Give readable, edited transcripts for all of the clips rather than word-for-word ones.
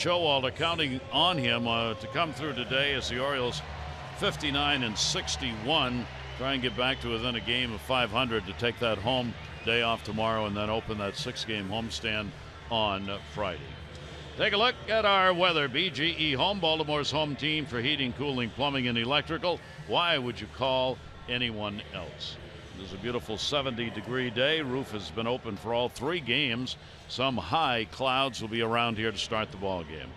Showalter counting on him to come through today as the Orioles 59-61 try and get back to within a game of 500 to take that home day off tomorrow and then open that 6-game homestand on Friday. Take a look at our weather. BGE Home, Baltimore's home team for heating, cooling, plumbing, and electrical. Why would you call anyone else? It is a beautiful 70-degree day. Roof has been open for all 3 games. Some high clouds will be around here to start the ball game.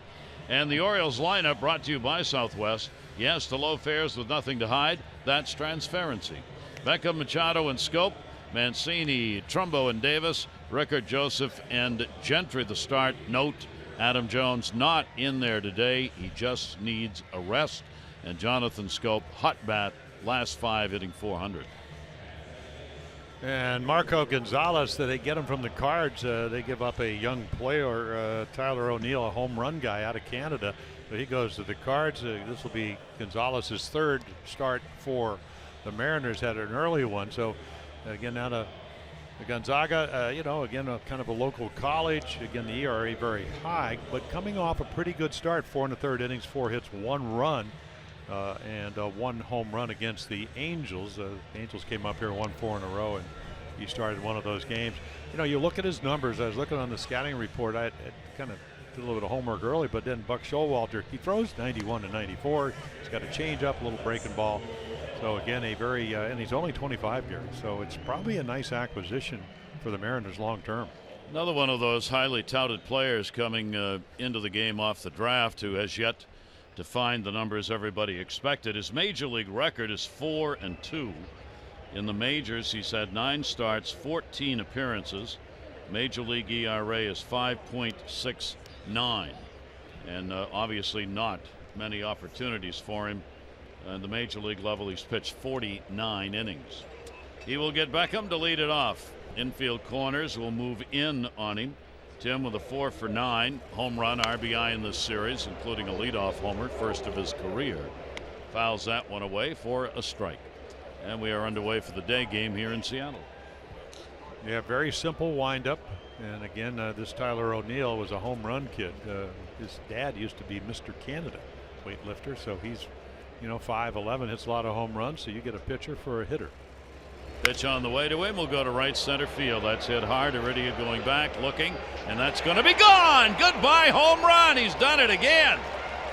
And the Orioles lineup brought to you by Southwest. Yes to low fares with nothing to hide. That's transparency. Beckham, Machado, and Scope. Mancini, Trumbo, and Davis. Rickard, Joseph, and Gentry the start. Note, Adam Jones not in there today. He just needs a rest. And Jonathan Scope, hot bat, last 5 hitting 400. And Marco Gonzalez, they get him from the Cards. They give up a young player, Tyler O'Neill, a home run guy out of Canada. So he goes to the Cards. This will be Gonzalez's 3rd start for the Mariners. Had an early one. So again, now to Gonzaga, again, kind of a local college. Again, the ERA very high, but coming off a pretty good start. 4 1/3 innings, 4 hits, 1 run. And 1 home run against the Angels. The Angels came up here and won 4 in a row, and he started one of those games. You look at his numbers. I was looking on the scouting report. I kind of did a little bit of homework early, but then Buck Showalter, he throws 91 to 94. He's got a change up, a little breaking ball. So again, a very and he's only 25 here, so it's probably a nice acquisition for the Mariners long term. Another one of those highly touted players coming into the game off the draft who has yet to find the numbers everybody expected. His major league record is 4-2. In the majors, he's had 9 starts, 14 appearances. Major league ERA is 5.69, and obviously not many opportunities for him. At the major league level, he's pitched 49 innings. He will get Beckham to lead it off. Infield corners will move in on him. Tim with a 4 for 9 home run, RBI in this series, including a leadoff homer, first of his career. Fouls that one away for a strike. And we are underway for the day game here in Seattle. Yeah, very simple windup. And again, this Tyler O'Neill was a home run kid. His dad used to be Mr. Canada weightlifter, so he's 5'11", hits a lot of home runs, so you get a pitcher for a hitter. Pitch on the way to him will go to right center field. That's hit hard. Iridia going back, looking, and that's going to be gone. Goodbye home run. He's done it again.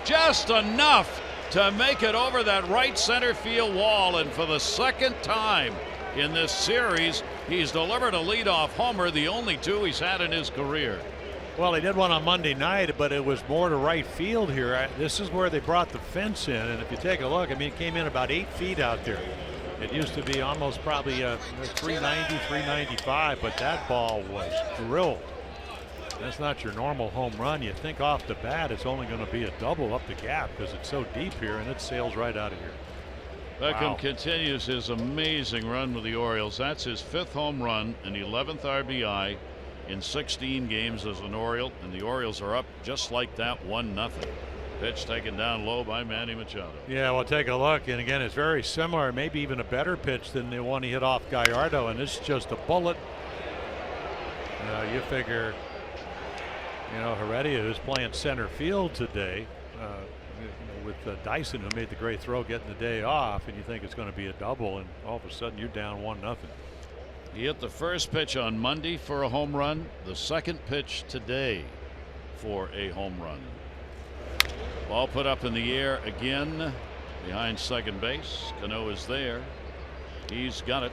Just enough to make it over that right center field wall, and for the 2nd time in this series, he's delivered a leadoff homer, the only 2 he's had in his career. Well, he did one on Monday night, but it was more to right field here. This is where they brought the fence in, and if you take a look, it came in about 8 feet out there. It used to be almost probably 390, 395, but that ball was drilled. That's not your normal home run. You think off the bat it's only going to be a double up the gap because it's so deep here, and it sails right out of here. Beckham continues his amazing run with the Orioles. That's his 5th home run and 11th RBI in 16 games as an Oriole, and the Orioles are up just like that, 1-0. Pitch taken down low by Manny Machado. Yeah, well, take a look, and again, it's very similar, maybe even a better pitch than the one he hit off Gallardo, and this is just a bullet. You figure, Heredia, who's playing center field today, with Dyson, who made the great throw, getting the day off, and you think it's going to be a double, and all of a sudden you're down 1-0. He hit the first pitch on Monday for a home run, the 2nd pitch today for a home run. Ball put up in the air again behind second base. Cano is there. He's got it.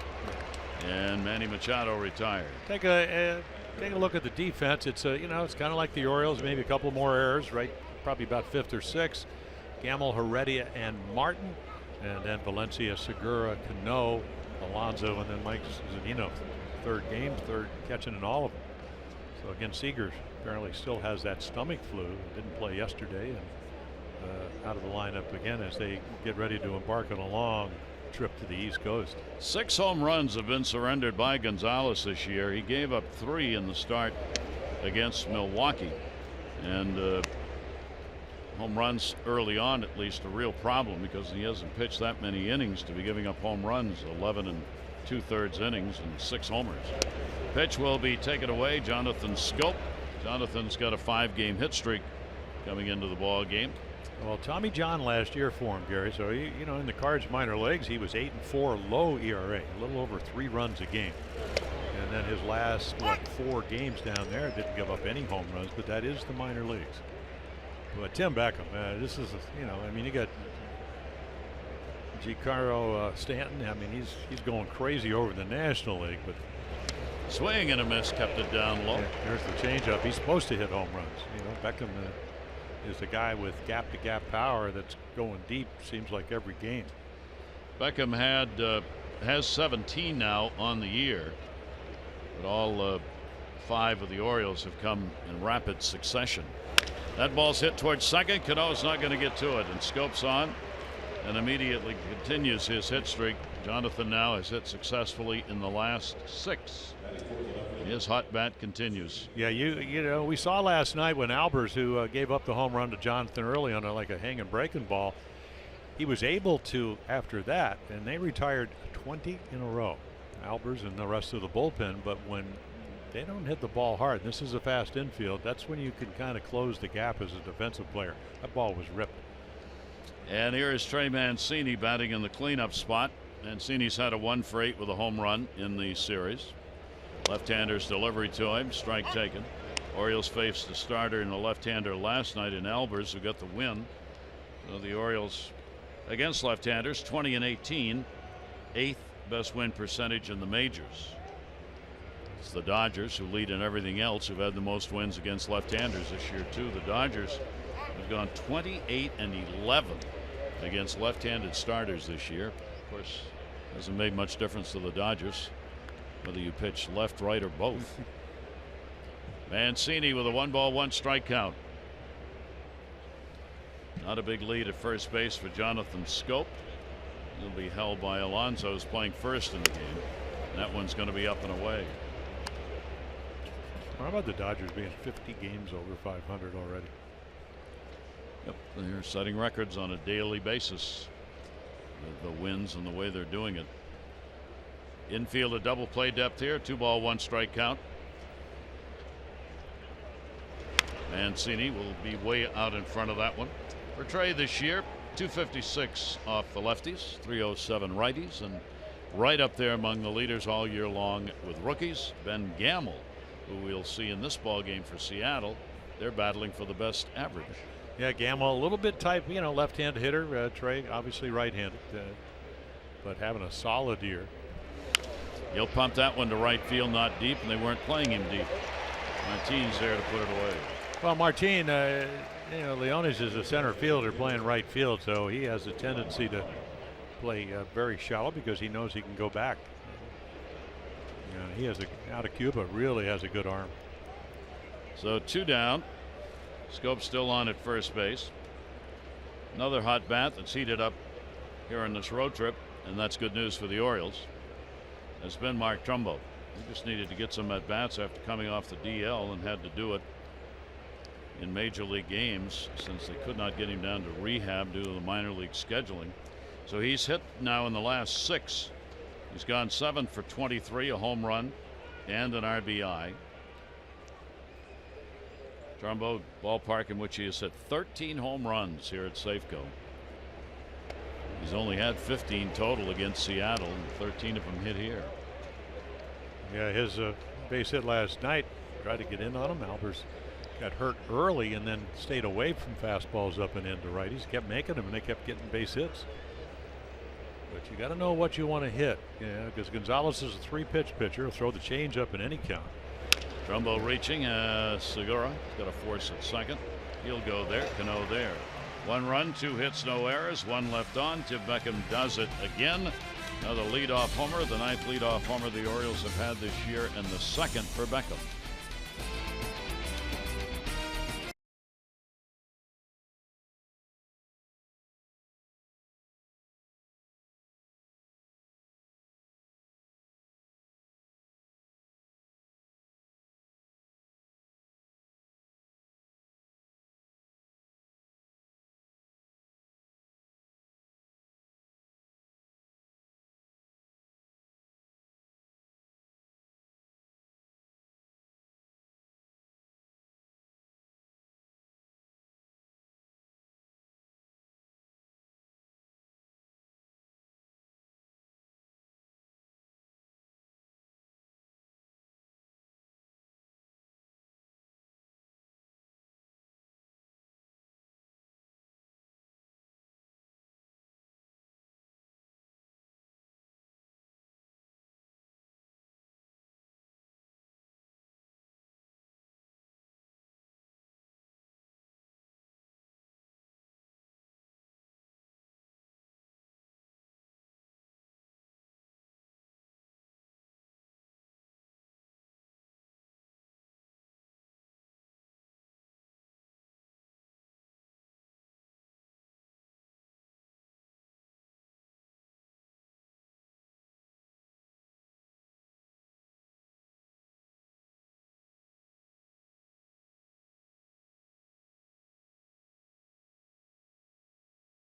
And Manny Machado retired. Take a look at the defense. It's it's kind of like the Orioles, maybe a couple more errors, right? Probably about 5th or 6th. Gamel, Heredia, and Martin, and then Valencia, Segura, Cano, Alonso, and then Mike Zunino. 3rd game, 3rd catching in all of them. So again, Seager apparently still has that stomach flu. Didn't play yesterday, and out of the lineup again as they get ready to embark on a long trip to the East Coast. 6 home runs have been surrendered by Gonzalez this year. He gave up 3 in the start against Milwaukee, and home runs early on, at least, a real problem because he hasn't pitched that many innings to be giving up home runs. 11 2/3 innings and 6 homers. Pitch will be taken away. Jonathan Scope. Jonathan's got a 5-game hit streak coming into the ball game. Well, Tommy John last year for him, Gary. So you know, in the Cards minor leagues, he was 8-4, low ERA, a little over 3 runs a game. And then his last 4 games down there didn't give up any home runs, but that is the minor leagues. But Tim Beckham, this is I mean, you got Giancarlo Stanton. I mean, he's going crazy over the National League, but swing and a miss, kept it down low. Yeah, there's the changeup. He's supposed to hit home runs. You know, Beckham is the guy with gap-to-gap power that's going deep. Seems like every game. Beckham has 17 now on the year, but all 5 of the Orioles have come in rapid succession. That ball's hit towards second. Cano's not going to get to it, and Scope's on and immediately continues his hit streak. Jonathan now has hit successfully in the last 6. His hot bat continues. Yeah, you know, we saw last night when Albers, who gave up the home run to Jonathan early on like a hanging breaking ball, he was able to after that, and they retired 20 in a row, Albers and the rest of the bullpen. But when they don't hit the ball hard, and this is a fast infield, that's when you can kind of close the gap as a defensive player. That ball was ripped. And here is Trey Mancini batting in the cleanup spot. Mancini's had a 1-for-8 with a home run in the series. Left-hander's delivery to him, strike taken. Orioles faced the starter and a left-hander last night in Albers, who got the win. So the Orioles against left-handers 20-18, 8th best win percentage in the majors. It's the Dodgers, who lead in everything else, who've had the most wins against left-handers this year too. The Dodgers have gone 28-11 against left-handed starters this year. Of course, hasn't made much difference to the Dodgers whether you pitch left, right, or both. Mancini with a 1-ball, 1-strike count. Not a big lead at first base for Jonathan Scope. He'll be held by Alonso, who's playing first in the game. And that one's going to be up and away. How about the Dodgers being 50 games over 500 already? Yep, they're setting records on a daily basis. The wins and the way they're doing it. Infield a double play depth here. 2-ball, 1-strike count. Mancini will be way out in front of that one. For Trey this year, 256 off the lefties, 307 righties, and right up there among the leaders all year long with rookies. Ben Gamel, who we'll see in this ball game for Seattle, they're battling for the best average. Yeah, Gamel a little bit type, left-handed hitter. Trey obviously right-handed, but having a solid year. He'll pump that one to right field, not deep, and they weren't playing him deep. Martine's there to put it away. Well, Martine, Leones is a center fielder playing right field, so he has a tendency to play very shallow because he knows he can go back. He has out of Cuba really has a good arm. So 2 down. Scope still on at first base. Another hot bat that's heated up here on this road trip, and that's good news for the Orioles. Has been Mark Trumbo. He just needed to get some at bats after coming off the DL and had to do it in major league games since they could not get him down to rehab due to the minor league scheduling. So he's hit now in the last 6. He's gone 7 for 23, a home run and an RBI. Trumbo, ballpark in which he has hit 13 home runs here at Safeco. He's only had 15 total against Seattle, and 13 of them hit here. Yeah, his base hit last night tried to get in on him. Albers got hurt early and then stayed away from fastballs up and into righties. Kept making them, and they kept getting base hits. But you got to know what you want to hit, because Gonzalez is a 3-pitch pitcher. He'll throw the change up in any count. Trumbo reaching. Segura got a force at second. He'll go there. Cano there. 1 run, 2 hits, no errors, 1 left on. Tim Beckham does it again. Another leadoff homer, the 9th leadoff homer the Orioles have had this year, and the 2nd for Beckham.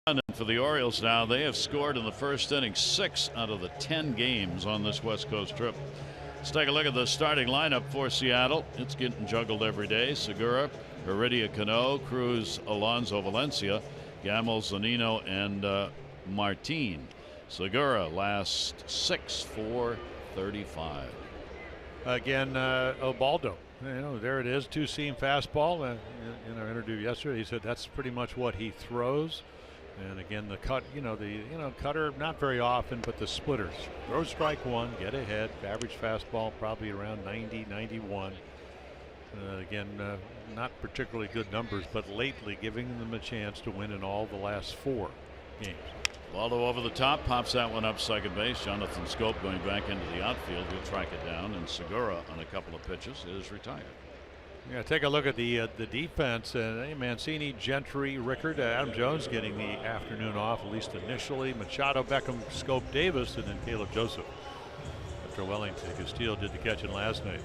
And for the Orioles now, they have scored in the first inning 6 out of the 10 games on this West Coast trip. Let's take a look at the starting lineup for Seattle. It's getting juggled every day. Segura, Heredia, Cano, Cruz, Alonso, Valencia, Gamel, Zunino, and Martin. Segura last 6 for 35. Again, Ubaldo. There it is, two-seam fastball. In our interview yesterday, he said that's pretty much what he throws. And again, the cut, cutter, not very often, but the splitters. Throw strike one, get ahead. Average fastball probably around 90, 91. Again, not particularly good numbers, but lately giving them a chance to win in all the last 4 games. Waldo over the top, pops that one up second base. Jonathan Scope going back into the outfield. He'll track it down, and Segura on a couple of pitches is retired. Yeah, take a look at the defense. Mancini, Gentry, Rickard, Adam Jones getting the afternoon off, at least initially. Machado, Beckham, Scope, Davis, and then Caleb Joseph. After Wellington, Castillo did the catching last night.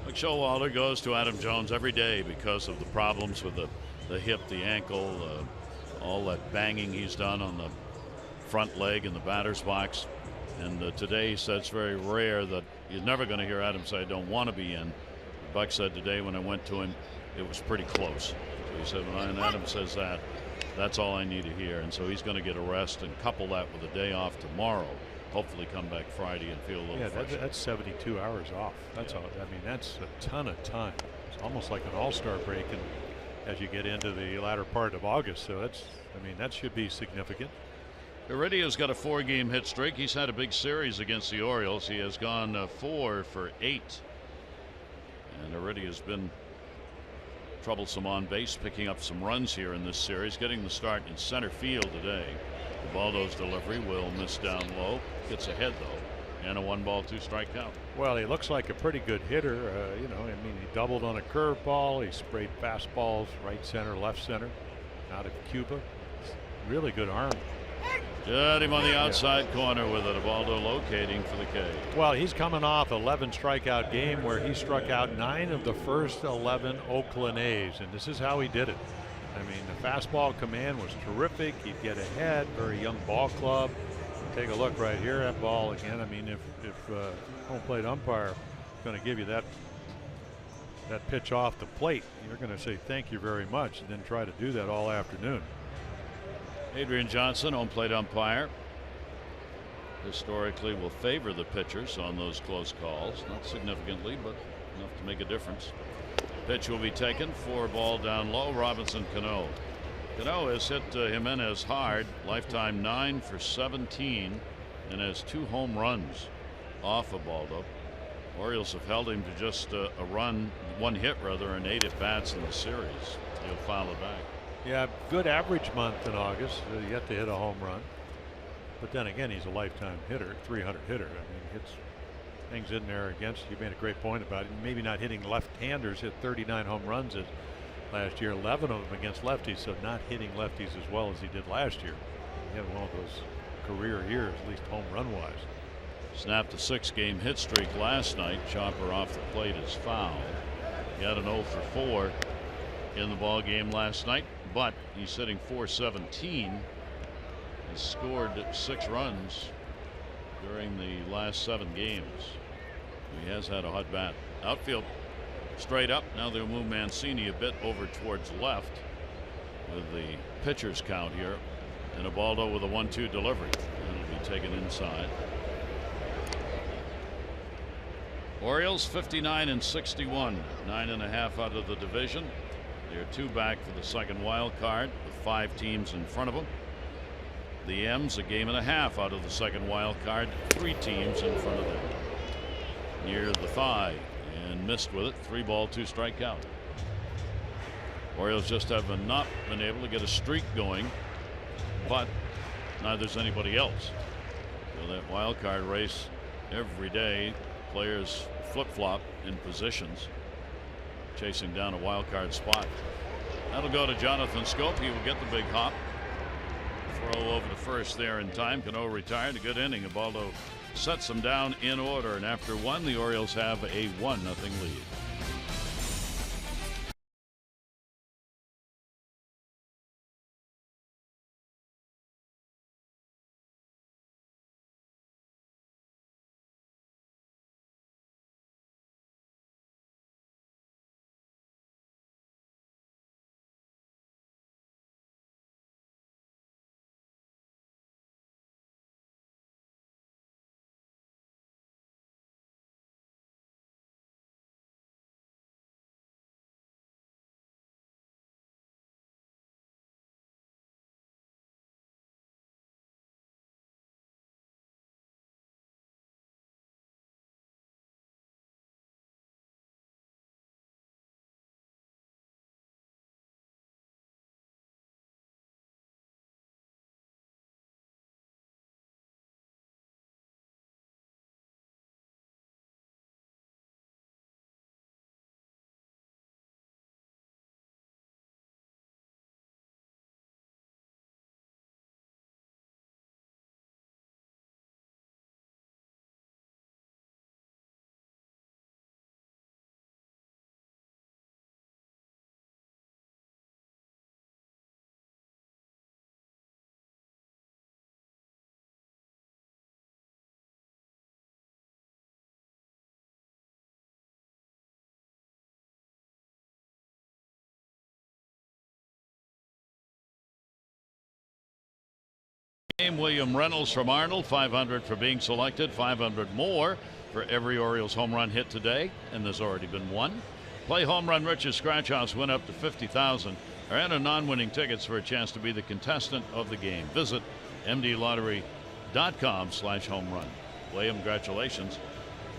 Mike Showalter goes to Adam Jones every day because of the problems with the hip, the ankle, all that banging he's done on the front leg in the batter's box. And today he said it's very rare that he's never going to hear Adam say I don't want to be in. Buck said today when I went to him it was pretty close. So he said when Adam says that, that's all I need to hear. And so he's going to get a rest and couple that with a day off tomorrow. Hopefully come back Friday and feel a little fresher. That's 72 hours off. That's all. I mean, that's a ton of time. It's almost like an all-star break, and as you get into the latter part of August, so that should be significant. Heredia's got a 4-game hit streak. He's had a big series against the Orioles. He has gone 4 for 8. And Heredia's been troublesome on base, picking up some runs here in this series, getting the start in center field today. Ubaldo's delivery will miss down low, gets ahead though, and a 1-ball, 2-strike count. Well, he looks like a pretty good hitter. He doubled on a curveball. He sprayed fastballs right center, left center, out of Cuba. Really good arm. Got him on the outside corner with it. Ubaldo locating for the K. Well, he's coming off 11 strikeout game where he struck out 9 of the first 11 Oakland A's, and this is how he did it. I mean, the fastball command was terrific. He'd get ahead. Very young ball club. Take a look right here at ball again. I mean, if home plate umpire is going to give you that pitch off the plate, you're going to say thank you very much, and then try to do that all afternoon. Adrian Johnson, home plate umpire, historically will favor the pitchers on those close calls. Not significantly, but enough to make a difference. Pitch will be taken. 4-ball down low. Robinson Cano. Cano has hit Jimenez hard. Lifetime 9 for 17 and has 2 home runs off of Ubaldo. Orioles have held him to just a run, 1 hit rather, and 8 at bats in the series. He'll foul it back. Yeah, good average month in August. Yet to hit a home run. But then again, he's a lifetime hitter, 300 hitter. I mean, hits things in there against you. Made a great point about it. Maybe not hitting left-handers. Hit 39 home runs last year, 11 of them against lefties. So not hitting lefties as well as he did last year. He had one of those career years, at least home run-wise. Snapped a 6-game hit streak last night. Chopper off the plate is foul. He had an 0 for 4 in the ball game last night, but he's hitting .417. He scored 6 runs during the last 7 games. He has had a hot bat. Outfield straight up. Now they'll move Mancini a bit over towards left with the pitcher's count here, and Ubaldo with a 1-2 delivery. It'll be taken inside. Orioles 59-61, 9.5 out of the division. They're 2 back for the second wild card with 5 teams in front of them. The M's a 1.5 out of the second wild card, 3 teams in front of them. Near the thigh and missed with it. 3-ball, 2-strike count. Orioles just have not been able to get a streak going, but neither's anybody else. So that wild card race every day, players flip-flop in positions, chasing down a wild card spot. That'll go to Jonathan Scope. He will get the big hop. Throw over to first there in time. Cano retired. A good inning. Ubaldo sets them down in order, and after 1, the Orioles have a 1-0 lead. game. William Reynolds from Arnold, 500 for being selected, 500 more for every Orioles home run hit today, and there's already been one. Play Home Run Rich's Scratch House, win up to $50,000, or enter non-winning tickets for a chance to be the contestant of the game. Visit mdlottery.com/home run. William, congratulations.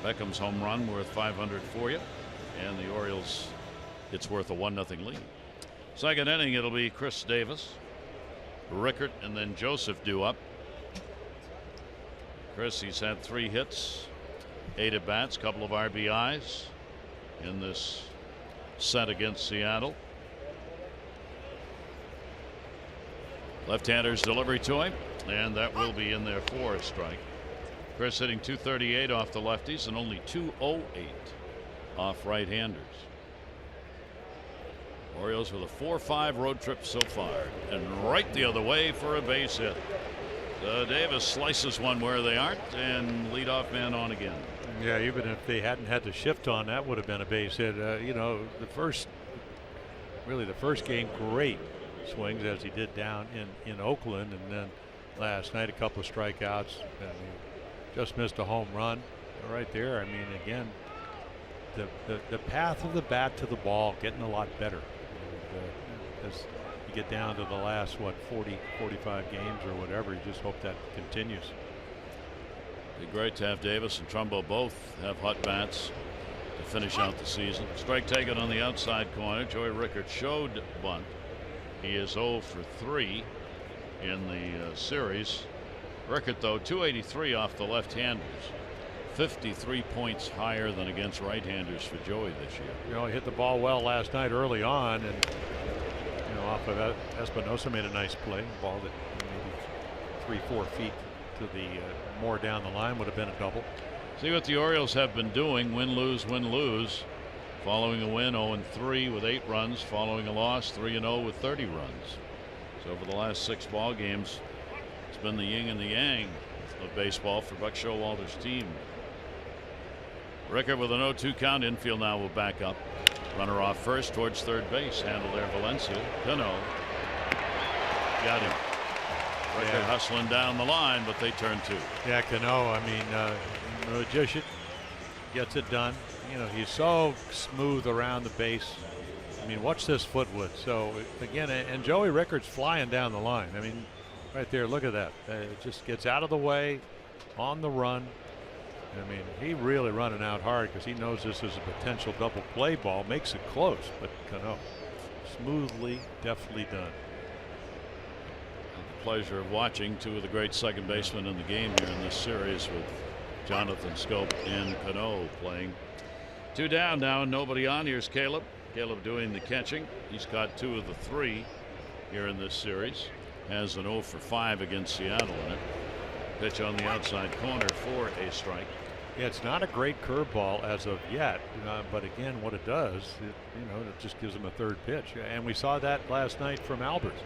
Beckham's home run worth 500 for you, and the Orioles, it's worth a 1-0 lead. Second inning, it'll be Chris Davis, Rickert, and then Joseph due up. Chris, he's had 3 hits, 8 at bats, couple of RBIs in this set against Seattle. Left-hander's delivery to him, and that will be in there for a strike. Chris hitting .238 off the lefties and only .208 off right-handers. Orioles with a 4-5 road trip so far, and right the other way for a base hit. Davis slices one where they aren't, and leadoff man on again. Yeah, even if they hadn't had to shift on, that would have been a base hit. You know, the first game, great swings as he did down in Oakland, and then last night a couple of strikeouts. I mean, just missed a home run right there. I mean, again, the path of the bat to the ball getting a lot better. As you get down to the last 40, 45 games or whatever, you just hope that continues. Be great to have Davis and Trumbo both have hot bats to finish out the season. Strike taken on the outside corner. Joey Rickert showed bunt. He is 0 for 3 in the series. Rickert, though, .283 off the left-handers, 53 points higher than against right-handers for Joey this year. You know, he hit the ball well last night early on, and you know, off of that, Espinosa made a nice play. Ball that maybe 3-4 feet to the more down the line would have been a double. See what the Orioles have been doing: win, lose, win, lose. Following a win, 0-3 with 8 runs. Following a loss, 3-0 with 30 runs. So over the last 6 ball games, it's been the yin and the yang of baseball for Buck Showalter's team. Rickert with an 0-2 count. Infield now will back up. Runner off first towards third base. Handled there, Valencia. Cano got him. Rickert hustling down the line, but they turn 2. Yeah, Cano, I mean, magician, gets it done. You know, he's so smooth around the base. I mean, watch this footwood. So again, and Joey Rickert's flying down the line. I mean, right there, look at that. It just gets out of the way on the run. I mean, he really running out hard because he knows this is a potential double play ball. Makes it close, but Cano, smoothly, deftly done. The pleasure of watching 2 of the great second basemen in the game here in this series, with Jonathan Scope and Cano playing. 2 down now and nobody on. Here's Caleb. Caleb doing the catching. He's got 2 of the 3 here in this series. Has an 0 for 5 against Seattle in it. Pitch on the outside corner for a strike. Yeah, it's not a great curveball as of yet, but again, what it does, it just gives him a third pitch, and we saw that last night from Alberts.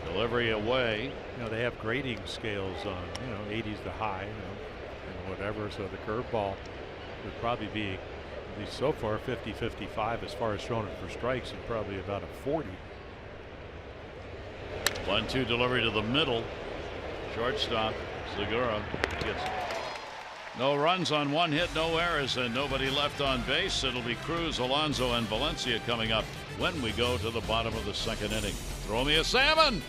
Delivery away. You know, they have grading scales on, 80s to high, and whatever. So the curveball would probably be, at least so far, 50-55 as far as throwing it for strikes, and probably about a 40. 1-2 delivery to the middle. Shortstop Segura gets it. No runs on 1 hit, no errors, and nobody left on base. It'll be Cruz, Alonso, and Valencia coming up when we go to the bottom of the 2nd inning. Throw me a salmon.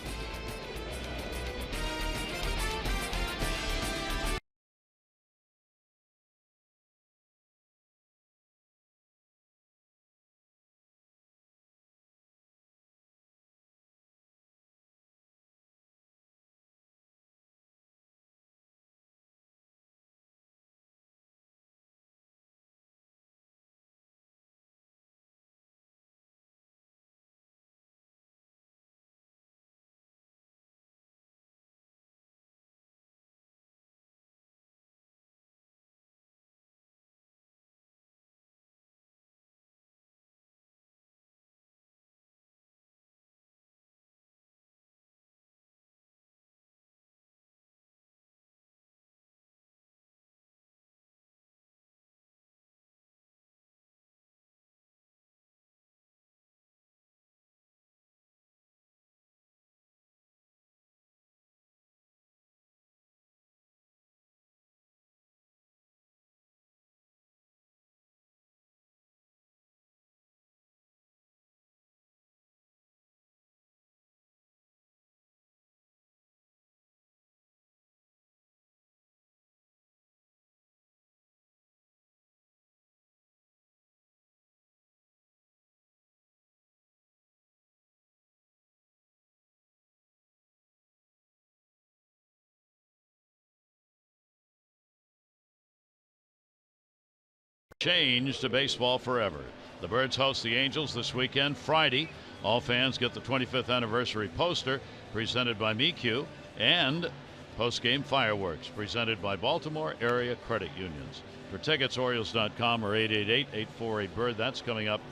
change to baseball forever. The Birds host the Angels this weekend, Friday. All fans get the 25th anniversary poster presented by MeQ and post-game fireworks presented by Baltimore Area Credit Unions. For tickets, Orioles.com or 888-848-BIRD. That's coming up,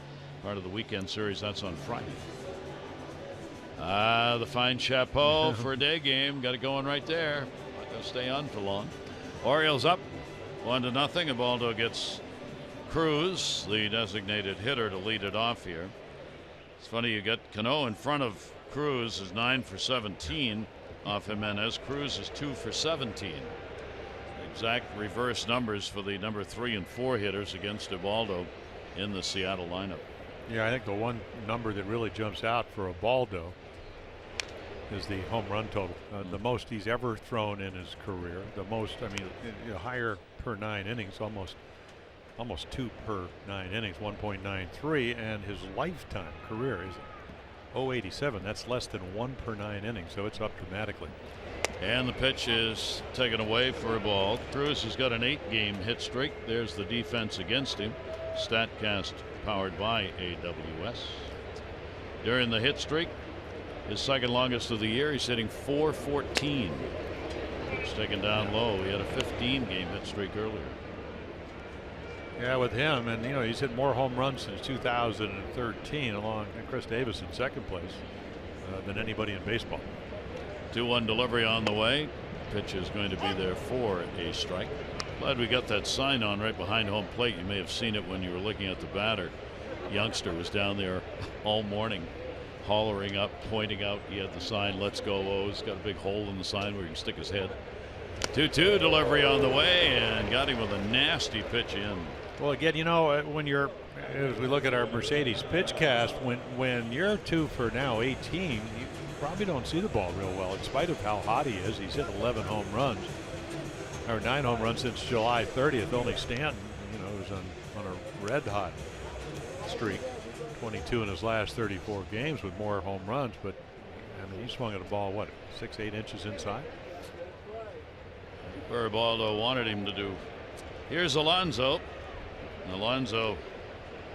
part of the weekend series. That's on Friday. The fine chapeau for a day game. Got it going right there. Not going to stay on for long. Orioles up 1-0. Ubaldo gets Cruz, the designated hitter, to lead it off here. It's funny, you got Cano in front of Cruz, is 9 for 17 off Jimenez. Cruz is 2 for 17. Exact reverse numbers for the number 3 and 4 hitters against Ubaldo in the Seattle lineup. Yeah, I think the one number that really jumps out for Ubaldo is the home run total. The most he's ever thrown in his career. The most, I mean, higher per 9 innings, almost 2 per 9 innings, 1.93, and his lifetime career is 0.87. That's less than 1 per 9 innings, so it's up dramatically. And the pitch is taken away for a ball. Cruz has got an 8-game hit streak. There's the defense against him. StatCast powered by AWS. During the hit streak, his second longest of the year, he's hitting .414. It's taken down low. He had a 15-game hit streak earlier. Yeah, with him, and he's hit more home runs since 2013, along with Chris Davis in second place, than anybody in baseball. 2-1 delivery on the way. Pitch is going to be there for a strike. Glad we got that sign on right behind home plate. You may have seen it when you were looking at the batter. Youngster was down there all morning, hollering up, pointing out. He had the sign, "Let's go O's." Got a big hole in the sign where he can stick his head. 2-2 delivery on the way, and got him with a nasty pitch in. Well, again, when you're, as we look at our Mercedes pitch cast, when you're 2 for now 18, you probably don't see the ball real well, in spite of how hot he is. He's hit 11 home runs, or 9 home runs since July 30th. Only Stanton, was on a red hot streak, 22 in his last 34 games with more home runs. But I mean, he swung at a ball, what, 6-8 inches inside? Where Ubaldo wanted him to do. Here's Alonso. Alonso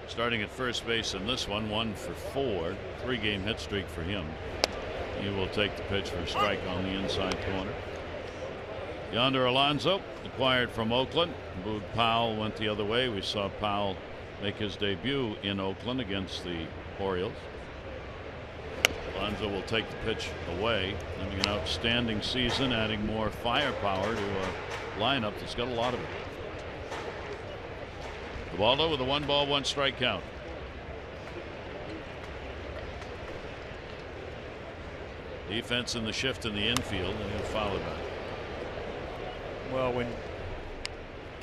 starting at first base in this one, 1 for 4, 3-game hit streak for him. He will take the pitch for a strike on the inside corner. Yonder Alonso, acquired from Oakland. Boog Powell went the other way. We saw Powell make his debut in Oakland against the Orioles. Alonso will take the pitch away, having an outstanding season, adding more firepower to a lineup that's got a lot of it. Ubaldo with a 1-ball, 1-strike count. Defense in the shift in the infield, and he'll foul it back. Well, when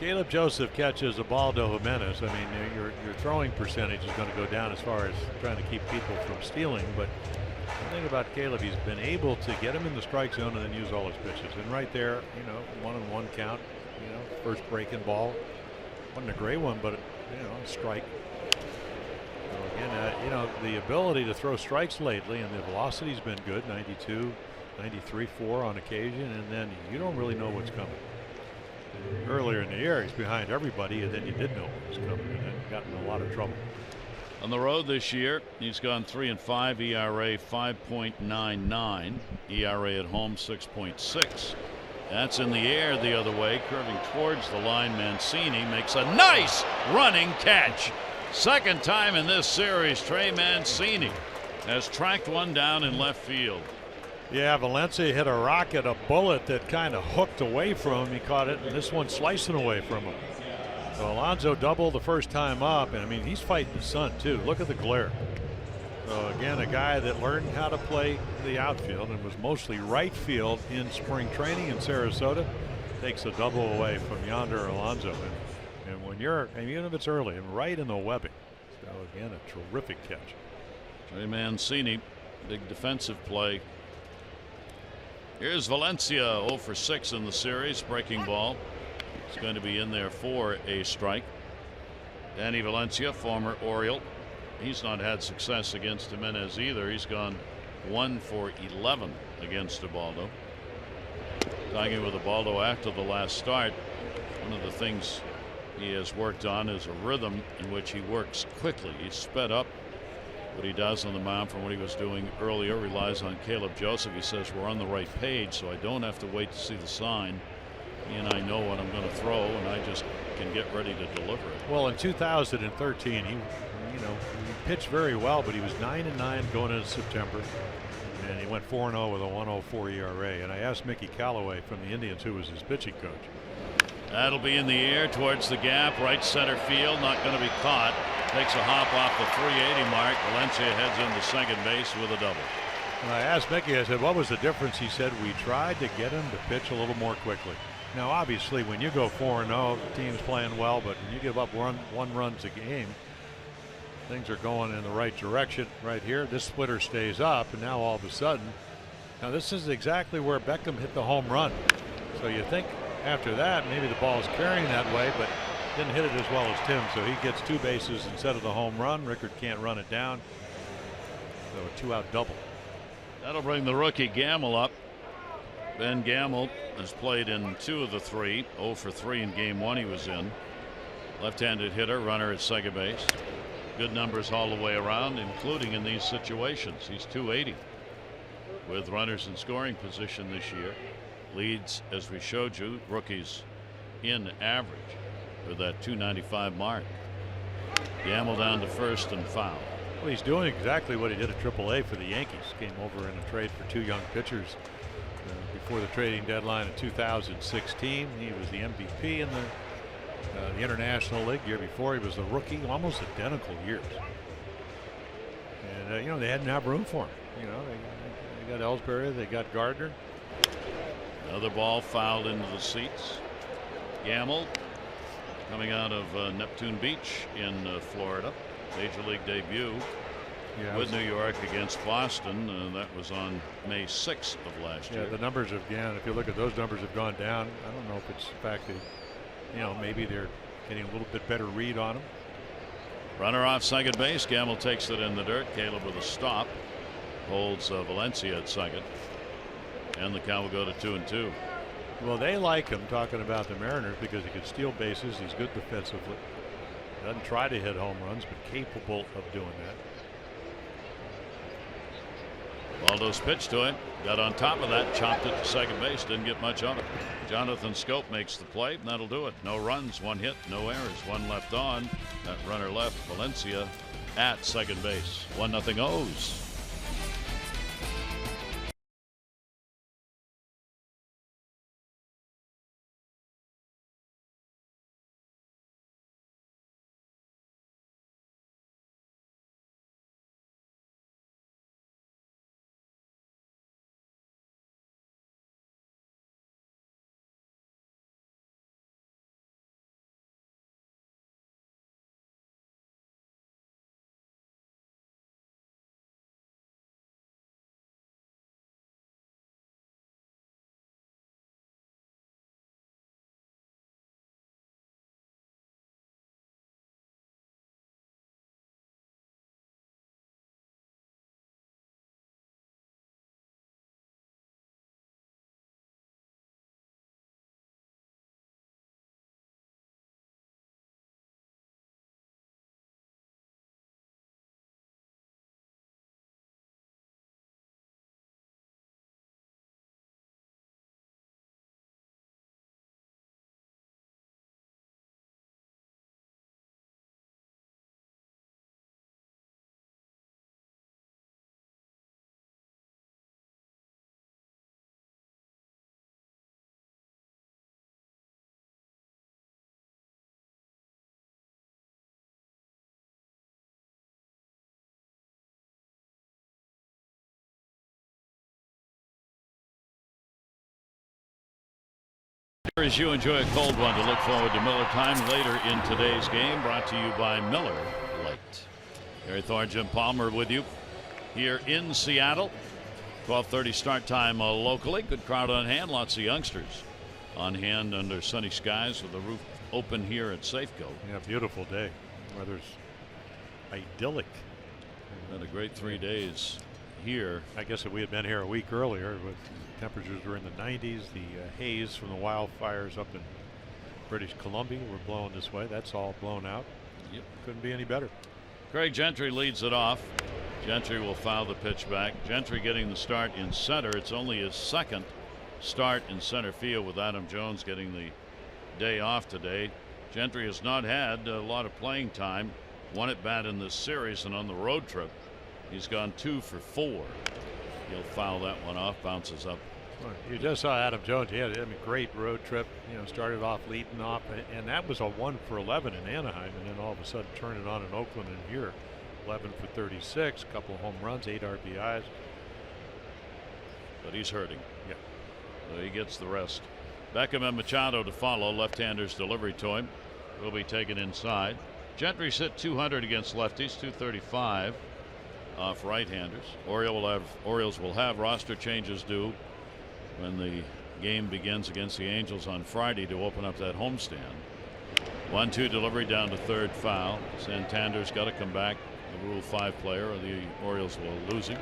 Caleb Joseph catches Ubaldo Jimenez, I mean, your throwing percentage is going to go down as far as trying to keep people from stealing. But the thing about Caleb, he's been able to get him in the strike zone and then use all his pitches. And right there, 1-1 count, first breaking ball. Wasn't a great one, but a strike. So again, the ability to throw strikes lately, and the velocity's been good, 92, 93, 4 on occasion, and then you don't really know what's coming. Earlier in the year, he's behind everybody, and then you did know what was coming, and then got in a lot of trouble. On the road this year, he's gone 3-5, ERA 5.99, ERA at home 6.6. That's in the air the other way, curving towards the line. Mancini makes a nice running catch. Second time in this series, Trey Mancini has tracked one down in left field. Yeah, Valencia hit a rocket, a bullet that kind of hooked away from him. He caught it, and this one slicing away from him. So Alonso doubled the first time up, and I mean, he's fighting the sun too. Look at the glare. So again, a guy that learned how to play the outfield and was mostly right field in spring training in Sarasota, takes a double away from Yonder Alonso. And when you're, and even if it's early, and right in the webbing. So again, a terrific catch. Trey Mancini, big defensive play. Here's Valencia, 0 for 6 in the series, breaking ball. It's going to be in there for a strike. Danny Valencia, former Oriole. He's not had success against Jimenez either. He's gone 1 for 11 against Ubaldo. Talking with Ubaldo after the last start, one of the things he has worked on is a rhythm in which he works quickly. He's sped up what he does on the mound from what he was doing earlier. Relies on Caleb Joseph. He says we're on the right page, so I don't have to wait to see the sign. He and I know what I'm going to throw, and I just can get ready to deliver it. Well, in 2013, he pitched very well, but he was 9-9 going into September, and he went 4-0 with a 1.04 ERA. And I asked Mickey Callaway from the Indians, who was his pitching coach. That'll be in the air towards the gap, right center field. Not going to be caught. Takes a hop off the 380 mark. Valencia heads into second base with a double. And I asked Mickey, I said, what was the difference? He said, we tried to get him to pitch a little more quickly. Now, obviously, when you go 4-0, the team's playing well, but when you give up one run a game, things are going in the right direction right here. This splitter stays up, and now all of a sudden, now this is exactly where Beckham hit the home run. So you think after that, maybe the ball is carrying that way, but didn't hit it as well as Tim, so he gets 2 bases instead of the home run. Rickard can't run it down, so a 2-out double. That'll bring the rookie Gamble up. Ben Gamble has played in 2 of the 3. 0 for 3 in game 1 he was in. Left-handed hitter, runner at second base. Good numbers all the way around, including in these situations. He's .280 with runners in scoring position this year. Leads, as we showed you, rookies in average with that .295 mark. Gamble down to first and foul. Well, he's doing exactly what he did at AAA for the Yankees. Came over in a trade for 2 young pitchers before the trading deadline in 2016. He was the MVP in the International League. Year before, he was the rookie. Almost identical years. And they hadn't have room for him. They got Ellsbury, they got Gardner. Another ball fouled into the seats. Gamble coming out of Neptune Beach in Florida. Major League debut with New York against Boston. That was on May 6th of last year. Yeah, the numbers have gone. If you look at those numbers, have gone down. I don't know if it's the fact that maybe they're getting a little bit better read on him. Runner off second base. Gamble takes it in the dirt. Caleb with a stop holds Valencia at second, and the count will go to 2-2. Well, they like him, talking about the Mariners, because he can steal bases. He's good defensively. Doesn't try to hit home runs, but capable of doing that. Waldo's pitch to him. Got on top of that, chopped it to second base. Didn't get much of it. Jonathan Scope makes the play, and that'll do it. No runs, 1 hit, no errors, 1 left on. That runner left. Valencia at second base. 1-0 O's. As you enjoy a cold one, to look forward to Miller Time later in today's game, brought to you by Miller Lite. Gary Thorne, Jim Palmer with you here in Seattle. 12:30 start time locally. Good crowd on hand. Lots of youngsters on hand under sunny skies with the roof open here at Safeco. Yeah, beautiful day. Weather's idyllic. Had a great 3 days here. I guess if we had been here a week earlier, with temperatures were in the 90s, the haze from the wildfires up in British Columbia, we're blowing this way. That's all blown out. Yep. Couldn't be any better. Craig Gentry leads it off. Gentry will foul the pitch back. Gentry getting the start in center. It's only his second start in center field, with Adam Jones getting the day off today. Gentry has not had a lot of playing time. One at bat in this series, and on the road trip he's gone 2 for 4. He'll foul that one off. Bounces up. You just saw Adam Jones. He had a great road trip. Started off leading off, and that was a 1 for 11 in Anaheim, and then all of a sudden turn it on in Oakland and here. 11 for 36, a couple of home runs, 8 RBIs. But he's hurting. Yeah. So he gets the rest. Beckham and Machado to follow. Left-handers delivery to him. Will be taken inside. Gentry's hit 200 against lefties, 235 off right-handers. Orioles will have roster changes due when the game begins against the Angels on Friday to open up that homestand. 1-2 delivery down to third, foul. Santander's got to come back, the Rule 5 player, or the Orioles will lose him.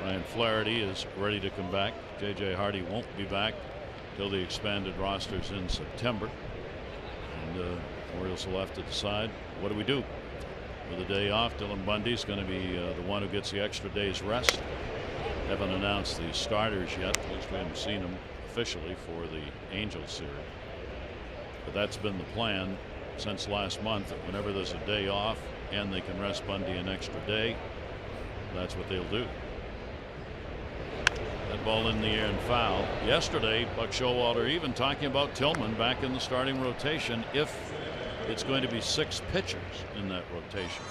Ryan Flaherty is ready to come back. J.J. Hardy won't be back till the expanded rosters in September. And Orioles will have to decide, what do we do? With a day off, Dylan Bundy's going to be the one who gets the extra day's rest. Haven't announced the starters yet. At least we haven't seen them officially for the Angels series. But that's been the plan since last month, that whenever there's a day off and they can rest Bundy an extra day, that's what they'll do. That ball in the air and foul. Yesterday, Buck Showalter even talking about Tillman back in the starting rotation if it's going to be 6 pitchers in that rotation.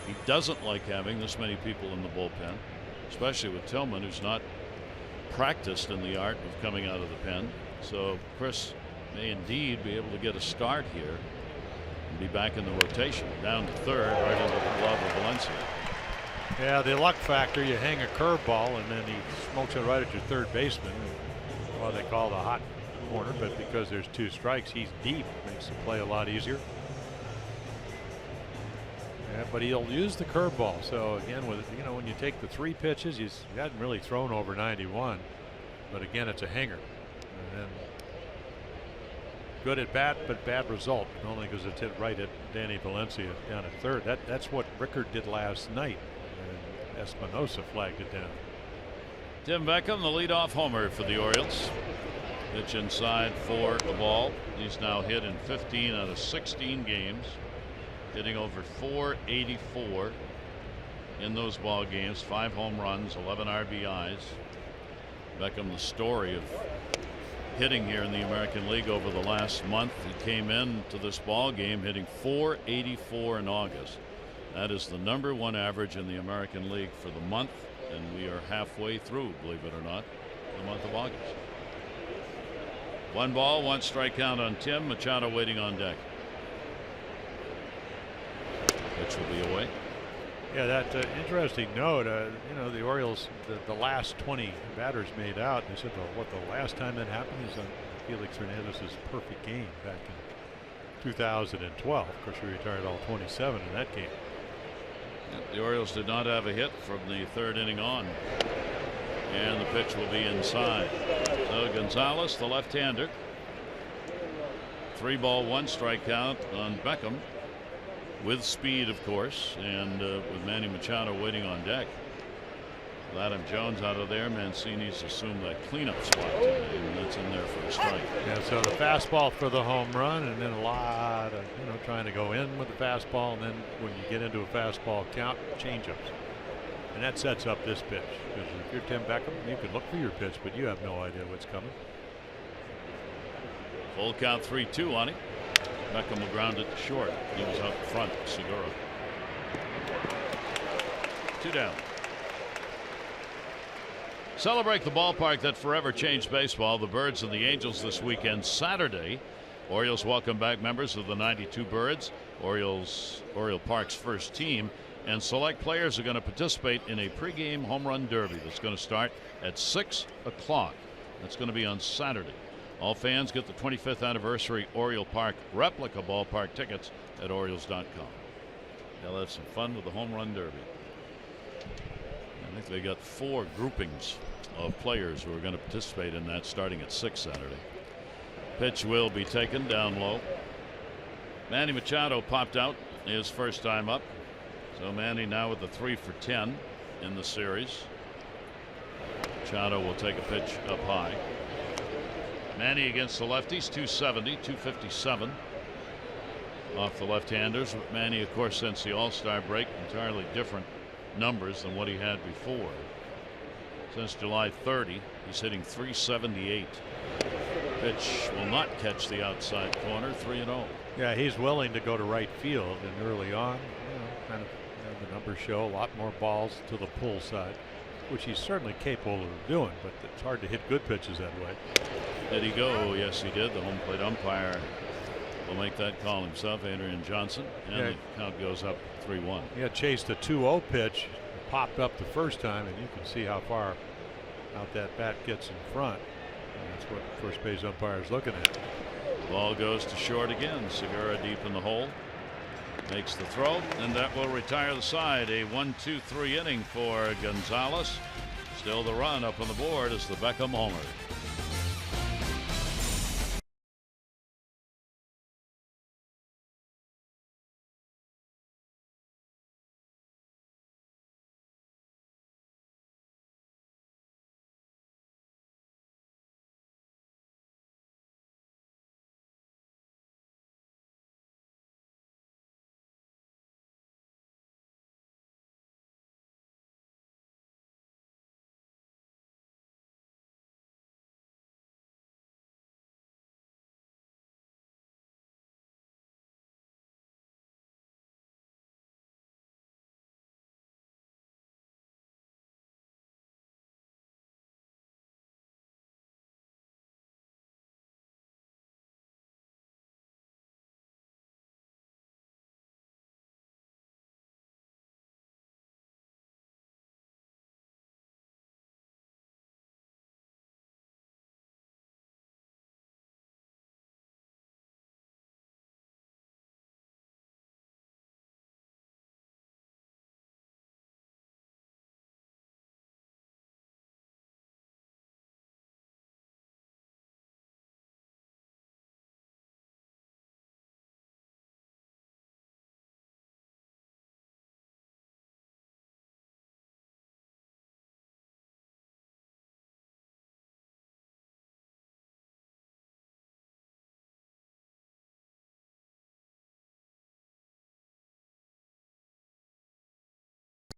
He doesn't like having this many people in the bullpen, especially with Tillman, who's not practiced in the art of coming out of the pen. So Chris may indeed be able to get a start here and be back in the rotation. Down to third, right into the glove of Valencia. Yeah, the luck factor, you hang a curveball and then he smokes it right at your third baseman. Well, they call the hot corner, but because there's 2 strikes, he's deep. Makes the play a lot easier. Yeah, but he'll use the curveball. So again, with when you take the 3 pitches, he hasn't really thrown over 91. But again, it's a hanger. And then good at bat, but bad result. Only because it's hit right at Danny Valencia down at third. That's what Rickard did last night. And Espinosa flagged it down. Tim Beckham, the leadoff homer for the Orioles. Pitch inside for a ball. He's now hit in 15 out of 16 games, hitting over .484 in those ball games. 5 home runs, 11 RBIs. Beckham, the story of hitting here in the American League over the last month. He came into this ball game hitting .484 in August. That is the #1 average in the American League for the month, and we are halfway through, believe it or not, the month of August. 1 ball, 1 strike count on Tim. Machado waiting on deck. Pitch will be away. Yeah, that interesting note. The Orioles, the last 20 batters made out. They said, well, the last time that happened is on Felix Hernandez's perfect game back in 2012. Of course, he retired all 27 in that game. Yep, the Orioles did not have a hit from the 3rd inning on. And the pitch will be inside. So Gonzalez, the left-hander. 3 ball, 1 strike count on Beckham. With speed, of course, and with Manny Machado waiting on deck. With Adam Jones out of there, Mancini's assumed that cleanup spot today, and that's in there for a strike. Yeah, so the fastball for the home run, and then a lot of trying to go in with the fastball, and then when you get into a fastball count, changeups, and that sets up this pitch. Because if you're Tim Beckham, you can look for your pitch, but you have no idea what's coming. Full count, 3-2 on him. Beckham will ground it short. He was out front. Segura. 2 down. Celebrate the ballpark that forever changed baseball. The Birds and the Angels this weekend. Saturday, Orioles welcome back members of the 92 Birds, Oriole Park's first team, and select players are going to participate in a pregame home run derby that's going to start at 6 o'clock. That's going to be on Saturday. All fans get the 25th anniversary Oriole Park replica ballpark tickets at Orioles.com. They'll have some fun with the home run derby. I think they got 4 groupings of players who are going to participate in that starting at 6 Saturday. Pitch will be taken down low. Manny Machado popped out his first time up. So Manny now with the 3 for 10 in the series. Machado will take a pitch up high. Manny against the lefties, 270, 257 off the left-handers. Manny, of course, since the All-Star break, entirely different numbers than what he had before. Since July 30, he's hitting 378. Pitch will not catch the outside corner, 3-0. Yeah, he's willing to go to right field, and early on, kind of the numbers show a lot more balls to the pull side, which he's certainly capable of doing, but it's hard to hit good pitches that way. Did he go? Yes, he did. The home plate umpire will make that call himself, Adrian Johnson, and the count goes up 3-1. Yeah, chased a 2-0 pitch, popped up the first time, and you can see how far out that bat gets in front. And that's what the first base umpire is looking at. Ball goes to short again. Segura deep in the hole. Makes the throw, and that will retire the side. A 1-2-3 inning for Gonzalez. Still the run up on the board is the Beckham homer.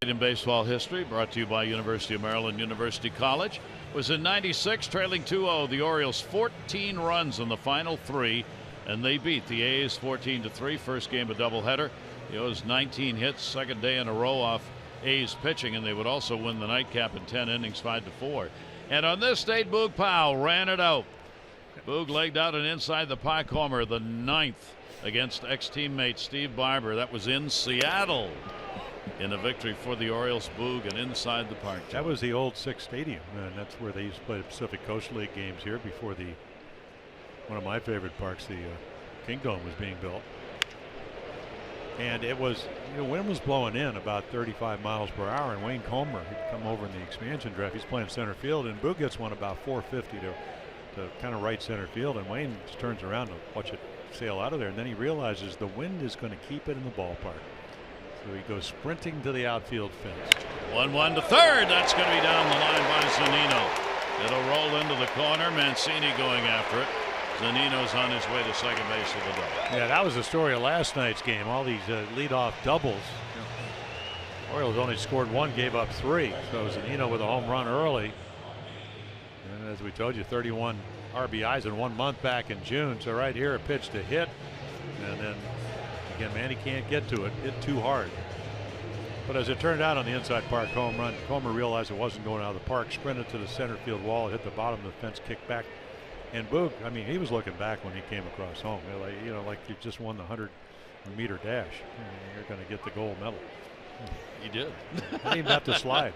In baseball history, brought to you by University of Maryland University College, was in '96, trailing 2-0. The Orioles 14 runs in the final 3, and they beat the A's 14-3. First game a doubleheader. The O's 19 hits, second day in a row off A's pitching, and they would also win the nightcap in 10 innings, 5-4. And on this date, Boog Powell ran it out. Boog legged out an inside the park homer, the 9th against ex-teammate Steve Barber. That was in Seattle. In a victory for the Orioles. Boog and inside the park. That was the old Six Stadium, and that's where they used to play the Pacific Coast League games here before one of my favorite parks, the Kingdome, was being built. And it was, wind was blowing in about 35 miles per hour, and Wayne Comer had come over in the expansion draft. He's playing center field, and Boog gets one about 450 to kind of right center field, and Wayne just turns around to watch it sail out of there, and then he realizes the wind is going to keep it in the ballpark. So he goes sprinting to the outfield fence. 1-1 to third. That's going to be down the line by Zunino. It'll roll into the corner. Mancini going after it. Zunino's on his way to second base with a double. Yeah, that was the story of last night's game. All these leadoff doubles. Orioles only scored 1, gave up 3. So Zunino with a home run early. And as we told you, 31 RBIs in 1 month back in June. So right here, a pitch to hit. And then again, Manny can't get to it. Hit too hard. But as it turned out on the inside park home run, Comer realized it wasn't going out of the park, sprinted to the center field wall, hit the bottom of the fence, kicked back. And Boog, I mean, he was looking back when he came across home. Like you just won the 100-meter dash. You're going to get the gold medal. He did. He didn't have to slide.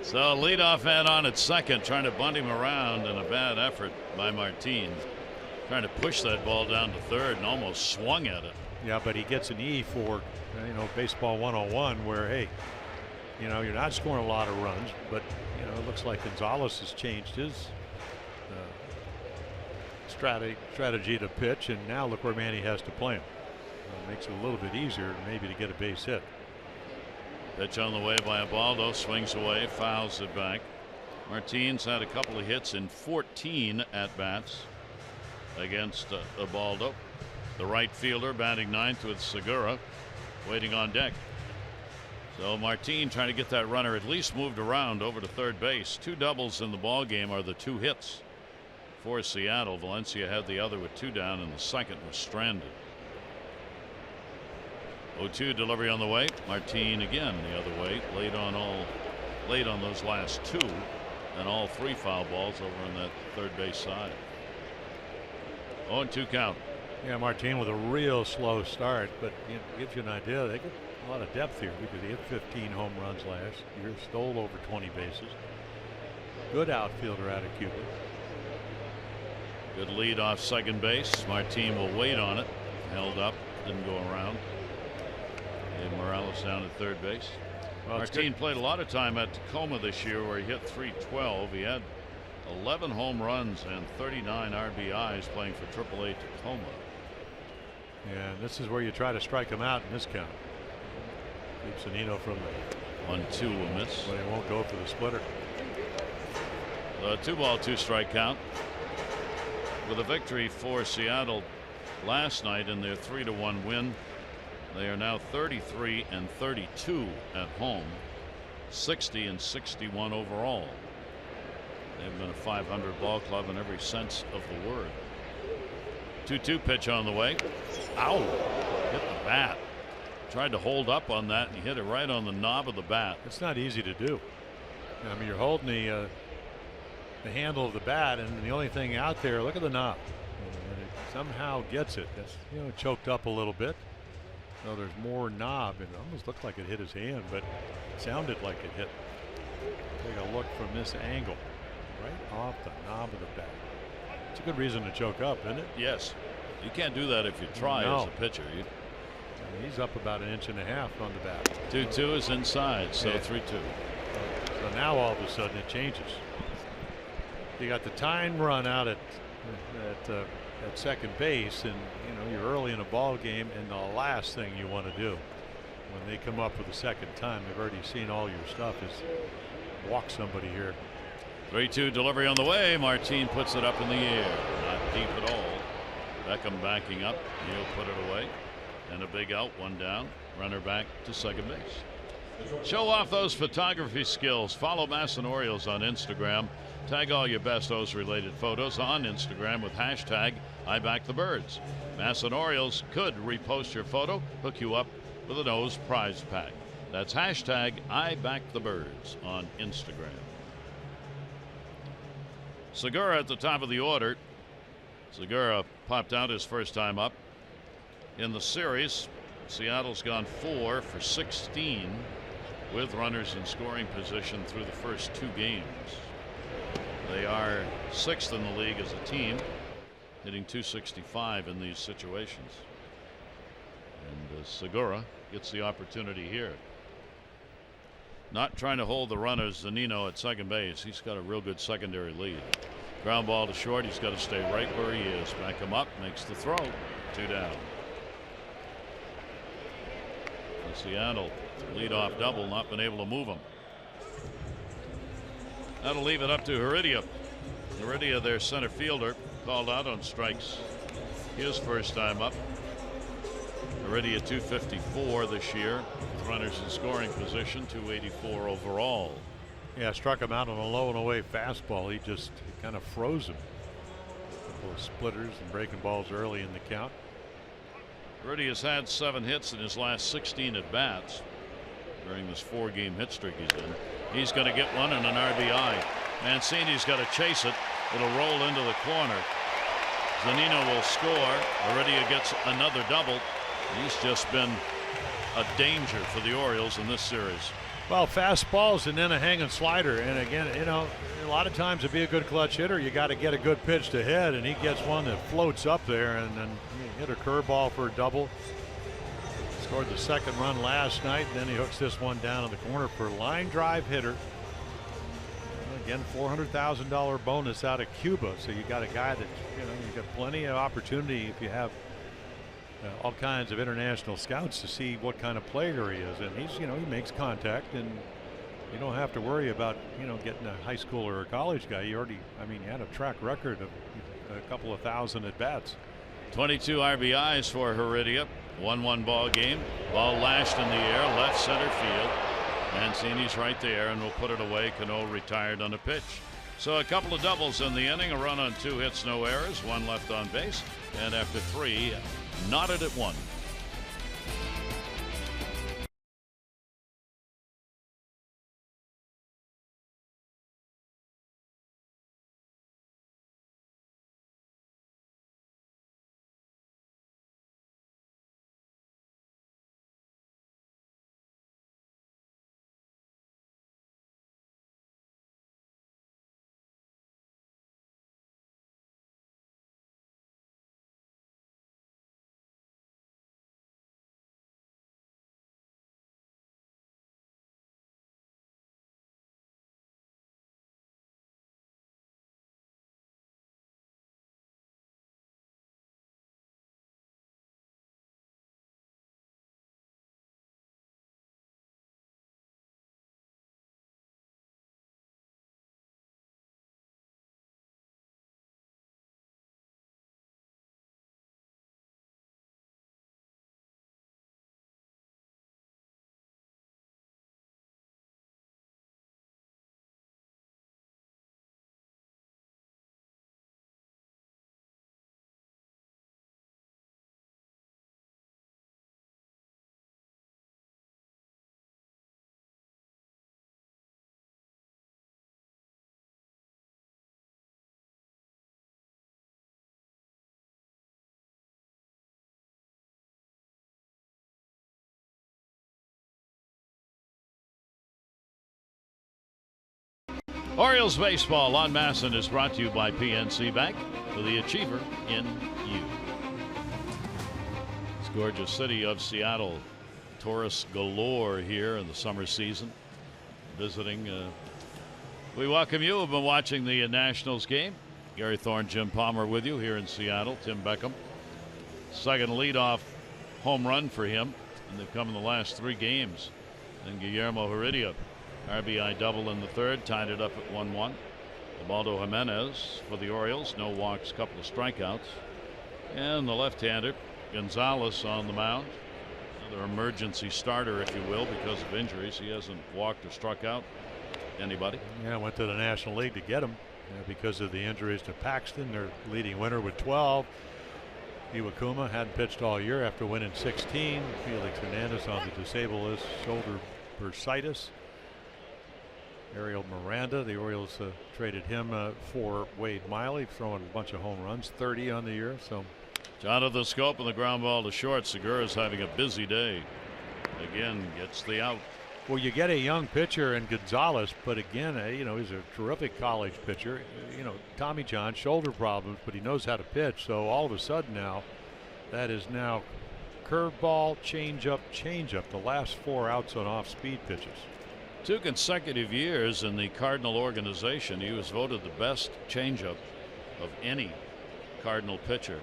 So leadoff man on at second, trying to bunt him around, and a bad effort by Martin. Trying to push that ball down to third and almost swung at it. Yeah, but he gets an E for, baseball 101, where, hey, you're not scoring a lot of runs, but, it looks like Gonzalez has changed his strategy to pitch, and now look where Manny has to play him. Makes it a little bit easier maybe to get a base hit. Pitch on the way by Ubaldo, swings away, fouls it back. Martin's had a couple of hits in 14 at bats against Ubaldo. The right fielder batting ninth with Segura waiting on deck. So Martin trying to get that runner at least moved around over to third base. 2 doubles in the ball game are the 2 hits for Seattle. Valencia had the other with 2 down, and the second was stranded. 0-2 delivery on the way. Martin again the other way, late on those last 2, and all 3 foul balls over on that third base side. 0-2 count. Yeah, Martin with a real slow start, but it gives you an idea. They get a lot of depth here because he hit 15 home runs last year, stole over 20 bases. Good outfielder out of Cuba. Good lead off second base. Martin will wait on it. Held up, didn't go around. And Morales down at third base. Well, Martin played a lot of time at Tacoma this year where he hit .312. He had 11 home runs and 39 RBIs playing for AAA Tacoma. Yeah, this is where you try to strike him out in this count. Keep Zunino from the 1-2 will miss. But he won't go for the splitter. 2-ball, 2-strike count. With a victory for Seattle last night in their 3-1 win, they are now 33 and 32 at home, 60 and 61 overall. They've been a 500 ball club in every sense of the word. 2-2 pitch on the way. Ow! Hit the bat. Tried to hold up on that and he hit it right on the knob of the bat. It's not easy to do. I mean, you're holding the handle of the bat, and the only thing out there, look at the knob. And it somehow gets it. That's, choked up a little bit. So there's more knob, and it almost looked like it hit his hand, but it sounded like it hit. Take a look from this angle, right off the knob of the bat. It's a good reason to choke up, isn't it? Yes. You can't do that if you try as a pitcher. He's up about 1.5 inches on the bat. 2-2 is inside, so 3-2. So now all of a sudden it changes. You got the time run out at second base, and you're early in a ball game, and the last thing you want to do when they come up with a second time, they've already seen all your stuff, is walk somebody here. 3-2 delivery on the way. Martin puts it up in the air, not deep at all. Beckham backing up. He'll put it away, and a big out, 1 down. Runner back to second base. Show off those photography skills. Follow Masson Orioles on Instagram. Tag all your best O's related photos on Instagram with hashtag #IBackTheBirds. Masson Orioles could repost your photo, hook you up with an O's prize pack. That's hashtag #IBackTheBirds on Instagram. Segura at the top of the order. Segura popped out his first time up in the series. Seattle's gone 4 for 16 with runners in scoring position through the first 2 games. They are 6th in the league as a team, hitting .265 in these situations. And Segura gets the opportunity here. Not trying to hold the runners. Zunino at second base. He's got a real good secondary lead. Ground ball to short. He's got to stay right where he is. Back him up. Makes the throw. 2 down. And Seattle leadoff double. Not been able to move him. That'll leave it up to Heredia. Heredia, their center fielder, called out on strikes his first time up. Heredia .254 this year with runners in scoring position, .284 overall. Yeah, struck him out on a low and away fastball. He kind of froze him. A couple of splitters and breaking balls early in the count. Heredia's had 7 hits in his last 16 at bats during this 4-game hit streak he's in. He's going to get one and an RBI. Mancini's got to chase it. It'll roll into the corner. Zunino will score. Heredia gets another double. He's just been a danger for the Orioles in this series. Well, fastballs and then a hanging slider. And again, a lot of times to be a good clutch hitter, you got to get a good pitch to hit, and he gets one that floats up there, and then he hit a curveball for a double. Scored the second run last night, and then he hooks this one down in the corner for a line drive hitter. again, $400,000 bonus out of Cuba. So you got a guy that, you know, you got plenty of opportunity if you have all kinds of international scouts to see what kind of player he is. And he's, you know, he makes contact, and you don't have to worry about, you know, getting a high school or a college guy. You already, I mean, you had a track record of a couple of thousand at bats. 22 RBIs for Heredia. 1-1 ball game. Ball lashed in the air, left center field. Mancini's right there and will put it away. Cano retired on a pitch. So a couple of doubles in the inning. A run on 2 hits, no errors. 1 left on base. And after 3, knotted at 1. Orioles baseball on Masson is brought to you by PNC Bank, for the achiever in you. This gorgeous city of Seattle. Tourists galore here in the summer season visiting. We welcome you. We've been watching the Nationals game. Gary Thorne, Jim Palmer with you here in Seattle. Tim Beckham, second leadoff home run for him, and they've come in the last 3 games. And Guillermo Heredia, RBI double in the 3rd, tied it up at 1-1. Ubaldo Jimenez for the Orioles, no walks, couple of strikeouts. And the left-hander Gonzalez on the mound, another emergency starter, if you will, because of injuries. He hasn't walked or struck out anybody. Yeah, went to the National League to get him because of the injuries to Paxton, their leading winner with 12. Iwakuma hadn't pitched all year after winning 16. Felix Hernandez on the disabled list, shoulder bursitis. Ariel Miranda, the Orioles traded him for Wade Miley, throwing a bunch of home runs, 30 on the year. So John of the scope and the ground ball to short. Segura's having a busy day. Again, gets the out. Well, you get a young pitcher in Gonzalez, but again, you know, he's a terrific college pitcher. You know, Tommy John, shoulder problems, but he knows how to pitch. So all of a sudden now, that is now curveball, changeup, the last 4 outs on off-speed pitches. 2 consecutive years in the Cardinal organization, he was voted the best changeup of any Cardinal pitcher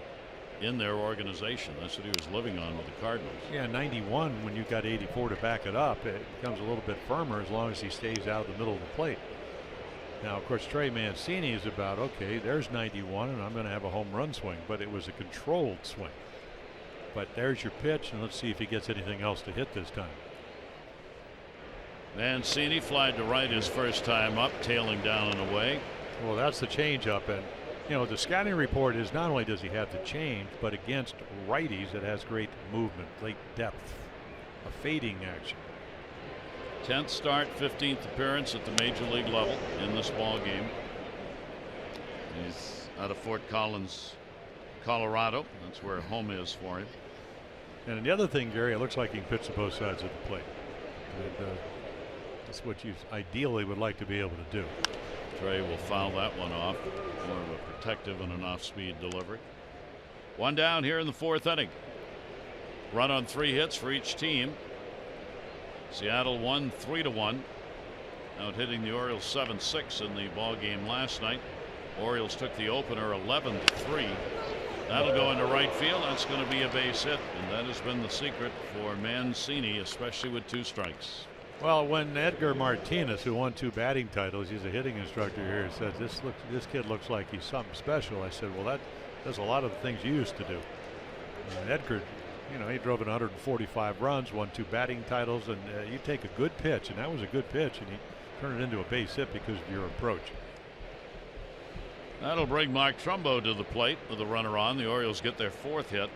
in their organization. That's what he was living on with the Cardinals. Yeah, 91, when you've got 84 to back it up, it becomes a little bit firmer as long as he stays out of the middle of the plate. Now, of course, Trey Mancini is about, okay, there's 91 and I'm going to have a home run swing, but it was a controlled swing. But there's your pitch, and let's see if he gets anything else to hit this time. Mancini flied to right his first time up, tailing down and away. Well, that's the changeup, and you know the scouting report is not only does he have the change, but against righties it has great movement, great depth, a fading action. 10th start, 15th appearance at the major league level in this ball game. He's out of Fort Collins, Colorado. That's where home is for him. And the other thing, Gary, it looks like he can pitch to both sides of the plate. And, that's what you ideally would like to be able to do. Trey will foul that one off. More of a protective and an off-speed delivery. 1 down here in the 4th inning. Run on 3 hits for each team. Seattle won 3-1. out hitting the Orioles 7-6 in the ball game last night. Orioles took the opener 11-3. That'll go into right field. That's going to be a base hit, and that has been the secret for Mancini, especially with 2 strikes. Well, when Edgar Martinez, who won 2 batting titles, he's a hitting instructor here, said this kid looks like he's something special. I said, well, that does a lot of the things you used to do. Edgar, you know, he drove in 145 runs, won 2 batting titles, and you take a good pitch, and that was a good pitch, and he turned it into a base hit because of your approach. That'll bring Mark Trumbo to the plate with a runner on. The Orioles get their 4th hit.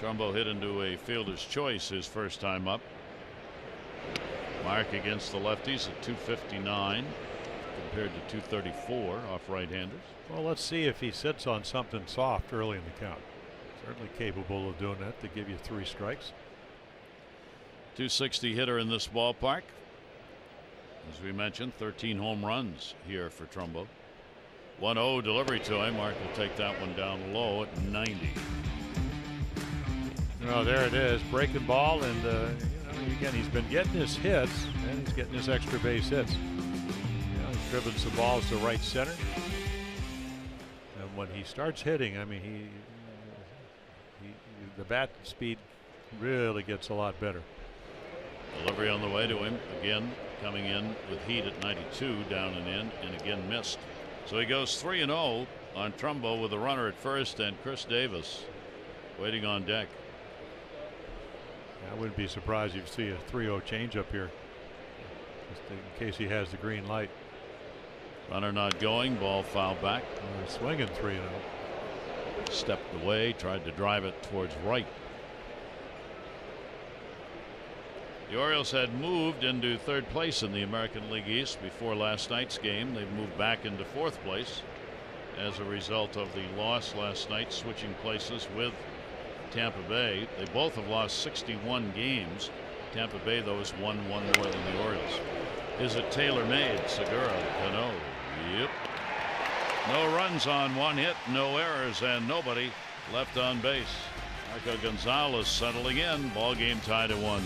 Trumbo hit into a fielder's choice his first time up. Mark against the lefties at 259 compared to 234 off right-handers. Well, let's see if he sits on something soft early in the count. Certainly capable of doing that to give you 3 strikes. 260 hitter in this ballpark. As we mentioned, 13 home runs here for Trumbo. 1-0 delivery to him. Mark will take that one down low at 90. Oh, there it is. Breaking ball, and you know, again, he's been getting his hits, and he's getting his extra base hits. You know, he's driven some balls to right center. And when he starts hitting, I mean, the bat speed really gets a lot better. Delivery on the way to him again, coming in with heat at 92, down and in, and again missed. So he goes 3-0 on Trumbo with a runner at first, and Chris Davis waiting on deck. I wouldn't be surprised if you see a 3-0 change up here, just in case he has the green light. Runner not going, ball foul back. Swinging 3-0. Stepped away, tried to drive it towards right. The Orioles had moved into 3rd place in the American League East before last night's game. They've moved back into 4th place as a result of the loss last night, switching places with Tampa Bay. They both have lost 61 games. Tampa Bay, though, has won 1 more than the Orioles. Is it tailor-made? Segura, Cano. Yep. No runs on 1 hit, no errors, and nobody left on base. Marco Gonzalez settling in. Ball game tied at 1.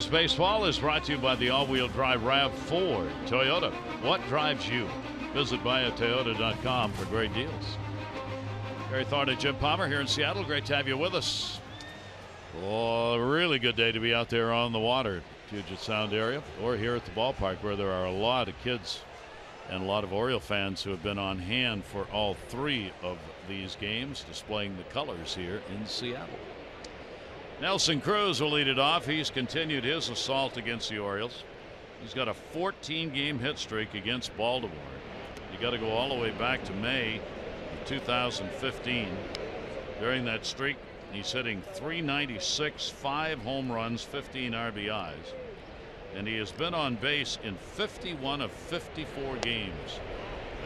Baseball is brought to you by the all-wheel drive RAV4 Toyota. What drives you? Visit buyatoyota.com for great deals. Gary Thorne and Jim Palmer here in Seattle. Great to have you with us. Oh, a really good day to be out there on the water, Puget Sound area, or here at the ballpark, where there are a lot of kids and a lot of Oriole fans who have been on hand for all 3 of these games, displaying the colors here in Seattle. Nelson Cruz will lead it off. He's continued his assault against the Orioles. He's got a 14-game hit streak against Baltimore. You got to go all the way back to May of 2015. During that streak, he's hitting .396, 5 home runs, 15 RBIs, and he has been on base in 51 of 54 games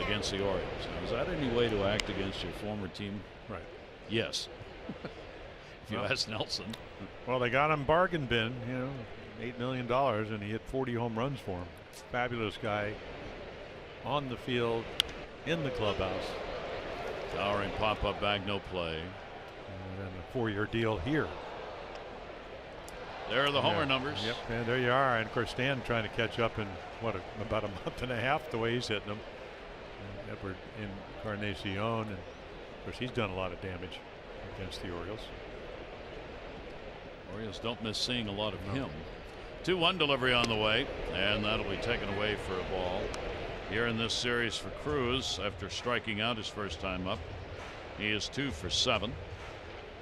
against the Orioles. Now, is that any way to act against your former team? Right. Yes. If you ask Nelson. Well, they got him bargain bin, you know, $8 million, and he hit 40 home runs for him. Fabulous guy on the field, in the clubhouse. Towering pop-up bag, no play. And then a 4-year deal here. There are the homer numbers. Yep, and there you are. And of course, Stan trying to catch up in about a month and a half the way he's hitting them. And Edward Encarnacion, and of course he's done a lot of damage against the Orioles. Orioles don't miss seeing a lot of him. 2-1 delivery on the way, and that'll be taken away for a ball. Here in this series for Cruz, after striking out his first time up, he is 2 for 7.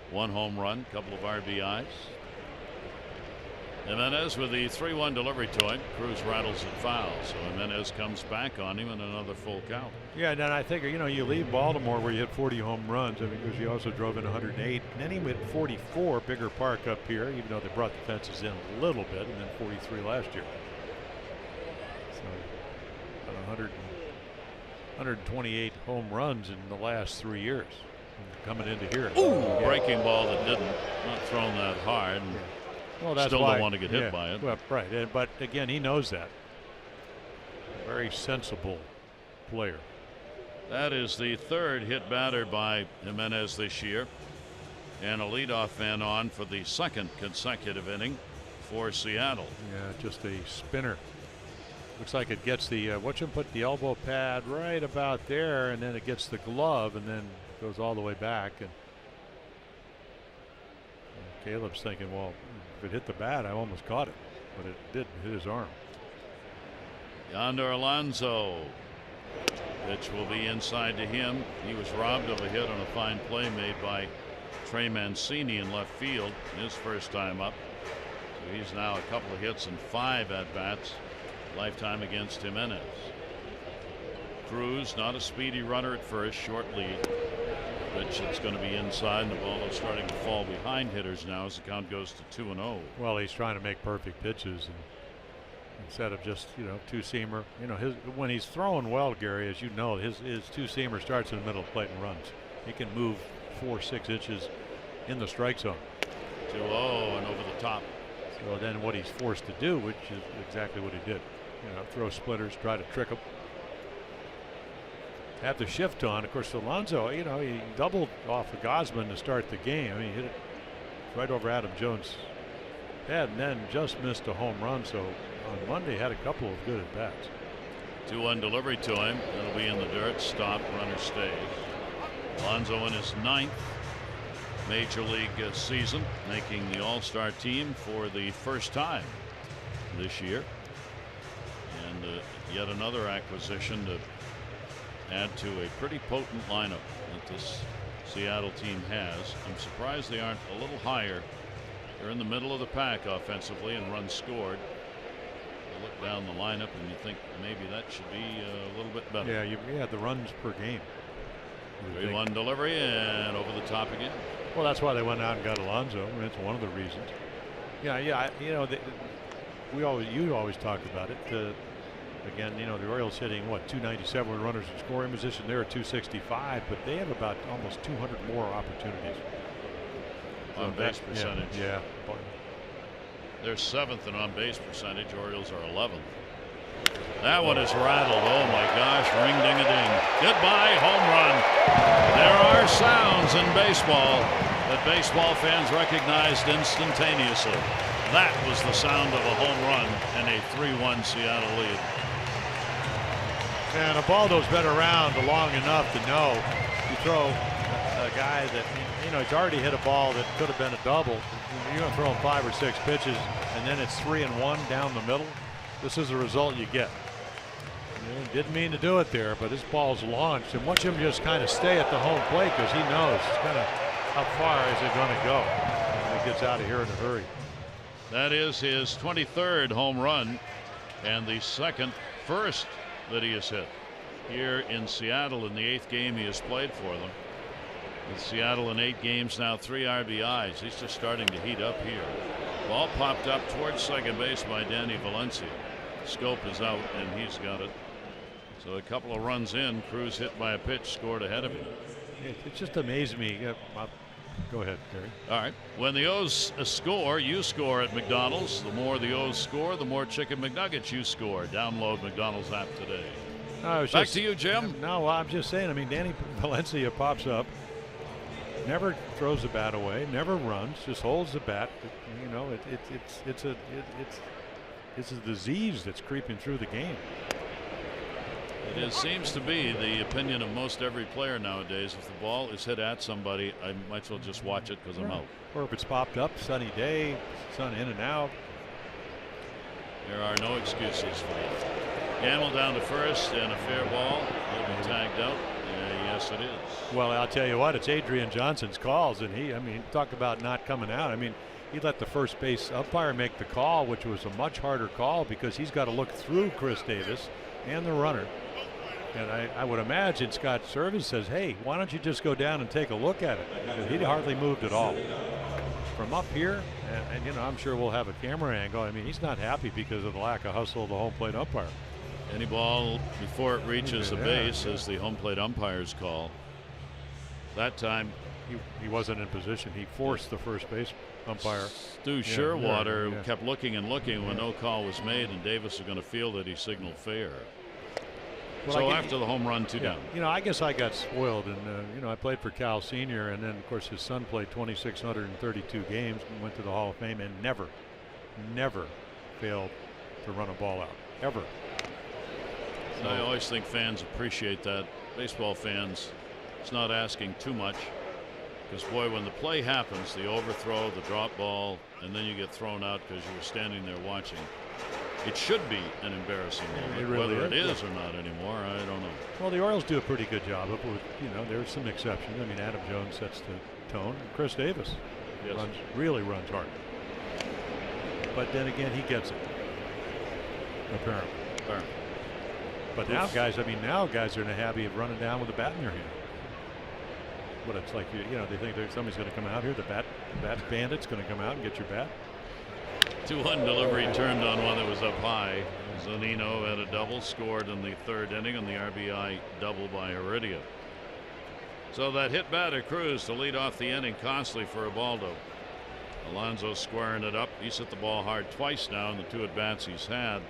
1 home run, couple of RBIs. Jimenez with the 3-1 delivery to him. Cruz rattles it foul, so Jimenez comes back on him and another full count. Yeah, and then I think, you know, you leave Baltimore where you hit 40 home runs, I mean, because you also drove in 108, and then he went 44, bigger park up here, even though they brought the fences in a little bit, and then 43 last year. So 128 home runs in the last 3 years coming into here. Ooh, breaking ball that didn't, not thrown that hard. And well, that's still why, don't want to get hit by it. Well, right, but again, he knows that. Very sensible player. That is the 3rd hit batter by Jimenez this year, and a leadoff man on for the 2nd consecutive inning for Seattle. Yeah, just a spinner. Looks like it gets the watch him put the elbow pad right about there, and then it gets the glove, and then goes all the way back. And Caleb's thinking, well, if it hit the bat, I almost caught it, but it didn't hit his arm. Yonder Alonso. Pitch will be inside to him. He was robbed of a hit on a fine play made by Trey Mancini in left field his first time up. So he's now a couple of hits and 5 at-bats lifetime against Jimenez. Cruz, not a speedy runner at first, short lead. Pitch that's going to be inside, and the ball is starting to fall behind hitters now as the count goes to 2-0. Well, he's trying to make perfect pitches, and instead of just, you know, two-seamer. You know, when he's throwing well, Gary, as you know, his two-seamer starts in the middle of the plate and runs. He can move 4-6 inches in the strike zone. 2-0 and over the top. So then what he's forced to do, which is exactly what he did, you know, throw splitters, try to trick him. Have the shift on. Of course, Alonso, you know, he doubled off of Gosman to start the game. I mean, he hit it right over Adam Jones' head and then just missed a home run. So on Monday, had a couple of good at bats. 2-1 delivery to him. It'll be in the dirt. Stop. Runner stays. Alonso in his 9th major league season, making the All-Star team for the first time this year. And yet another acquisition to add to a pretty potent lineup that this Seattle team has. I'm surprised they aren't a little higher. They're in the middle of the pack offensively and runs scored. You look down the lineup and you think maybe that should be a little bit better. Yeah, you had the runs per game. 3-1 delivery and over the top again. Well, that's why they went out and got Alonso. I mean, it's one of the reasons. Yeah, you know, you always talk about it. Again, you know, the Orioles hitting what, 297 with runners in scoring position. They're at 265, but they have about almost 200 more opportunities. On base percentage. Yeah. They're 7th in on base percentage. Orioles are 11th. That one is rattled. Oh my gosh. Ring ding a ding. Goodbye home run. There are sounds in baseball that baseball fans recognized instantaneously. That was the sound of a home run and a 3-1 Seattle lead. And Ubaldo's been around long enough to know you throw a guy that, you know, he's already hit a ball that could have been a double. You're going to throw him 5 or 6 pitches and then it's 3-1 down the middle. This is the result you get. Didn't mean to do it there, but this ball's launched, and watch him just kind of stay at the home plate because he knows kind of how far is it going to go. And he gets out of here in a hurry. That is his 23rd home run and the first that he has hit here in Seattle in the 8th game he has played for them. With Seattle in 8 games now, 3 RBIs. He's just starting to heat up here. Ball popped up towards second base by Danny Valencia. Scope is out and he's got it. So a couple of runs in, Cruz hit by a pitch, scored ahead of him. It just amazed me. Go ahead, Gary. All right. When the O's score, you score at McDonald's. The more the O's score, the more Chicken McNuggets you score. Download McDonald's app today. Back to you, Jim. No, I'm just saying. I mean, Danny Valencia pops up, never throws the bat away, never runs, just holds the bat. You know, it's a disease that's creeping through the game. It seems to be the opinion of most every player nowadays. If the ball is hit at somebody, I might as well just watch it because I'm out. Or if it's popped up, sunny day, sun in and out. There are no excuses for it. Gamble down to first and a fair ball. He'll be tagged out. Yes, it is. Well, I'll tell you what, it's Adrian Johnson's calls, and I mean, talk about not coming out. I mean, he let the first base umpire make the call, which was a much harder call because he's got to look through Chris Davis and the runner. And I would imagine Scott Service says, hey, why don't you just go down and take a look at it? Because he hardly moved at all. From up here, and you know, I'm sure we'll have a camera angle. I mean, he's not happy because of the lack of hustle of the home plate umpire. Any ball before it reaches the base is the home plate umpire's call. That time he wasn't in position. He forced the first base umpire. Stu Sherwater kept looking and looking when no call was made, and Davis was going to field it. He signaled fair. Well, so after the home run, 2 down. You know, I guess I got spoiled, and you know, I played for Cal Senior, and then of course his son played 2,632 games and went to the Hall of Fame, and never failed to run a ball out, ever. So I always think fans appreciate that. Baseball fans, it's not asking too much, because boy, when the play happens, the overthrow, the drop ball, and then you get thrown out because you were standing there watching. It should be an embarrassing moment. It really Whether it is or not anymore, I don't know. Well, the Orioles do a pretty good job of it. You know, there's some exceptions. I mean, Adam Jones sets the tone. Chris Davis really runs hard. But then again, he gets it. Apparently. But now guys are in a habit of running down with a bat in their hand. But it's like, you know, they think somebody's going to come out here. The bat bandit's going to come out and get your bat. 2-1 delivery turned on one that was up high. Zunino had a double, scored in the 3rd inning on the RBI double by Heredia. So that hit batter Cruz to lead off the inning, costly for Ubaldo. Alonso squaring it up. He's hit the ball hard twice now in the 2 at-bats he's had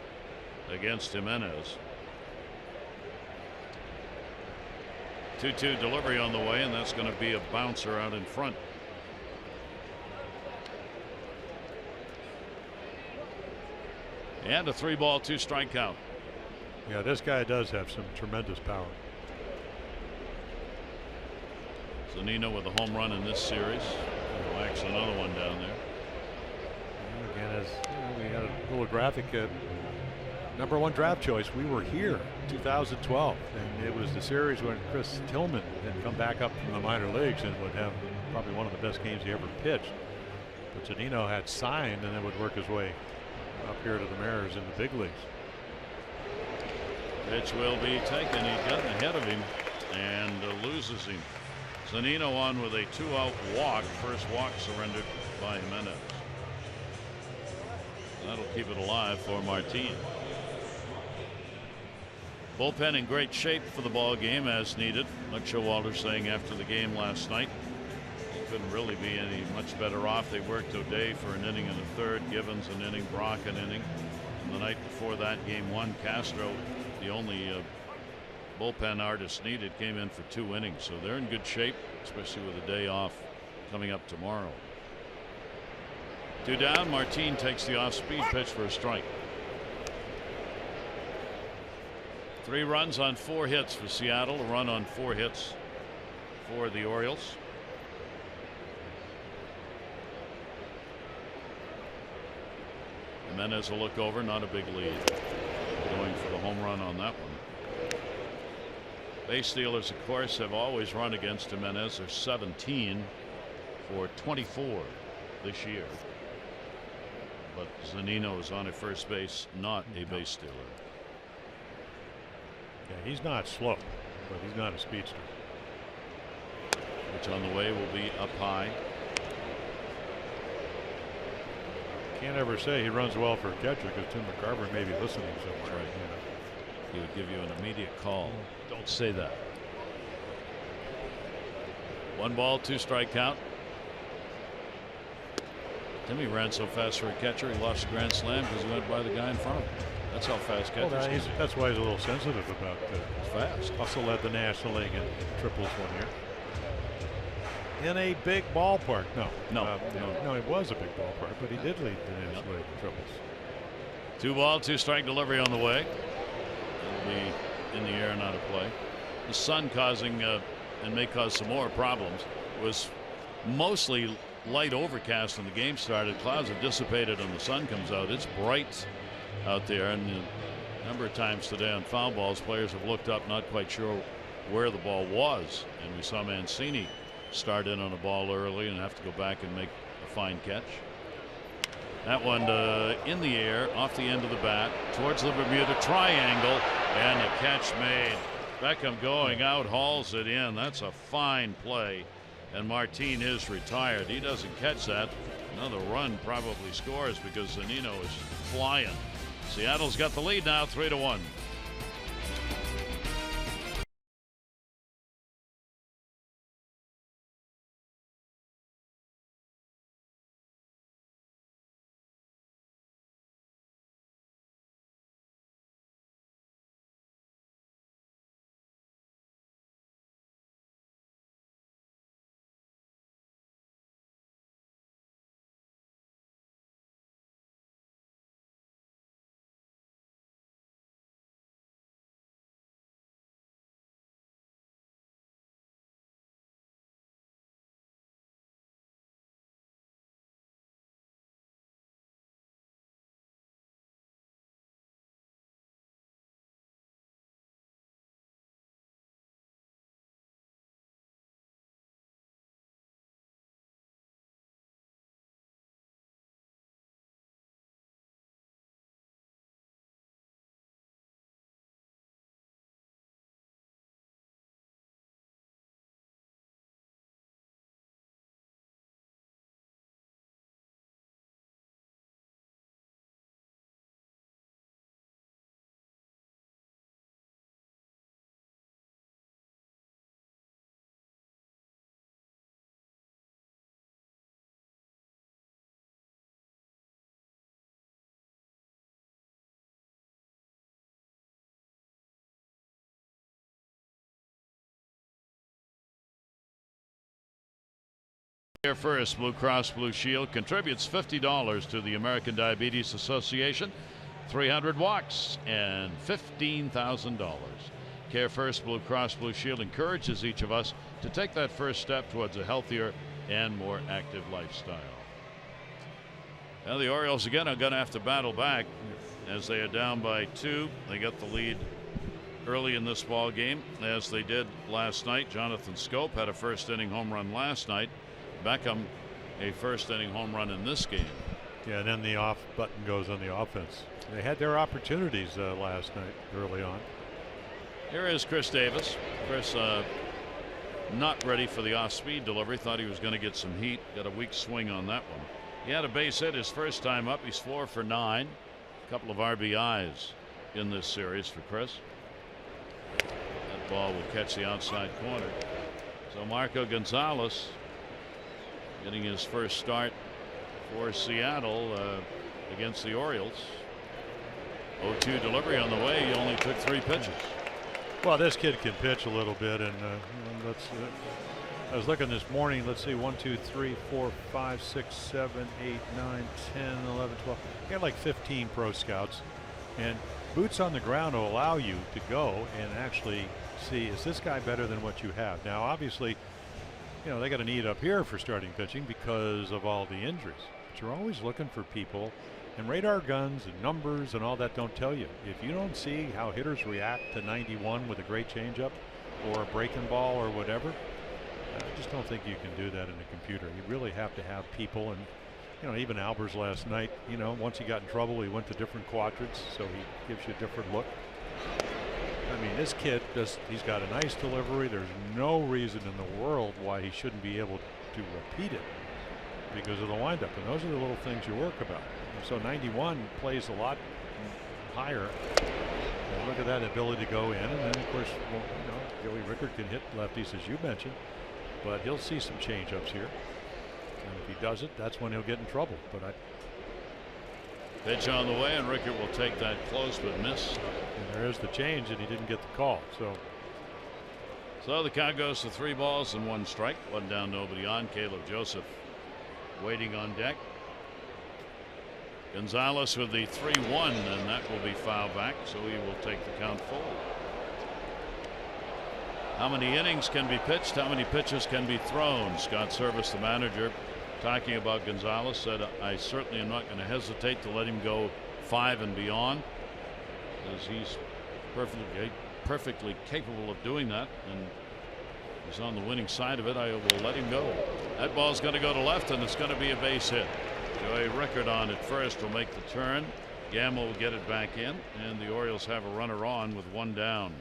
against Jimenez. 2-2 delivery on the way, and that's going to be a bouncer out in front. And a 3-ball 2-strike count. Yeah, this guy does have some tremendous power. Zunino with a home run in this series. Actually, another one down there. And again, as you know, we had a little graphic. #1 draft choice. We were here 2012, and it was the series when Chris Tillman had come back up from the minor leagues and would have probably one of the best games he ever pitched. But Zunino had signed and then would work his way up here to the Mariners in the big leagues. Pitch will be taken. He got ahead of him and loses him. Zunino on with a 2-out walk. First walk surrendered by Jimenez. That'll keep it alive for Martin. Bullpen in great shape for the ball game as needed. Like Showalter saying after the game last night, he couldn't really be any much better off. They worked O'Day for an inning in the 3rd, Givens an inning, Brock an inning. And the night before that, game 1, Castro, the only bullpen artist needed, came in for 2 innings. So they're in good shape, especially with a day off coming up tomorrow. 2 down. Martin takes the off-speed pitch for a strike. 3 runs on 4 hits for Seattle. A run on 4 hits for the Orioles. Jimenez will look over. Not a big lead. Going for the home run on that one. Base stealers, of course, have always run against Jimenez. They're 17 for 24 this year. But Zunino is on at first base, not a base stealer. Yeah, he's not slow, but he's not a speedster. Which on the way will be up high. Can't ever say he runs well for a catcher because Tim McCarver may be listening somewhere. Right. You know. He would give you an immediate call. Don't say that. 1 ball, 2-strike count. Timmy ran so fast for a catcher, he lost a grand slam because he went by the guy in front of him. That's how fast catchers can be. That's why he's a little sensitive about fast. Also led the National League in triples one year. In a big ballpark. No, it was a big ballpark, but he did lead the National League in triples. 2-ball, 2-strike delivery on the way. It'll be in the air and out of play. The sun causing and may cause some more problems. It was mostly light overcast when the game started. Clouds have dissipated and the sun comes out. It's bright out there, and a number of times today on foul balls, players have looked up not quite sure where the ball was, and we saw Mancini start in on a ball early and have to go back and make a fine catch. That one in the air off the end of the bat towards the Bermuda Triangle, and the catch made. Beckham going out, hauls it in. That's a fine play, and Martin is retired. He doesn't catch that. Another run probably scores because Zunino is flying. Seattle's got the lead now, 3-1. Here first, Blue Cross Blue Shield contributes $50 to the American Diabetes Association, 300 walks, and $15,000. Care First Blue Cross Blue Shield encourages each of us to take that first step towards a healthier and more active lifestyle. Now the Orioles again are going to have to battle back as they are down by 2. They got the lead early in this ball game, as they did last night. Jonathan Scope had a first inning home run last night. Beckham a first inning home run in this game. Yeah, and then the off button goes on the offense. They had their opportunities last night early on. Here is Chris Davis. Chris not ready for the off-speed delivery. Thought he was going to get some heat. Got a weak swing on that one. He had a base hit his first time up. He's 4 for 9. A couple of RBIs in this series for Chris. That ball will catch the outside corner. So Marco Gonzalez getting his first start for Seattle against the Orioles. 0-2 delivery on the way. He only took 3 pitches. Well, this kid can pitch a little bit, and I was looking this morning. Let's see, 1, 2, 3, 4, 5, 6, 7, 8, 9, 10, 11, 12. He had like 15 pro scouts, and boots on the ground will allow you to go and actually see, is this guy better than what you have? Now, obviously, you know, they got a need up here for starting pitching because of all the injuries. But you're always looking for people, and radar guns and numbers and all that don't tell you. If you don't see how hitters react to 91 with a great changeup or a breaking ball or whatever, I just don't think you can do that in a computer. You really have to have people, and you know, even Albers last night, you know, once he got in trouble, he went to different quadrants, so he gives you a different look. I mean, this kid he's got a nice delivery. There's no reason in the world why he shouldn't be able to repeat it because of the windup, and those are the little things you work about. So 91 plays a lot higher. Look at that ability to go in, and then of course, well, you know, Joey Rickard can hit lefties as you mentioned, but he'll see some changeups here. And if he does it, that's when he'll get in trouble. But pitch on the way, and Rickert will take that close but miss. And there is the change, and he didn't get the call. So the count goes to 3 balls and 1 strike. 1 down, nobody on. Caleb Joseph waiting on deck. Gonzalez with the 3-1, and that will be foul back, so he will take the count full. How many innings can be pitched? How many pitches can be thrown? Scott Service, the manager, talking about Gonzalez, said, I certainly am not going to hesitate to let him go 5 and beyond, as he's perfectly capable of doing that, and he's on the winning side of it. I will let him go. That ball's going to go to left, and it's going to be a base hit. Joey Rickert on at first will make the turn. Gamble will get it back in, and the Orioles have a runner on with 1 down.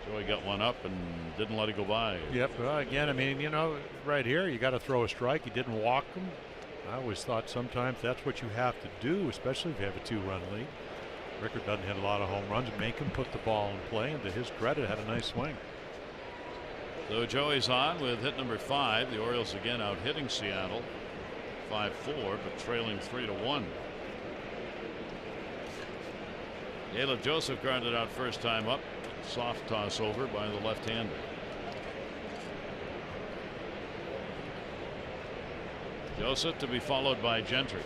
Joey got 1 up and didn't let it go by. Yep. Again, I mean, right here, you got to throw a strike. He didn't walk him. I always thought sometimes that's what you have to do, especially if you have a 2-run lead. Rickert doesn't hit a lot of home runs. Make him put the ball in play, and to his credit, had a nice swing. So Joey's on with hit number 5. The Orioles again out hitting Seattle 5-4, but trailing 3-1. Caleb Joseph grounded out first time up. Soft toss over by the left-hander. Joseph to be followed by Gentry.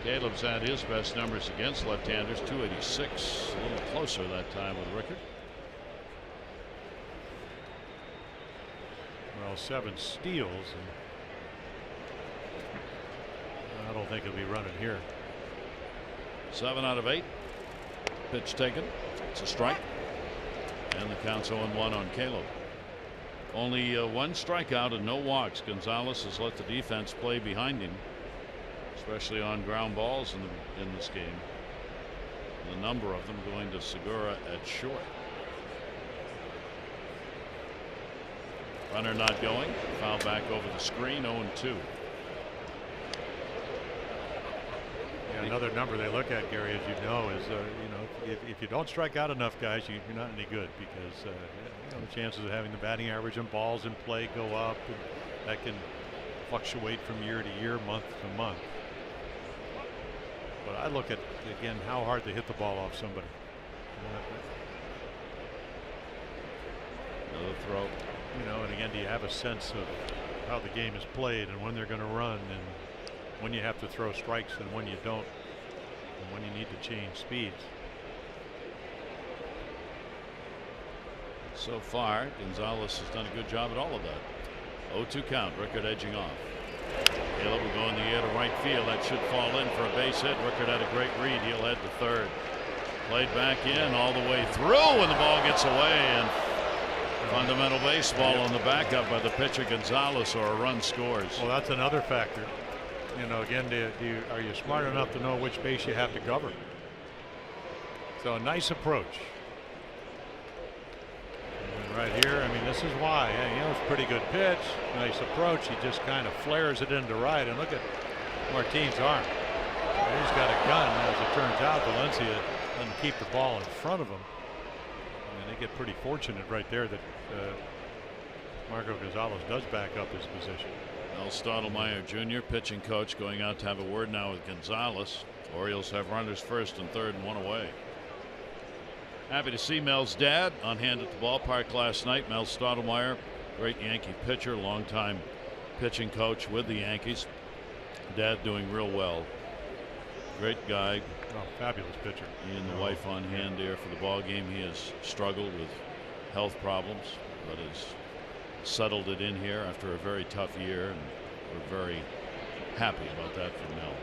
Caleb's had his best numbers against left-handers, 286, a little closer that time with Rickert. Well, 7 steals, and I don't think he'll be running here. 7 out of 8. Pitch taken. It's a strike, and the count's 0-1 on Caleb. Only 1 strikeout and no walks. Gonzalez has let the defense play behind him, especially on ground balls in this game. The number of them going to Segura at short. Runner not going. Foul back over the screen. 0-2. Yeah, another number they look at, Gary, as you know, is if you don't strike out enough guys, you're not any good, because the chances of having the batting average and balls in play go up, and that can fluctuate from year to year, month to month. But I look at, again, how hard they hit the ball off somebody. Another throw. And again, do you have a sense of how the game is played and when they're going to run, and when you have to throw strikes and when you don't, and when you need to change speeds? So far, Gonzalez has done a good job at all of that. 0-2 count. Rickert edging off. Caleb will go in the air to right field. That should fall in for a base hit. Rickert had a great read. He'll head to third. Played back in all the way through, and the ball gets away, and fundamental baseball on the backup by the pitcher Gonzalez, or a run scores. Well, that's another factor. Again, are you smart enough to know which base you have to cover? So a nice approach. And right here, I mean, this is why. It's a pretty good pitch. Nice approach. He just kind of flares it into right. And look at Martine's arm. He's got a gun. As it turns out, Valencia doesn't keep the ball in front of him. And they get pretty fortunate right there that Marco Gonzalez does back up his position. Mel Stottlemyre Jr., pitching coach, going out to have a word now with Gonzalez. Orioles have runners first and third and 1 away. Happy to see Mel's dad on hand at the ballpark last night. Mel Stottlemyre, great Yankee pitcher, longtime pitching coach with the Yankees. Dad doing real well. Great guy. Oh, fabulous pitcher. He and the wife on hand there for the ball game. He has struggled with health problems, but has settled it in here after a very tough year, and we're very happy about that for Mel.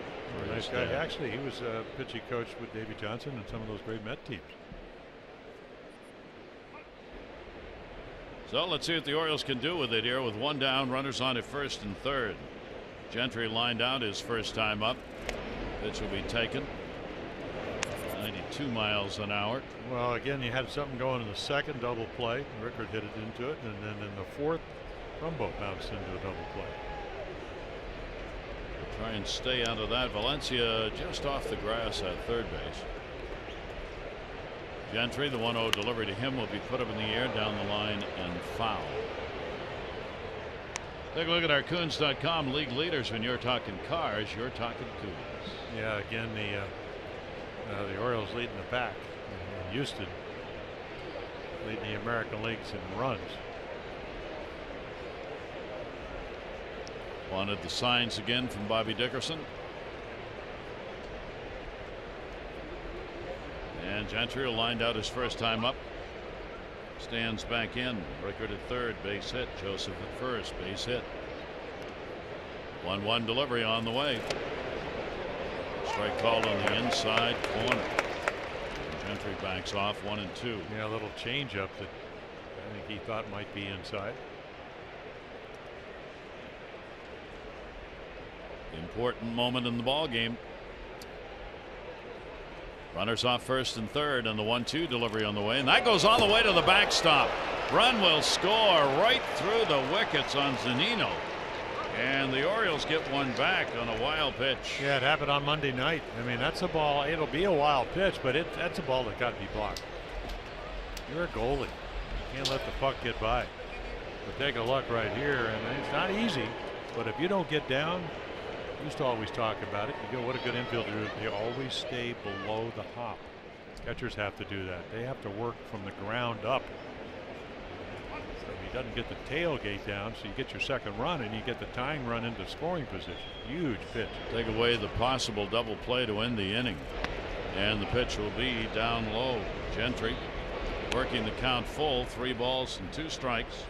Nice guy. Actually, he was a pitching coach with Davey Johnson and some of those great Met teams. So let's see what the Orioles can do with it here, with 1 down, runners on at first and third. Gentry lined out his first time up. Pitch will be taken. 92 miles an hour. Well, again, you had something going in the second, double play. Rickert hit it into it, and then in the fourth, Rumbo bounced into a double play. Try and stay out of that. Valencia just off the grass at third base. Gentry, the 1-0 delivery to him will be put up in the air, down the line, and foul. Take a look at our Coons.com league leaders. When you're talking cars, you're talking Coons. Yeah, again, the Orioles leading the pack. Houston leading the American Leagues in runs. Wanted the signs again from Bobby Dickerson. And Gentry lined out his first time up. Stands back in. Rickard at third, base hit. Joseph at first, base hit. 1-1 delivery on the way. Strike called on the inside corner. Gentry backs off 1-2. Yeah, a little change up that I think he thought might be inside. Important moment in the ball game. Runners off first and third, and the 1-2 delivery on the way, and that goes all the way to the backstop. Run will score right through the wickets on Zunino, and the Orioles get one back on a wild pitch. Yeah, it happened on Monday night. I mean, that's a ball. It'll be a wild pitch, but that's a ball that got to be blocked. You're a goalie. You can't let the puck get by. But take a look right here, and it's not easy. But if you don't get down, used to always talk about it. You go, what a good infielder. They always stay below the hop. Catchers have to do that. They have to work from the ground up. So he doesn't get the tailgate down, so you get your second run and you get the tying run into scoring position. Huge pitch. Take away the possible double play to end the inning. And the pitch will be down low. Gentry working the count full. 3 balls and 2 strikes.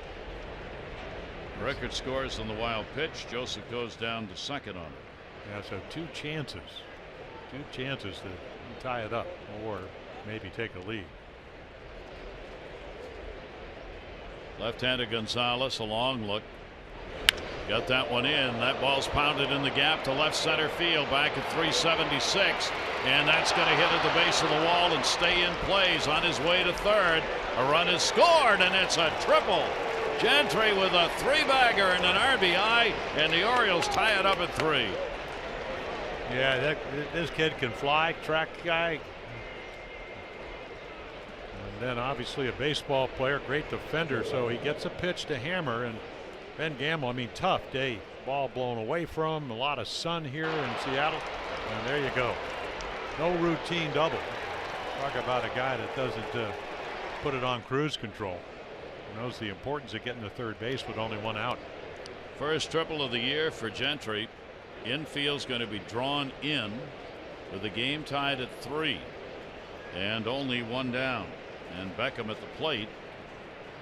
Rickard scores on the wild pitch. Joseph goes down to second on it. Yeah, so 2 chances to tie it up or maybe take a lead. Left-handed Gonzalez, a long look. Got that one in. That ball's pounded in the gap to left center field, back at 376, and that's going to hit at the base of the wall and stay in plays. On his way to third, a run is scored, and it's a triple. Gentry with a 3-bagger and an RBI, and the Orioles tie it up at 3. Yeah, this kid can fly, track guy. And then obviously a baseball player, great defender, so he gets a pitch to hammer. And Ben Gamble, I mean, tough day. Ball blown away from him, a lot of sun here in Seattle. And there you go. No routine double. Talk about a guy that doesn't put it on cruise control. Knows the importance of getting to third base with only 1 out. First triple of the year for Gentry. Infield's going to be drawn in with the game tied at 3 and only 1 down. And Beckham at the plate.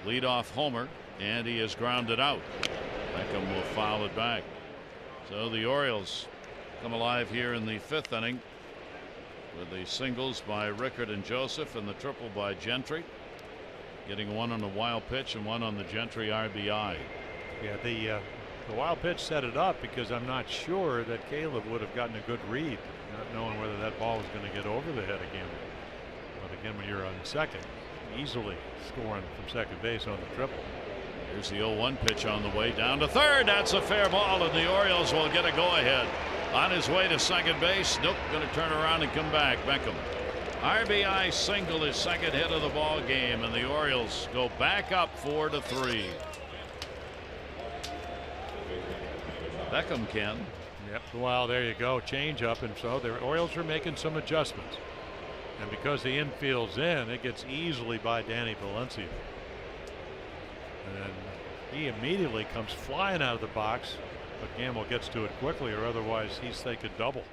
Leadoff homer, and he is grounded out. Beckham will foul it back. So the Orioles come alive here in the 5th inning with the singles by Rickard and Joseph and the triple by Gentry. Getting one on a wild pitch and one on the Gentry RBI. Yeah, the wild pitch set it up because I'm not sure that Caleb would have gotten a good read, not knowing whether that ball was going to get over the head again. But again, when you're on second, easily scoring from second base on the triple. Here's the 0-1 pitch on the way down to third. That's a fair ball, and the Orioles will get a go-ahead. On his way to second base. Nope, going to turn around and come back. Beckham. RBI single, his second hit of the ball game, and the Orioles go back up 4-3. Beckham, Ken. Yep. Well, there you go. Change up, and so the Orioles are making some adjustments. And because the infield's in, it gets easily by Danny Valencia. And he immediately comes flying out of the box, but Gamble gets to it quickly, or otherwise they could double.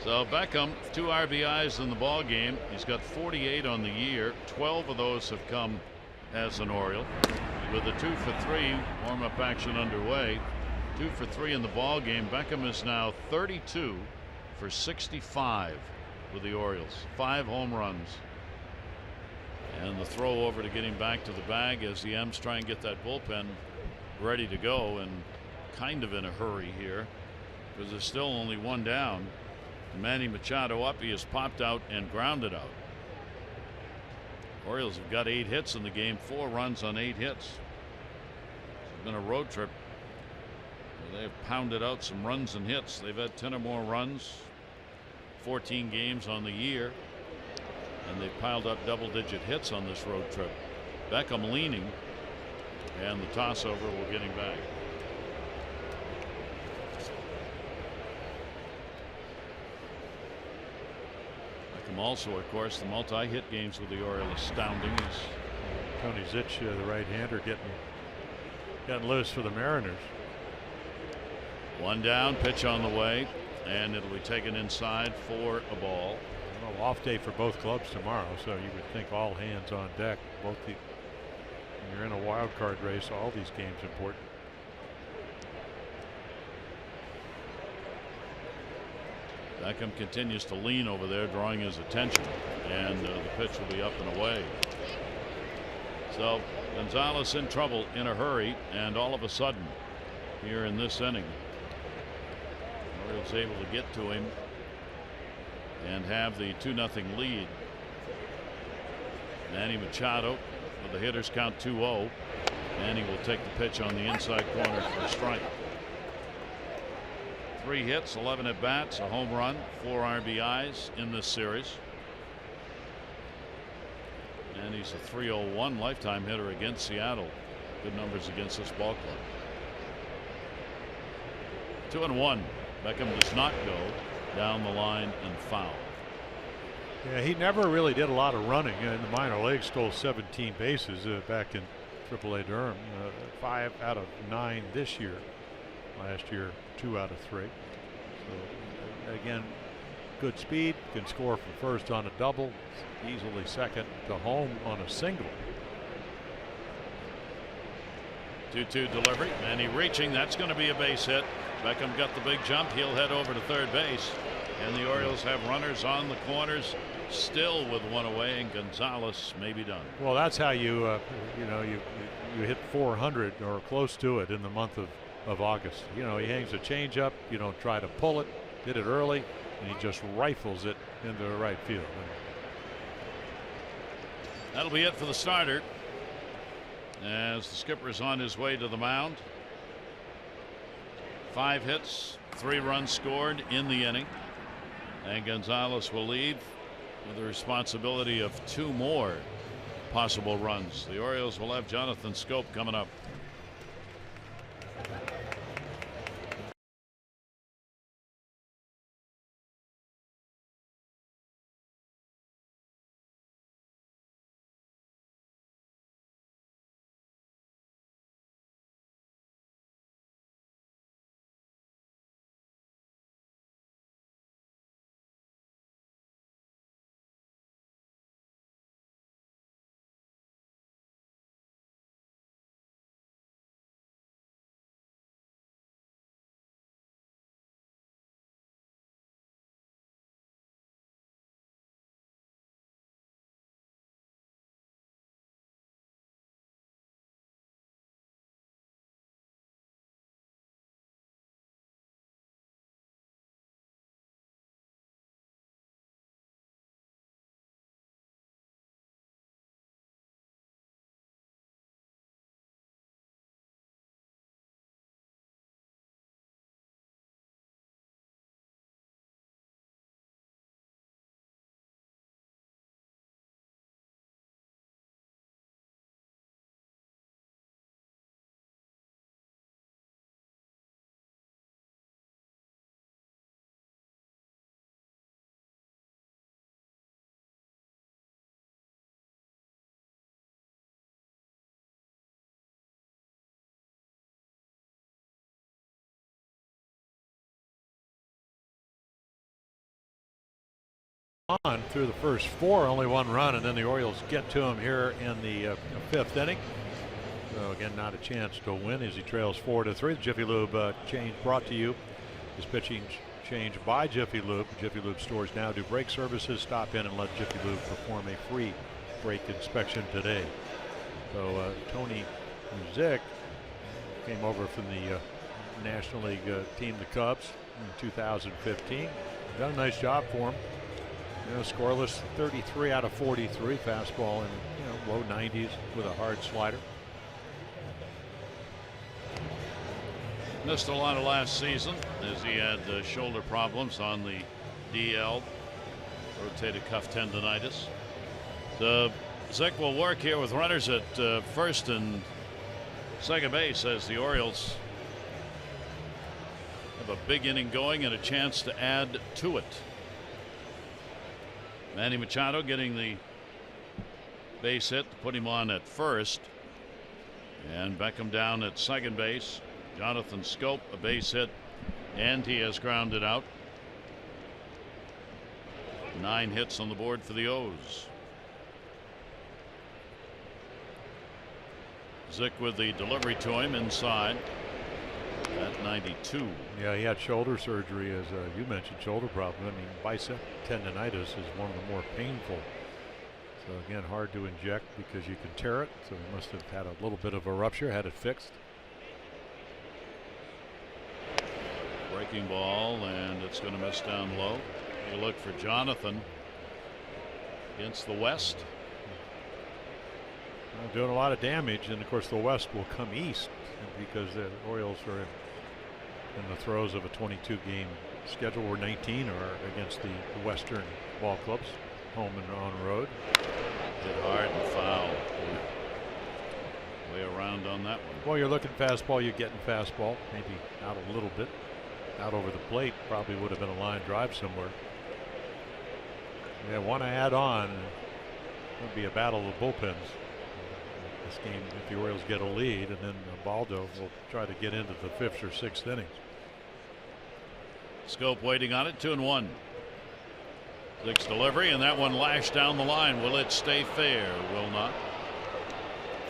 So Beckham, 2 RBIs in the ball game. He's got 48 on the year. 12 of those have come as an Oriole. With a 2 for 3 warm-up action underway, 2 for 3 in the ball game. Beckham is now 32 for 65 with the Orioles. 5 home runs. And the throw over to get him back to the bag as the M's try and get that bullpen ready to go, and kind of in a hurry here because there's still only 1 down. Manny Machado up. He is popped out and grounded out. Orioles have got 8 hits in the game, 4 runs on 8 hits. It's been a road trip. They've pounded out some runs and hits. They've had 10 or more runs, 14 games on the year, and they've piled up double-digit hits on this road trip. Beckham leaning. And the toss over will get him back. Also, of course, the multi-hit games with the Orioles astounding. Tony Zitch, the right-hander, getting loose for the Mariners. One down, pitch on the way, and it'll be taken inside for a ball. Well, off day for both clubs tomorrow, so you would think all hands on deck. When you're in a wild card race, all these games important. Beckham continues to lean over there, drawing his attention, and the pitch will be up and away. So Gonzalez in trouble in a hurry, and all of a sudden here in this inning, Orioles able to get to him and have the 2-0 lead. Manny Machado with the hitters count 2-0, and he will take the pitch on the inside corner for a strike. 3 hits, 11 at bats, a home run, 4 RBIs in this series. And he's a .301 lifetime hitter against Seattle. Good numbers against this ball club. 2-1. Beckham does not go down the line and foul. Yeah, he never really did a lot of running in the minor leagues. Stole 17 bases back in AAA Durham. 5 out of 9 this year. Last year 2 out of 3. So again, good speed, can score from first on a double, easily second to home on a single. 2-2 delivery, and he reaching. That's going to be a base hit. Beckham got the big jump. He'll head over to third base, and the Orioles have runners on the corners, still with 1 away, and Gonzalez may be done. Well, that's how you hit 400 or close to it in the month of August. He hangs a changeup. You don't try to pull it. Hit it early, and he just rifles it into the right field. That'll be it for the starter, as the skipper is on his way to the mound. 5 hits, 3 runs scored in the inning, and Gonzalez will leave with the responsibility of 2 more possible runs. The Orioles will have Jonathan Scope coming up. On through the first 4, only 1 run, and then the Orioles get to him here in the 5th inning. So again, not a chance to win as he trails 4-3. The Jiffy Lube change brought to you is pitching change by Jiffy Lube. Jiffy Lube stores now do brake services. Stop in and let Jiffy Lube perform a free brake inspection today. So Tony Zick came over from the National League team, the Cubs, in 2015. Done a nice job for him. Scoreless 33 out of 43, fastball in low 90s with a hard slider. Missed a lot of last season as he had shoulder problems on the DL, rotator cuff tendonitis. So Zick will work here with runners at first and Second base as the Orioles have a big inning going and a chance to add to it. Manny Machado getting the base hit to put him on at first, and Beckham down at second base. Jonathan Scope a base hit, and he has grounded out. 9 hits on the board for the O's. Zick with the delivery to him inside at 92. Yeah, he had shoulder surgery, as you mentioned, shoulder problem. I mean, bicep tendonitis is one of the more painful. So again, hard to inject because you can tear it. So he must have had a little bit of a rupture, had it fixed. Breaking ball, and it's going to miss down low. You look for Jonathan against the West. Doing a lot of damage, and of course the West will come east because the Orioles are in the throes of a 22-game schedule where 19 are against the Western ball clubs, home and on road. Hit hard and foul. Way around on that one. Well, you're looking fastball, you're getting fastball, maybe out a little bit, out over the plate. Probably would have been a line drive somewhere. Yeah, want to add on. It would be a battle of the bullpens. This game, if the Orioles get a lead, and then Baldo will try to get into the 5th or 6th innings. Scope waiting on it, 2-1. Zick's delivery, and that one lashed down the line. Will it stay fair? Will not.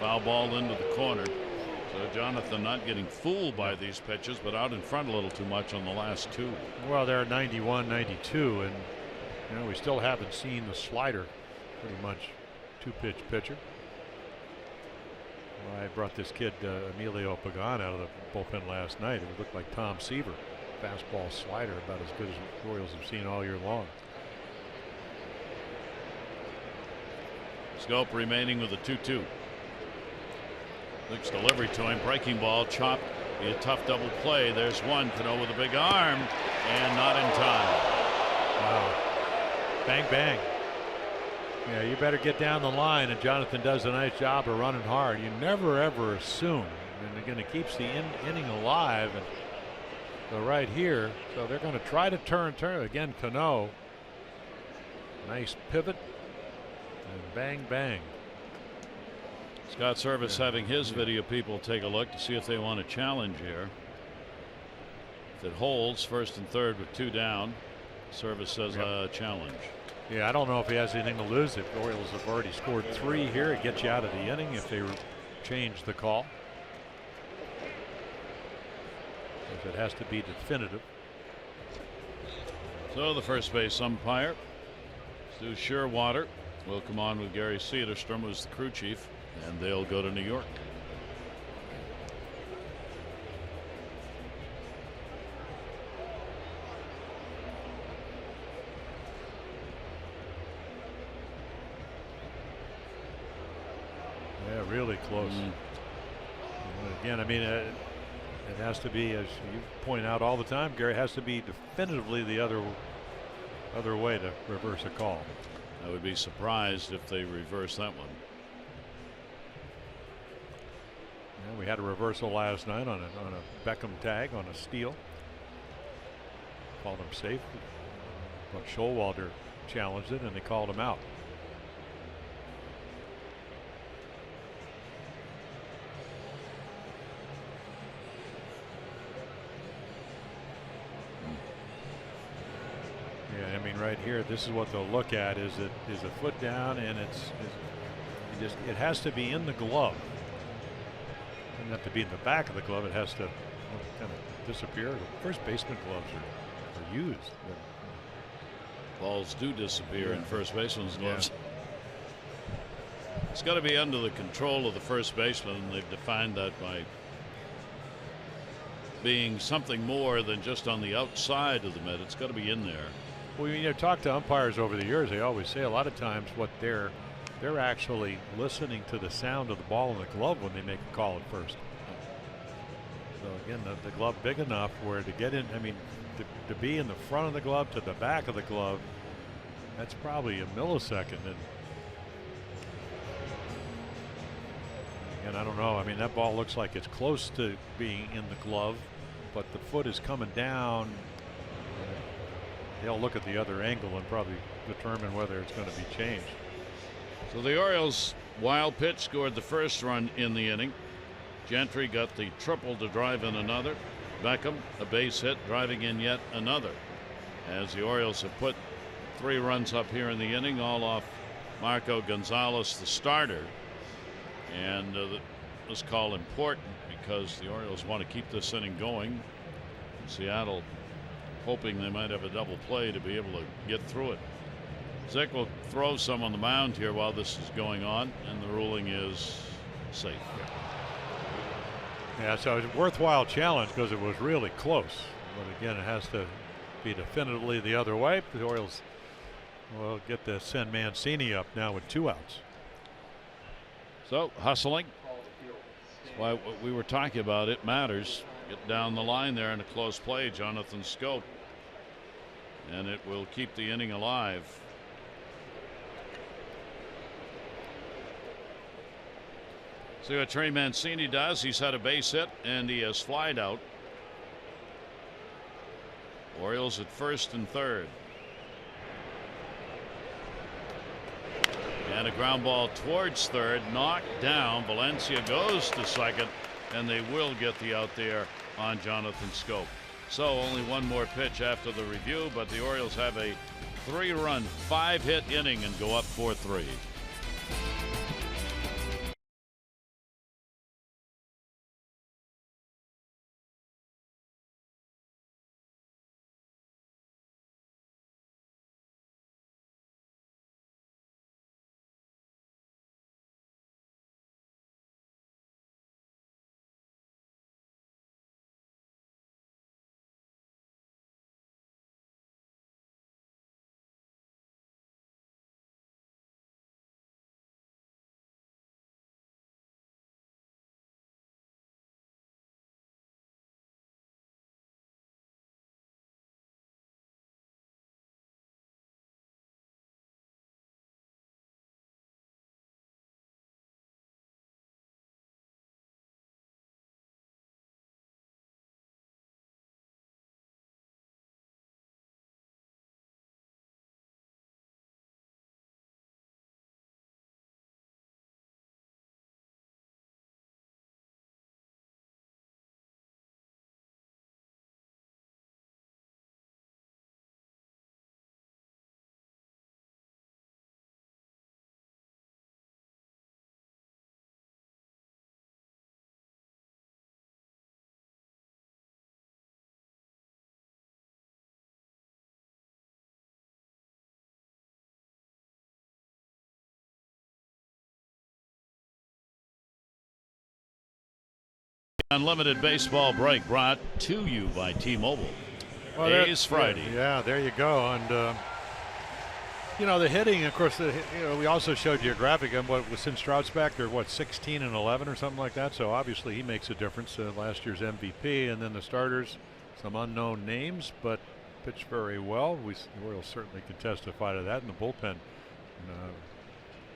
Foul ball into the corner. So Jonathan not getting fooled by these pitches, but out in front a little too much on the last 2. Well, they're 91, 92, and you know we still haven't seen the slider. Pretty much 2-pitch pitcher. Well, I brought this kid Emilio Pagan out of the bullpen last night. It looked like Tom Seaver. Fastball slider, about as good as the Orioles have seen all year long. Scope remaining with a 2-2. Zick's delivery to him, breaking ball, chopped. Be a tough double play. There's one. Cano with a big arm, and not in time. Wow. Bang, bang. Yeah, you better get down the line, and Jonathan does a nice job of running hard. You never ever assume, and again, it keeps the inning alive. And so right here, so they're going to try to turn again. Cano, nice pivot, and bang, bang. Scott Service having his video people take a look to see if they want a challenge here. If it holds, 1st and 3rd with 2 down, Service says challenge. Yeah, I don't know if he has anything to lose. If the Orioles have already scored 3 here, it gets you out of the inning if they change the call. If it has to be definitive. So the first base umpire, Stu Sherwater, will come on with Gary Cederstrom, who's the crew chief, and they'll go to New York. Really close. Again, I mean, it has to be, as you point out all the time, Gary, has to be definitively the other way to reverse a call. I would be surprised if they reverse that one. Yeah, we had a reversal last night on a Beckham tag on a steal. Called him safe, but Showalter challenged it, and they called him out. I mean, right here, this is what they'll look at: is a foot down, and it has to be in the glove. It doesn't have to be in the back of the glove. It has to kind of disappear. First baseman gloves are used. Balls do disappear in first baseman's gloves. It's got to be under the control of the first baseman, and they've defined that by being something more than just on the outside of the mitt. It's got to be in there. Well, you talk to umpires over the years, they always say a lot of times what they're actually listening to the sound of the ball in the glove when they make a call at first. So again, the glove big enough where to get in, I mean, to be in the front of the glove to the back of the glove, that's probably a millisecond. And And I don't know. I mean, that ball looks like it's close to being in the glove, but the foot is coming down. He'll look at the other angle and probably determine whether it's going to be changed. So the Orioles, wild pitch, scored the first run in the inning. Gentry got the triple to drive in another. Beckham, a base hit, driving in yet another. As the Orioles have put 3 runs up here in the inning, all off Marco Gonzalez, the starter. And this call important because the Orioles want to keep this inning going. Seattle hoping they might have a double play to be able to get through it. Zick will throw some on the mound here while this is going on, and the ruling is safe. Yeah, so it's a worthwhile challenge because it was really close. But again, it has to be definitively the other way. The Orioles will get to send Mancini up now with 2 outs. So hustling. That's why what we were talking about, it matters. Get down the line there in a close play, Jonathan Scope. And it will keep the inning alive. See what Trey Mancini does. He's had a base hit and he has flied out. Orioles at first and third. And a ground ball towards third, knocked down. Valencia goes to second, and they will get the out there on Jonathan Scope. So only one more pitch after the review, but the Orioles have a 3-run, 5-hit inning and go up 4-3. Unlimited baseball break brought to you by T-Mobile. Well, A's Friday. Yeah, there you go. And you know, the hitting, of course, we also showed you a graphic on since Trout's back, they're 16 and 11 or something like that. So obviously he makes a difference. Last year's MVP, and then the starters, some unknown names, but pitched very well. The Orioles certainly can testify to that in the bullpen.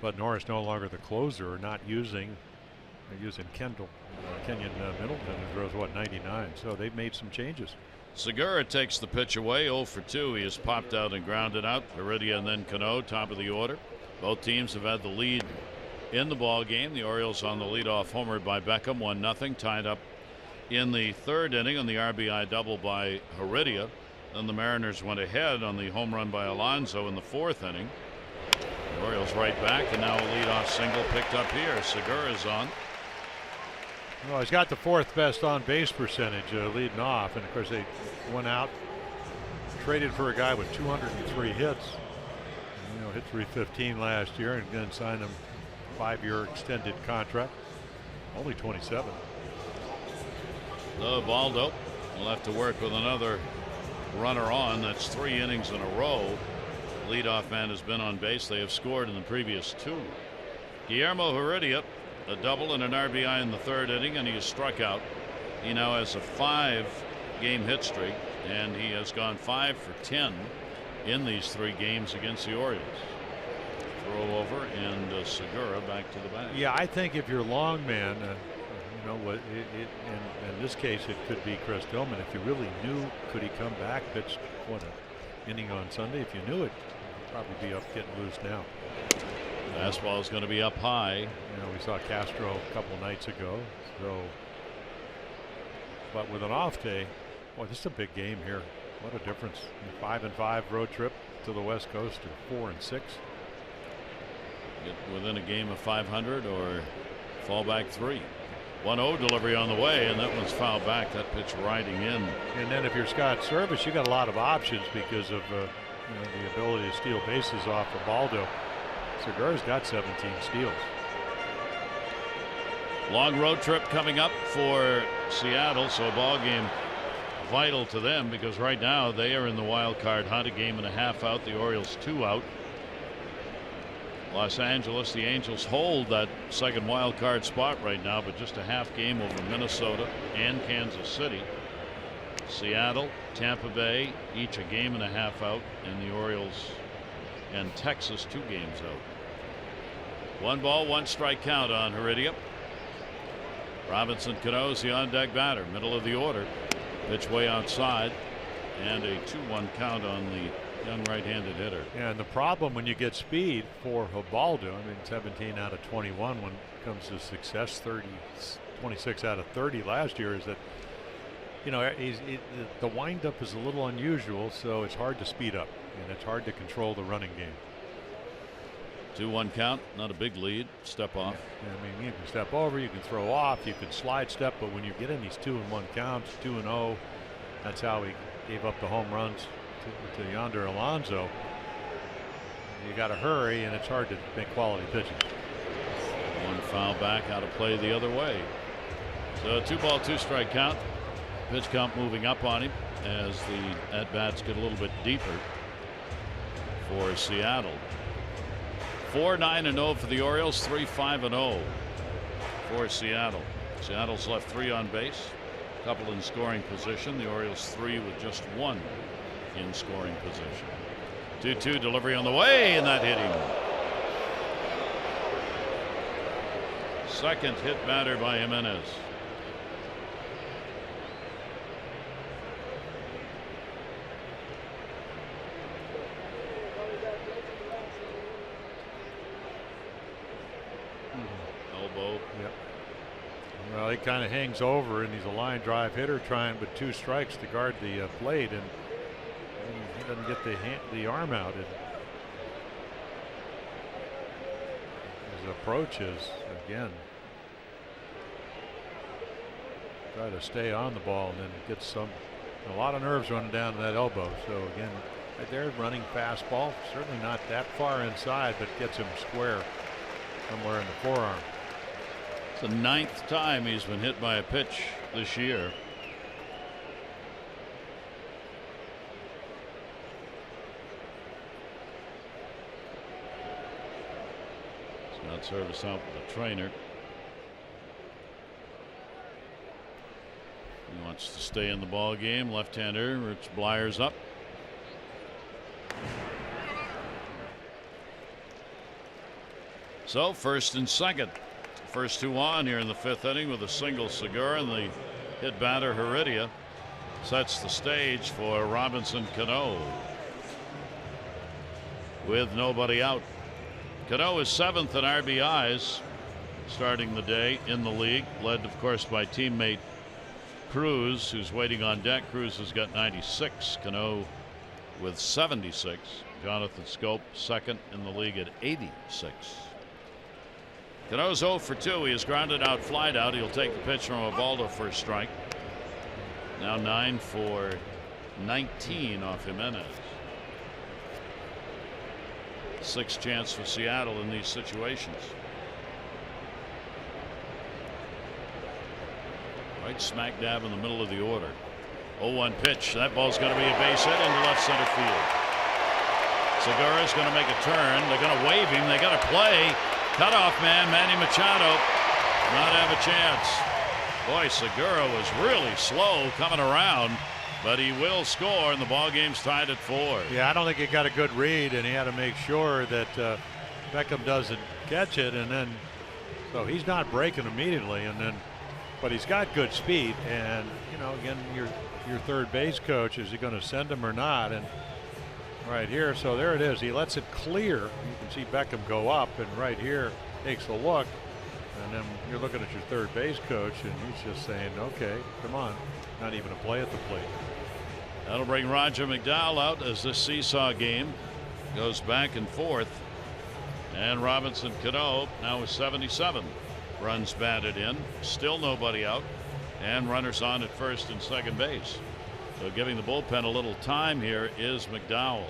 Bud Norris no longer the closer, not using. They're using Kenyon Middleton, who throws 99. So they've made some changes. Segura takes the pitch away, 0 for 2. He has popped out and grounded out. Heredia and then Cano, top of the order. Both teams have had the lead in the ball game. The Orioles on the leadoff homer by Beckham, 1-0, tied up in the third inning on the RBI double by Heredia. Then the Mariners went ahead on the home run by Alonso in the fourth inning. The Orioles right back, and now a leadoff single picked up here. Segura's on. Well, he's got the 4th best on base percentage leading off, and of course they went out, traded for a guy with 203 hits. Hit 315 last year, and then signed him a 5-year extended contract. Only 27. So Baldo will have to work with another runner on. That's 3 innings in a row. Leadoff man has been on base. They have scored in the previous 2. Guillermo Heredia, a double and an RBI in the third inning, and he is struck out. He now has a 5-game hit streak, and he has gone 5 for 10 in these 3 games against the Orioles. throw over, and Segura back to the bat. Yeah, I think if you're long man, you know what, in this case it could be Chris Tillman. If you really knew, could he come back, pitch what an inning on Sunday? If you knew it, he'd probably be up getting loose now. Fastball is going to be up high. You know, we saw Castro a couple nights ago. So, but with an off day, boy, this is a big game here. What a difference! 5-5 road trip to the West Coast to 4-6. Get within a game of 500 or fall back 3. 1-0 delivery on the way, and that one's fouled back. That pitch riding in. And then if you're Scott Service, you got a lot of options because of you know, the ability to steal bases off of Baldo. Segura's got 17 steals. Long road trip coming up for Seattle, so a ball game vital to them because right now they are in the wild card hunt, a game and a half out. The Orioles 2 out. Los Angeles, the Angels hold that second wild card spot right now, but just a half game over Minnesota and Kansas City. Seattle, Tampa Bay, each a game and a half out, and the Orioles and Texas 2 games out. 1 ball, 1 strike count on Heredia. Robinson Cano's the on deck batter, middle of the order. Pitch way outside, and a 2-1 count on the young right-handed hitter. Yeah, and the problem when you get speed for Ubaldo, I mean 17 out of 21 when it comes to success, 26 out of 30 last year, is that, you know, the windup is a little unusual, so it's hard to speed up and it's hard to control the running game. 2-1 count, not a big lead. Step off. Yeah, I mean, you can step over, you can throw off, you can slide step, but when you get in these 2-1 counts, 2-0, that's how he gave up the home runs to Yonder Alonso. You got to hurry, and it's hard to make quality pitching. 1 foul back, out of play the other way. So 2 ball, 2 strike count. Pitch count moving up on him as the at bats get a little bit deeper for Seattle. 4-9-0 for the Orioles, 3-5-0 for Seattle. Seattle's left 3 on base, a couple in scoring position. The Orioles 3 with just 1 in scoring position. 2-2 delivery on the way, and that hit him. Second hit batter by Jimenez. Well, he kind of hangs over, and he's a line drive hitter trying with 2 strikes to guard the plate, and he doesn't get the arm out. And his approach is, again, try to stay on the ball and then get a lot of nerves running down to that elbow. So again, right there, running fastball, certainly not that far inside, but gets him square somewhere in the forearm. The 9th time he's been hit by a pitch this year. Scott Service out with a trainer. He wants to stay in the ball game. Left-hander Rich Blyer's up. So 1st and 2nd. First 2 on here in the 5th inning with a single Segura, and the hit batter Heredia sets the stage for Robinson Cano. With nobody out. Cano is 7th in RBIs starting the day in the league, led of course by teammate Cruz, who's waiting on deck. Cruz has got 96. Cano with 76. Jonathan Scope 2nd in the league at 86. Cano's 0 for 2. He is grounded out, flied out. He'll take the pitch from Ubaldo for a strike. Now 9 for 19 off Jimenez. 6th chance for Seattle in these situations. Right smack dab in the middle of the order. 0-1 pitch. That ball's going to be a base hit into left center field. Segura's going to make a turn. They're going to wave him. They got to play. Cutoff man Manny Machado not have a chance. Boy, Segura was really slow coming around, but he will score, and the ball game's tied at 4. Yeah, I don't think he got a good read, and he had to make sure that Beckham doesn't catch it, and then so he's not breaking immediately, and then but he's got good speed, and you know, again, your third base coach, is he going to send him or not? And right here, so there it is. He lets it clear. You can see Beckham go up, and right here takes a look, and then you're looking at your third base coach, and he's just saying, "Okay, come on." Not even a play at the plate. That'll bring Roger McDowell out as this seesaw game goes back and forth. And Robinson Cano now with 77 runs batted in. Still nobody out. And runners on at first and second base. So giving the bullpen a little time here is McDowell.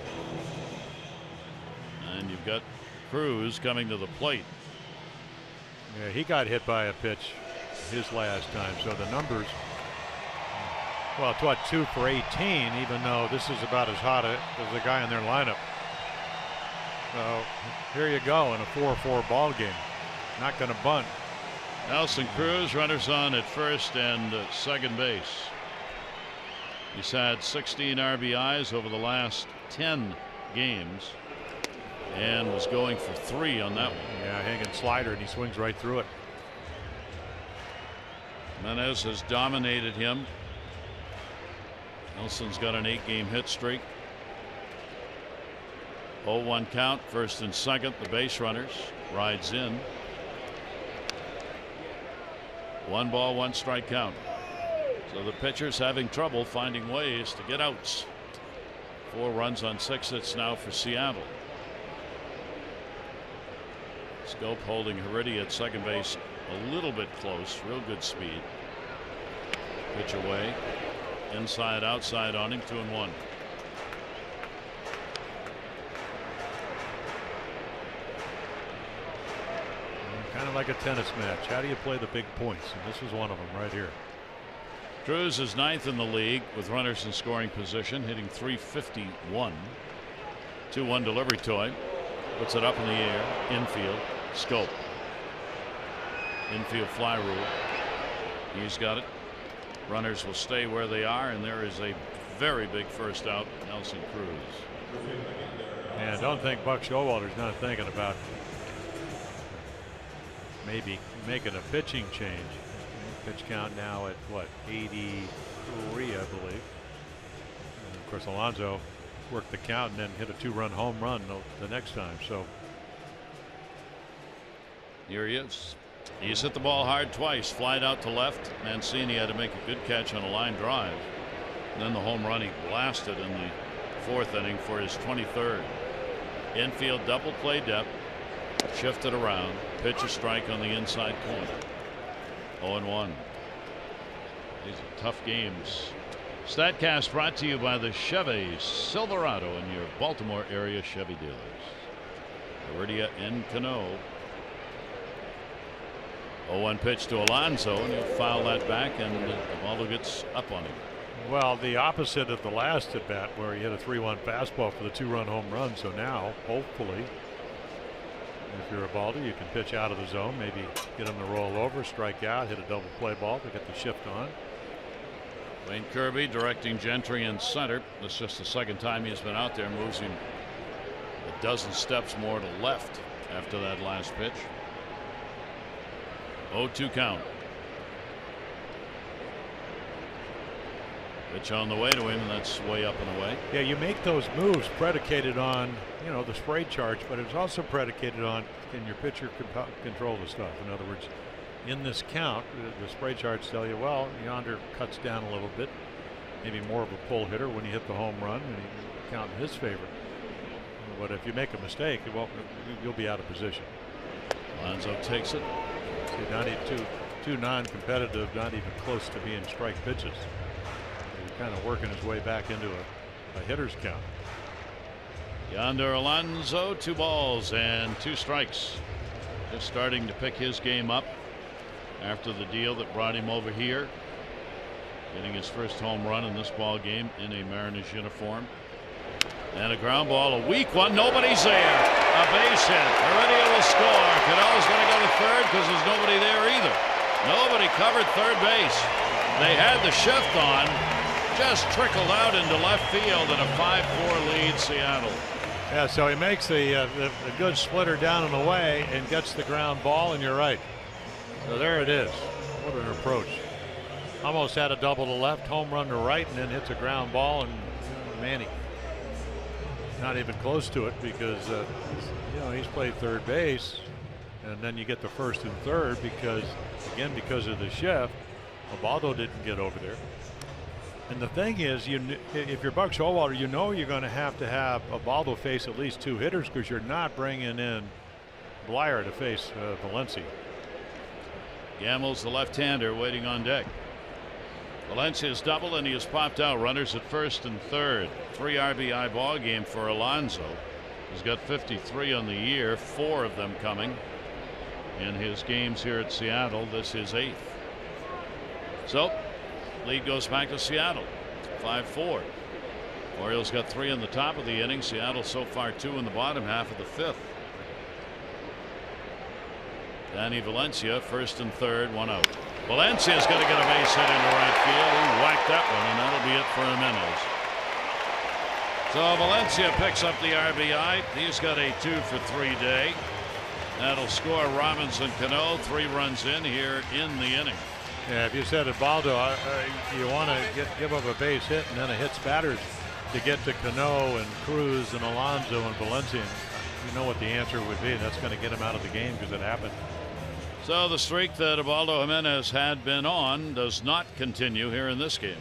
And you've got Cruz coming to the plate. Yeah, he got hit by a pitch his last time. So the numbers, well, it's what, 2 for 18, even though this is about as hot as the guy in their lineup. So here you go in a 4-4 ball game. Not going to bunt. Nelson Cruz, runners on at first and second base. He's had 16 RBIs over the last 10 games and was going for 3 on that one. Yeah, hanging slider, and he swings right through it. Menez has dominated him. Nelson's got an 8-game hit streak. 0-1 count, first and second. The base runners, rides in. 1 ball, 1 strike count. So the pitcher's having trouble finding ways to get outs. 4 runs on 6 hits now for Seattle. Scope holding Heredia at second base a little bit close. Real good speed. Pitch away. Inside, outside on him. 2-1. Kind of like a tennis match. How do you play the big points? And this was one of them right here. Cruz is 9th in the league with runners in scoring position, hitting .351. 2-1 delivery to him. Puts it up in the air. Infield. Scope. Infield fly rule. He's got it. Runners will stay where they are, and there is a very big first out. Nelson Cruz. And don't think Buck Showalter's not thinking about maybe making a pitching change. Pitch count now at what, 83, I believe. And of course, Alonso worked the count and then hit a 2-run home run the next time. So here he is. He's hit the ball hard twice. Flied out to left. Mancini had to make a good catch on a line drive. And then the home run he blasted in the 4th inning for his 23rd. Infield double play depth. Shifted around. Pitch a strike on the inside corner. 0-1. These are tough games. StatCast brought to you by the Chevy Silverado and your Baltimore area Chevy dealers. Heredia and Cano. 0-1 pitch to Alonso, and he'll foul that back, and the ball gets up on him. Well, the opposite of the last at bat, where he hit a 3-1 fastball for the 2-run home run. So now, hopefully, if you're a Baldy, you can pitch out of the zone, maybe get him to roll over, strike out, hit a double play ball to get the shift on. Wayne Kirby directing Gentry in center. That's just the second time he's been out there. Moves him a dozen steps more to left after that last pitch. 0-2 count. Pitch on the way to him, and that's way up and away. Yeah, you make those moves predicated on, you know, the spray charts, but it's also predicated on, can your pitcher control the stuff? In other words, in this count, the spray charts tell you, well, yonder cuts down a little bit, maybe more of a pull hitter when you hit the home run, and you count in his favor. But if you make a mistake, well, you'll be out of position. Alonso takes it. See, not even too non-competitive, not even close to being strike pitches. He's kind of working his way back into a hitter's count. Yonder Alonso, 2 balls and 2 strikes. Just starting to pick his game up after the deal that brought him over here. Getting his first home run in this ball game in a Mariners uniform. And a ground ball, a weak one. Nobody's there. A base hit. Heredia will score. Canelo's going to go to third because there's nobody there either. Nobody covered third base. They had the shift on. Just trickled out into left field in a 5-4 lead, Seattle. Yeah, so he makes a good splitter down and away and gets the ground ball, and you're right. So there it is. What an approach. Almost had a double to left, home run to right, and then hits a ground ball, and Manny not even close to it because he's played third base, and then you get the first and third because of the shift, Ubaldo didn't get over there. And the thing is, if you're Buck Showalter, you're going to have Ubaldo face at least 2 hitters because you're not bringing in Blyer to face Valencia. Gammel's the left-hander waiting on deck. Valencia's doubled and he has popped out. Runners at first and third. 3 RBI ball game for Alonso. He's got 53 on the year, 4 of them coming in his games here at Seattle. This is 8th. So lead goes back to Seattle. 5-4. Orioles got 3 in the top of the inning. Seattle so far 2 in the bottom half of the 5th. Danny Valencia, first and third, 1 out. Valencia's going to get a base hit into right field. He whacked that one, and that'll be it for Jimenez. So Valencia picks up the RBI. He's got a 2-for-3 day. That'll score Robinson Cano 3 runs in here in the inning. Yeah, if you said Ubaldo, you want to give up a base hit and then it hits batters to get to Cano and Cruz and Alonso and Valencia. You know what the answer would be. That's going to get him out of the game because it happened. So the streak that Ubaldo Jimenez had been on does not continue here in this game.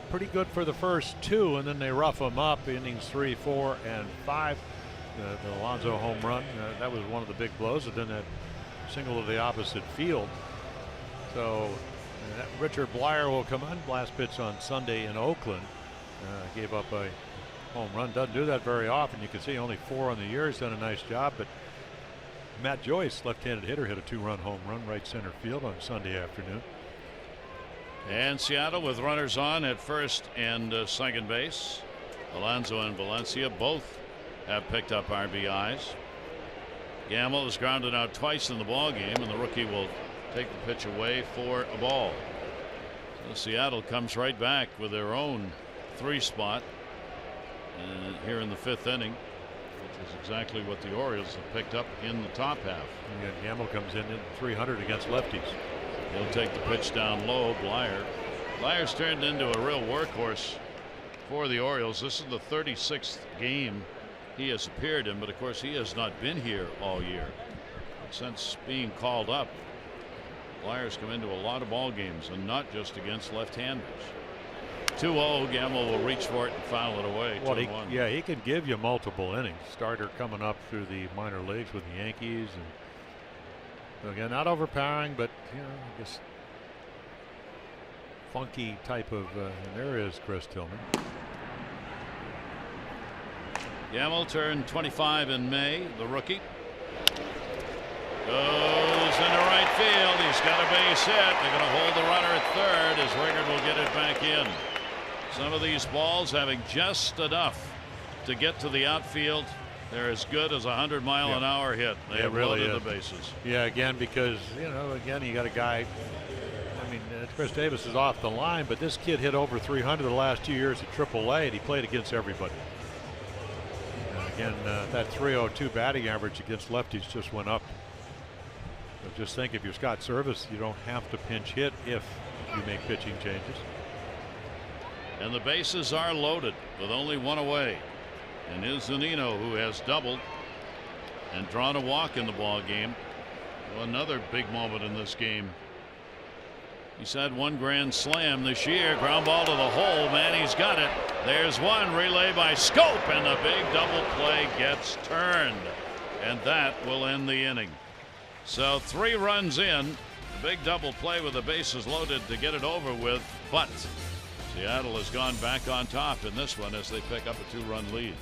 Pretty good for the first 2, and then they rough them up. Innings 3, 4, and 5. The Alonso home run, that was one of the big blows, and then that single to the opposite field. So Richard Blyer will come on. Last pitch on Sunday in Oakland. Gave up a home run. Doesn't do that very often. You can see only 4 on the year. He's done a nice job. But Matt Joyce, left-handed hitter, hit a 2-run home run right center field on Sunday afternoon. And Seattle with runners on at first and second base. Alonso and Valencia both have picked up RBIs. Gamble has grounded out twice in the ball game, and the rookie will take the pitch away for a ball. So Seattle comes right back with their own 3 spot here in the 5th inning, which is exactly what the Orioles have picked up in the top half. And Gamble comes in at 300 against lefties. He'll take the pitch down low. Blyer's turned into a real workhorse for the Orioles. This is the 36th game he has appeared in, but of course he has not been here all year. Since being called up, Blyer's come into a lot of ball games, and not just against left-handers. 2-0. Gamble will reach for it and foul it away. Well, he can give you multiple innings. Starter coming up through the minor leagues with the Yankees, and so again, not overpowering, but I guess funky type of. And there is Chris Tillman. Gamble turned 25 in May, the rookie. Goes into right field. He's got a base hit. They're going to hold the runner at third as Rickard will get it back in. Some of these balls having just enough to get to the outfield. They're as good as a 100-mile-an-hour hit. They have really loaded the bases. Yeah, again, because, again, you got a guy. I mean, Chris Davis is off the line, but this kid hit over 300 the last 2 years at AAA, and he played against everybody. And again, that 302 batting average against lefties just went up. So just think, if you're Scott Service, you don't have to pinch hit if you make pitching changes. And the bases are loaded with only one away. And is Zunino, who has doubled and drawn a walk in the ball game. Well, another big moment in this game. He's had one grand slam this year. Ground ball to the hole. Manny's got it. There's one. Relay by Scope, and the big double play gets turned, and that will end the inning. So 3 runs in. The big double play with the bases loaded to get it over with, but Seattle has gone back on top in this one as they pick up a 2-run lead.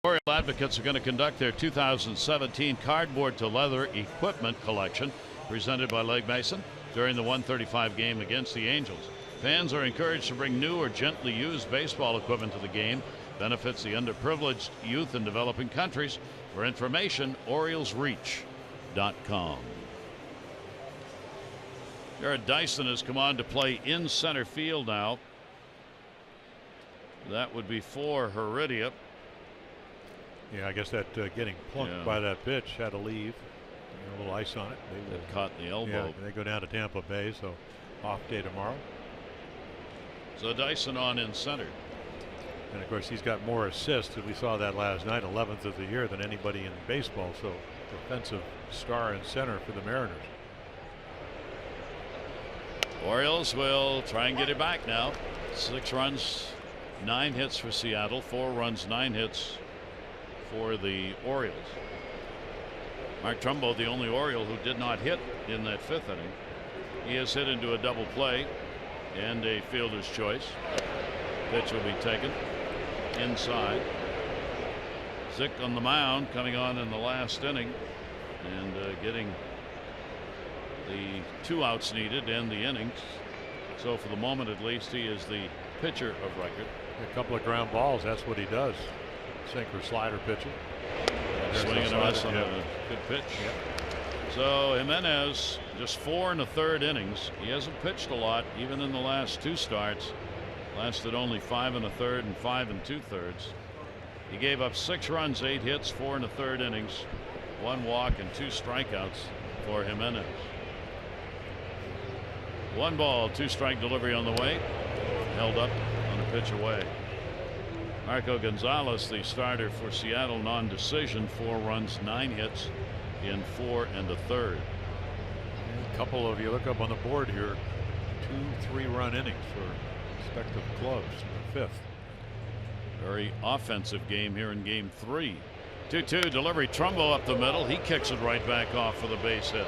Oriole advocates are going to conduct their 2017 cardboard to leather equipment collection presented by Legg Mason during the 1:35 game against the Angels. Fans are encouraged to bring new or gently used baseball equipment to the game. Benefits the underprivileged youth in developing countries. For information, OriolesReach.com. Jared Dyson has come on to play in center field now. That would be for Heredia. Yeah, I guess that getting plunked by that pitch had to leave. A little ice on it. They caught in the elbow. Yeah, they go down to Tampa Bay, so off day tomorrow. So Dyson on in center. And of course, he's got more assists, as we saw that last night, 11th of the year, than anybody in baseball. So defensive star in center for the Mariners. Orioles will try and get it back now. 6 runs, 9 hits for Seattle, 4 runs, 9 hits for the Orioles. Mark Trumbo, the only Oriole who did not hit in that 5th inning. He has hit into a double play and a fielder's choice. Pitch will be taken inside. Zick on the mound, coming on in the last inning and getting the 2 outs needed and the innings. So for the moment, at least, he is the pitcher of record. A couple of ground balls, that's what he does. Sinker slider pitching. Swinging and a miss on a good pitch. Yep. So Jimenez, just 4 1/3 innings. He hasn't pitched a lot, even in the last 2 starts. Lasted only 5 1/3 and 5 2/3. He gave up 6 runs, 8 hits, 4 1/3 innings, 1 walk and 2 strikeouts for Jimenez. 1 ball, 2 strike delivery on the way. Held up on a pitch away. Marco Gonzalez, the starter for Seattle, non-decision, 4 runs, 9 hits in 4 1/3. A couple of, you look up on the board here, 2 3-run innings for respective clubs in the 5th. Very offensive game here in game 3. 2-2 delivery. Trumbo up the middle. He kicks it right back off for the base hit.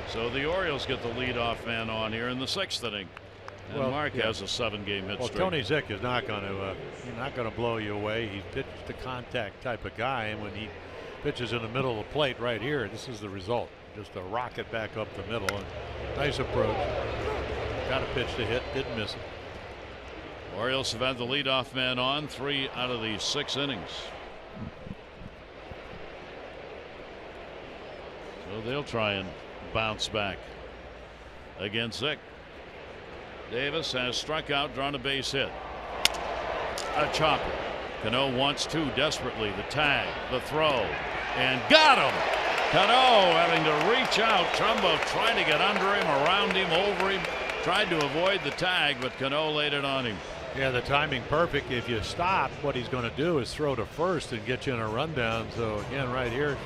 So the Orioles get the leadoff man on here in the 6th inning. And Mark has a 7-game hit streak. Tony Zych is not going to blow you away. He's pitched to contact type of guy, and when he pitches in the middle of the plate right here, this is the result. Just a rocket back up the middle. And nice approach. Got a pitch to hit, didn't miss it. Orioles have had the leadoff man on 3 out of the 6 innings. So they'll try and bounce back against Zych. Davis has struck out, drawn a base hit. A chopper. Cano wants 2 desperately. The tag, the throw, and got him. Cano having to reach out. Trumbo trying to get under him, around him, over him. Tried to avoid the tag, but Cano laid it on him. Yeah, the timing perfect. If you stop, what he's going to do is throw to first and get you in a rundown. So again, right here,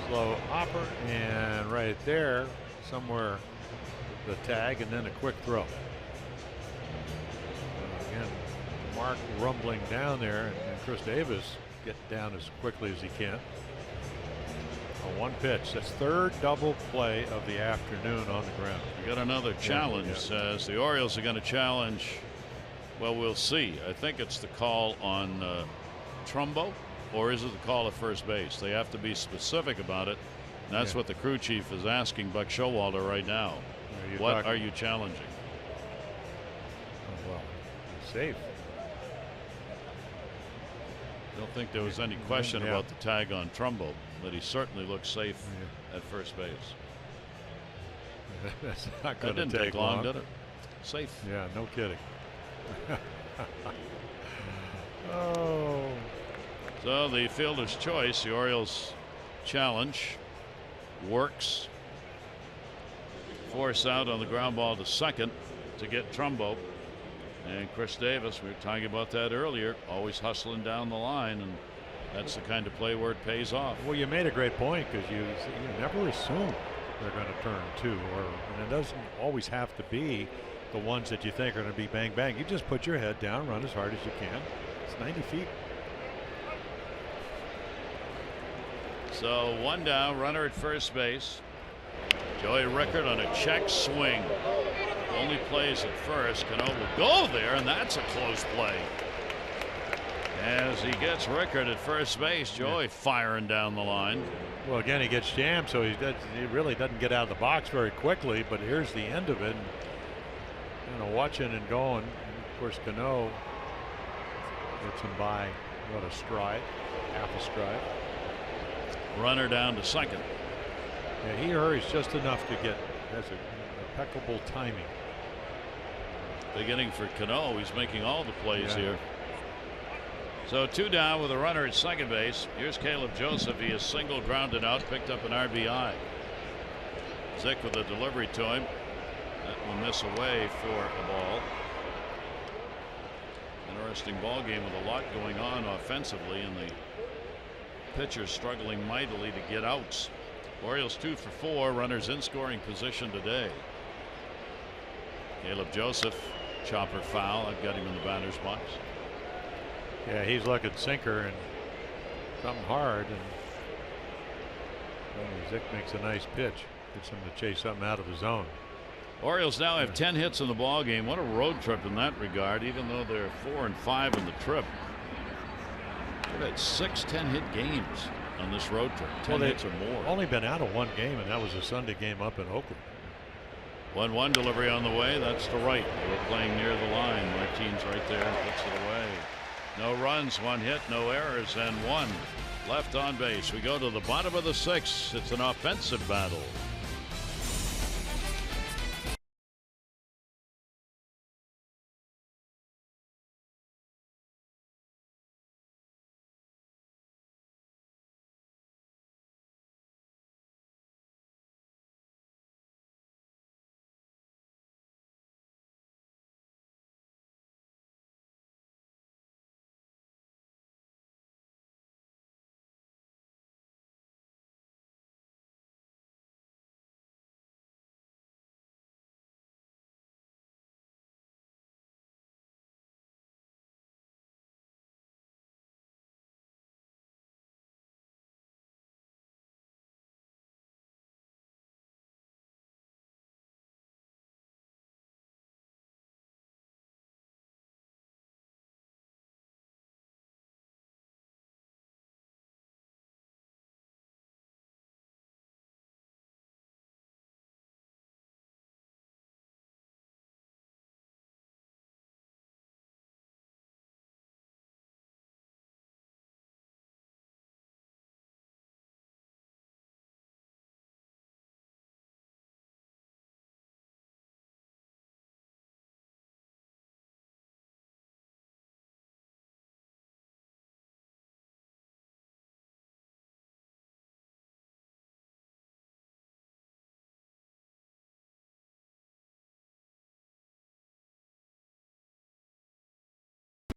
slow hopper, and right there, somewhere the tag, and then a quick throw. Again, Mark rumbling down there, and Chris Davis getting down as quickly as he can. A 1 pitch. That's 3rd double play of the afternoon on the ground. We got another challenge. As the Orioles are going to challenge. Well, we'll see. I think it's the call on Trumbo, or is it the call at first base? They have to be specific about it. And that's what the crew chief is asking Buck Showalter right now. What are you challenging? Oh, well, safe. I don't think there was any question about the tag on Trumbo, but he certainly looked safe at first base. That's not going to take long, did it? Safe. Yeah, no kidding. Oh. So the fielder's choice, the Orioles challenge, works. Force out on the ground ball to second to get Trumbo. And Chris Davis, we were talking about that earlier, always hustling down the line, and that's the kind of play where it pays off. Well, you made a great point, because you never assume they're going to turn 2, and it doesn't always have to be the ones that you think are going to be bang bang. You just put your head down, run as hard as you can. It's 90 feet. So 1 down, runner at first base. Joey Rickard on a check swing. Only plays at first. Cano will go there, and that's a close play. As he gets Rickard at first base, Joey firing down the line. Well, again, he gets jammed, so he really doesn't get out of the box very quickly, but here's the end of it. Watching and going. And of course, Cano gets him by, what, a stride, half a stride. Runner down to second. Yeah, he hurries just enough to get, has impeccable timing. Beginning for Cano, he's making all the plays here. So 2 down with a runner at second base. Here's Caleb Joseph. He is single, grounded out, picked up an RBI. Zych with a delivery to him. That will miss away for a ball. Interesting ball game with a lot going on offensively, and the pitchers struggling mightily to get outs. Orioles 2 for 4, runners in scoring position today. Caleb Joseph, chopper foul. I've got him in the batter's box. Yeah, he's looking sinker and something hard, and Zych makes a nice pitch. Gets him to chase something out of the zone. Orioles now have 10 hits in the ball game. What a road trip in that regard, even though they're 4 and 5 in the trip. They've had 6 10-hit games on this road trip. 10 hits or more. Only been out of 1 game, and that was a Sunday game up in Oakland. 1-1 delivery on the way. That's to right. They were playing near the line. Martine's right there and puts it away. No runs, 1 hit, no errors, and 1 left on base. We go to the bottom of the 6th. It's an offensive battle.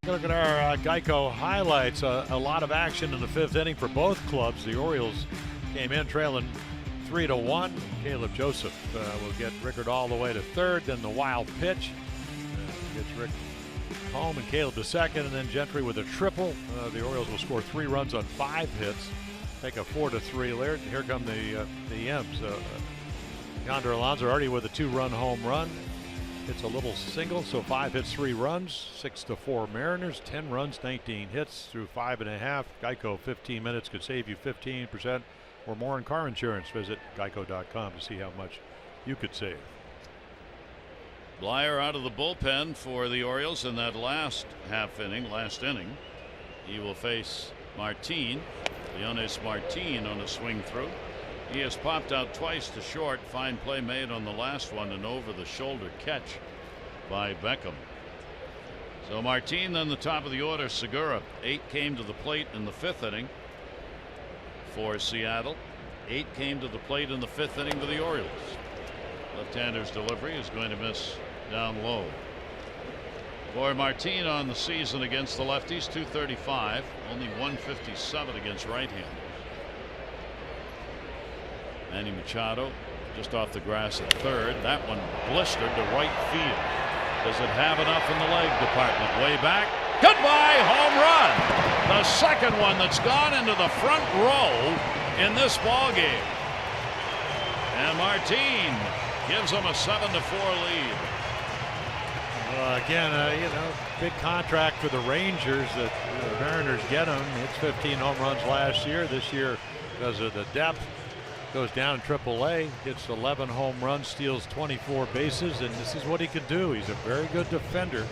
Look at our Geico highlights. A lot of action in the 5th inning for both clubs. The Orioles came in trailing 3-1. Caleb Joseph will get Rickard all the way to 3rd. Then the wild pitch gets Rick home and Caleb to 2nd, and then Gentry with a triple. The Orioles will score 3 runs on 5 hits. Take a 4-3 lead. Here come the M's. Yonder Alonso already with a 2-run home run. It's a little single, so 5 hits, 3 runs. 6-4 Mariners. 10 runs, 19 hits through 5.5. Geico, 15 minutes could save you 15% or more in car insurance. Visit geico.com to see how much you could save. Blyer out of the bullpen for the Orioles in that last inning. He will face Martin. Leones Martin on a swing through. He has popped out twice to short. Fine play made on the last one, an over the shoulder catch by Beckham. So Martin, then the top of the order. Segura. 8 came to the plate in the 5th inning for Seattle. 8 came to the plate in the 5th inning for the Orioles. Left-hander's delivery is going to miss down low. For Martin on the season against the lefties, 235, only 157 against right-handers. Manny Machado just off the grass at 3rd. That one blistered to right field. Does it have enough in the leg department? Way back. Goodbye, home run. The second one that's gone into the front row in this ball game. And Martin gives them a 7-4 lead. Again, big contract for the Rangers that the Mariners get him. Hits 15 home runs last year. This year, because of the depth, goes down in AAA. Hits 11 home runs, steals 24 bases, and this is what he can do. He's a very good defender.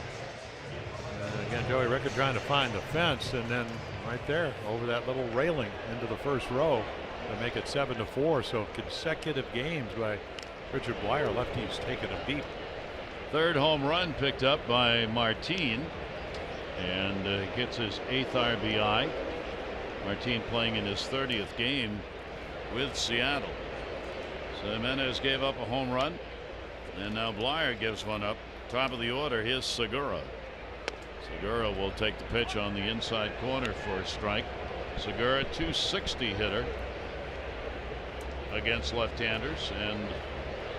Again, Joey Rickard trying to find the fence, and then right there over that little railing into the first row to make it 7-4. So consecutive games by Richard Blyer. Lefty's taking a beat. 3rd home run picked up by Martin, and gets his 8th RBI. Martin playing in his 30th game with Seattle. So Jimenez gave up a home run, and now Blyer gives one up. Top of the order, here's Segura. Segura will take the pitch on the inside corner for a strike. Segura, 260 hitter against left-handers, and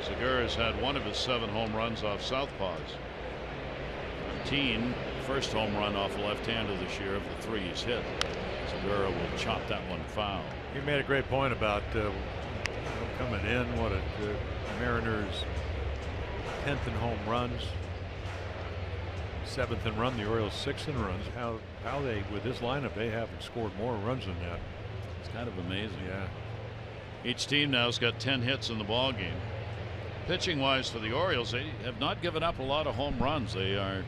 Segura has had one of his 7 home runs off southpaws. Martin, first home run off a left-hander this year of the 3 he's hit. Segura will chop that one foul. You made a great point about coming in. What a Mariners 10th in home runs, 7th in run. The Orioles 6th in runs. How they, with this lineup, they haven't scored more runs than that. It's kind of amazing. Yeah. Each team now has got 10 hits in the ball game. Pitching wise for the Orioles, they have not given up a lot of home runs. They are,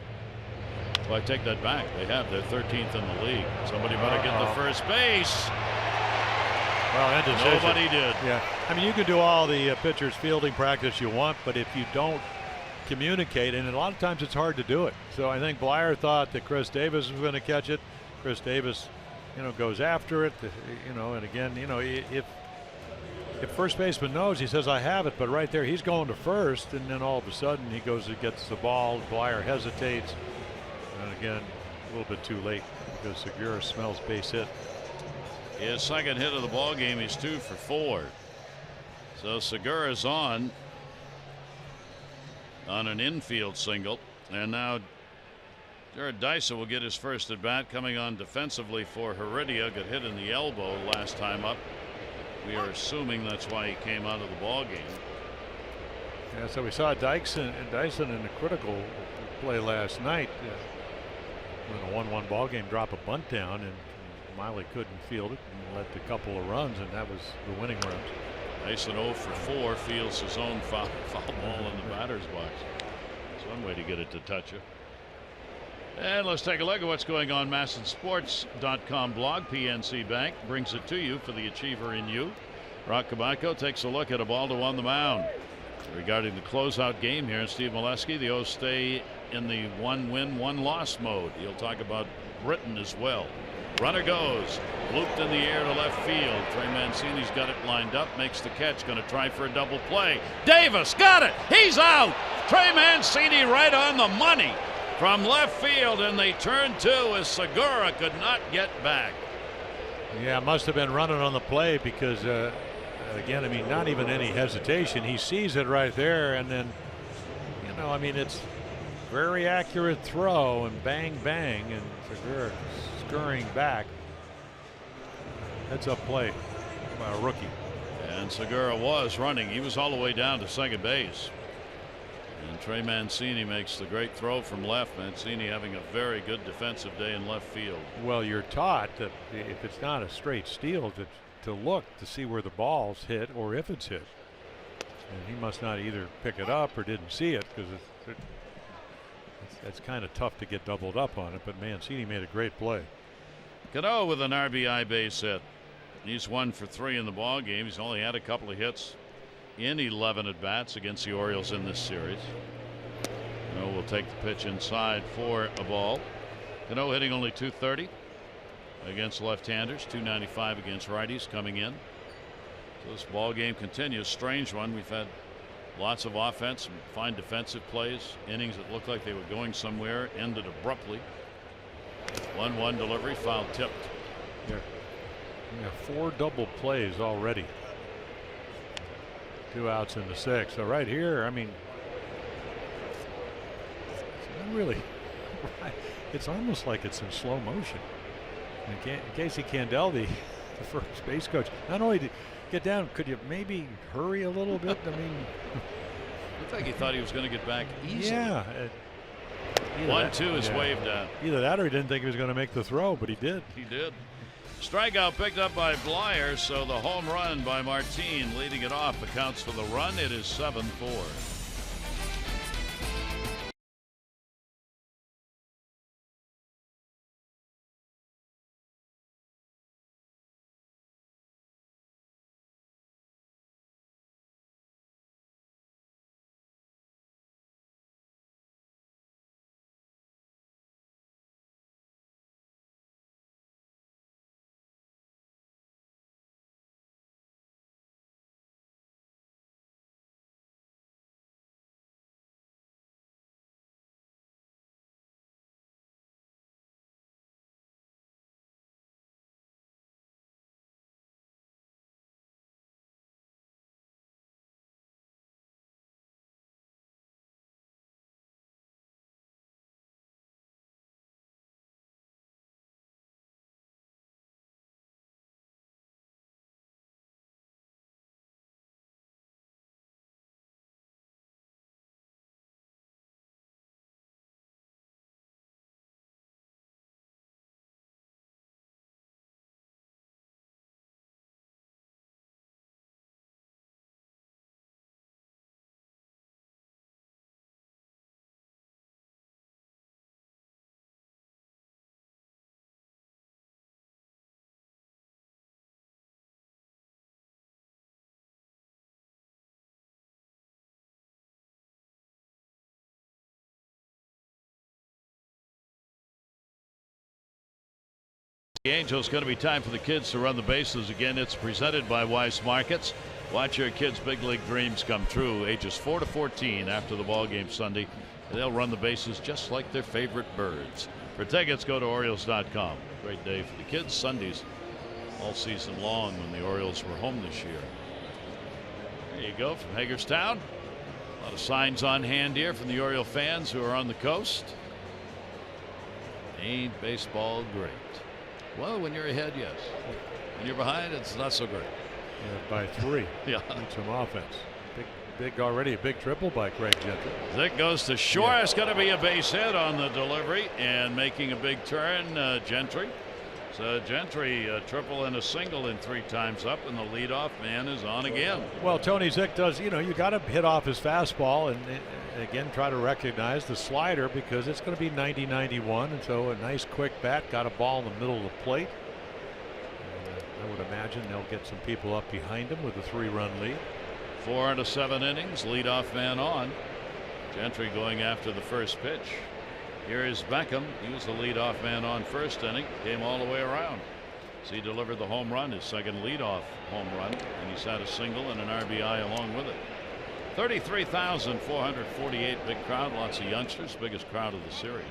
well, I take that back. They have. They're 13th in the league. Somebody better get to first base. Well, nobody did. Yeah. I mean, you can do all the pitcher's fielding practice you want, but if you don't communicate, and a lot of times it's hard to do it. So I think Blyer thought that Chris Davis was going to catch it. Chris Davis, goes after it. And again, if first baseman knows, he says, I have it, but right there he's going to first, and then all of a sudden he goes and gets the ball. Blyer hesitates, and again, a little bit too late because Segura smells base hit. His 2nd hit of the ball game. He's 2 for 4. So Segura's on an infield single, and now Jared Dyson will get his first at bat, coming on defensively for Heredia. Got hit in the elbow last time up. We are assuming that's why he came out of the ball game. Yeah, so we saw Dyson in the critical play last night in a 1-1 ball game, drop a bunt down, and Miley couldn't field it and led a couple of runs, and that was the winning runs. Dyson 0 for 4, fields his own foul ball in the batter's box. That's one way to get it to touch you. And let's take a look at what's going on. MASNsports.com blog. PNC Bank brings it to you for the achiever in you. Rock Kabako takes a look at Ubaldo on the mound. Regarding the closeout game here, Steve Molesky, the O's stay in the 1-win, 1-loss mode. He'll talk about Britain as well. Runner goes, looped in the air to left field. Trey Mancini's got it lined up, makes the catch, going to try for a double play. Davis got it, he's out. Trey Mancini right on the money. from left field, and they turn two as Segura could not get back. Yeah, must have been running on the play because, again, I mean, not even any hesitation. He sees it right there, and then, you know, I mean, it's very accurate throw, and bang, bang, and Segura scurrying back. That's a play by a rookie. And Segura was running. He was all the way down to second base. And Trey Mancini makes the great throw from left. Mancini having a very good defensive day in left field. Well, you're taught that if it's not a straight steal, to look to see where the ball's hit or if it's hit. And he must not either pick it up or didn't see it, because it's kind of tough to get doubled up on it. But Mancini made a great play. Cano with an RBI base hit. He's 1 for 3 in the ball game. He's only had a couple of hits in 11 at bats against the Orioles in this series. Cano will take the pitch inside for a ball. Cano hitting only .230 against left-handers, .295 against righties coming in. So this ball game continues. Strange one. We've had lots of offense, fine defensive plays, innings that looked like they were going somewhere, ended abruptly. 1-1 delivery, foul tipped. Yeah, 4 double plays already. 2 outs in the 6th. So right here, I mean, it's not really. It's almost like it's in slow motion. And Casey Candel, the first base coach, not only did get down, could you maybe hurry a little bit? I mean, looked like he thought he was going to get back easily. Yeah. 1-2 is waved at. Either that or he didn't think he was going to make the throw, but he did. He did. Strikeout picked up by Blyer, so the home run by Martin leading it off accounts for the run. It is 7-4. The Angels going to be time for the kids to run the bases again. It's presented by Weiss Markets. Watch your kids' big league dreams come true. Ages 4 to 14 after the ball game Sunday. They'll run the bases just like their favorite birds. For tickets, go to Orioles.com. Great day for the kids. Sundays all season long when the Orioles were home this year. There you go from Hagerstown. A lot of signs on hand here from the Oriole fans who are on the coast. Ain't baseball great? Well, when you're ahead, yes. When you're behind, it's not so great. Yeah, by 3. Yeah. Need some offense. Big already, a big triple by Craig Gentry. Zick goes to short. Yeah. It's going to be a base hit on the delivery, and making a big turn, Gentry. So Gentry, a triple and a single in 3 times up, and the leadoff man is on again. Well, Tony Zick does, you got to hit off his fastball and again try to recognize the slider, because it's going to be 90-91, and so a nice quick bat, got a ball in the middle of the plate. I would imagine they'll get some people up behind him with a 3-run lead. 4 out of 7 innings, leadoff man on. Gentry going after the first pitch. Here is Beckham. He was the leadoff man on first inning. Came all the way around. So he delivered the home run, his second leadoff home run, and he's had a single and an RBI along with it. 33,448, big crowd, lots of youngsters, biggest crowd of the series.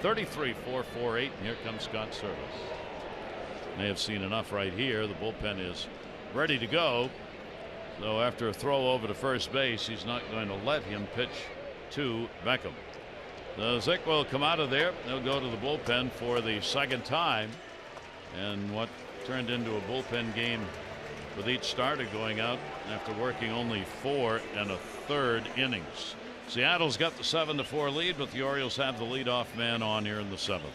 33,448, and here comes Scott Service. May have seen enough right here. The bullpen is ready to go. So after a throw over to first base, he's not going to let him pitch to Beckham. So Zick will come out of there. He'll go to the bullpen for the second time. And what turned into a bullpen game with each starter going out after working only 4 1/3 innings. Seattle's got the 7-4 lead, but the Orioles have the leadoff man on here in the 7th.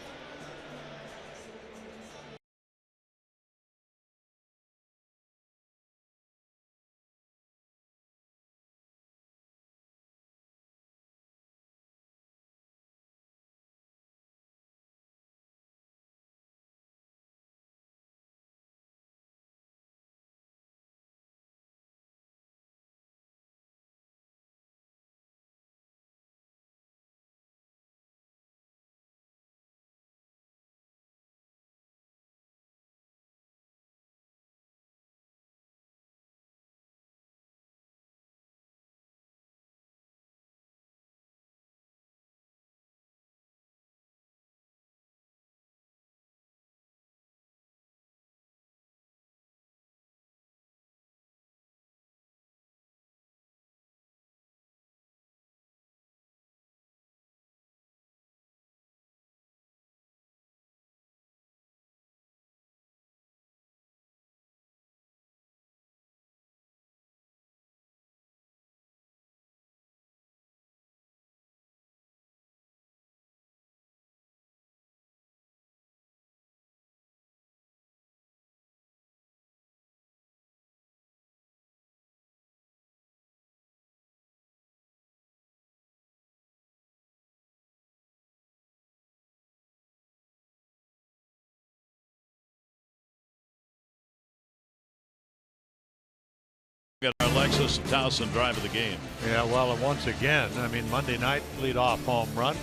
Got our Alexis Towson drive of the game. Yeah, well, and once again, I mean, Monday night leadoff home run.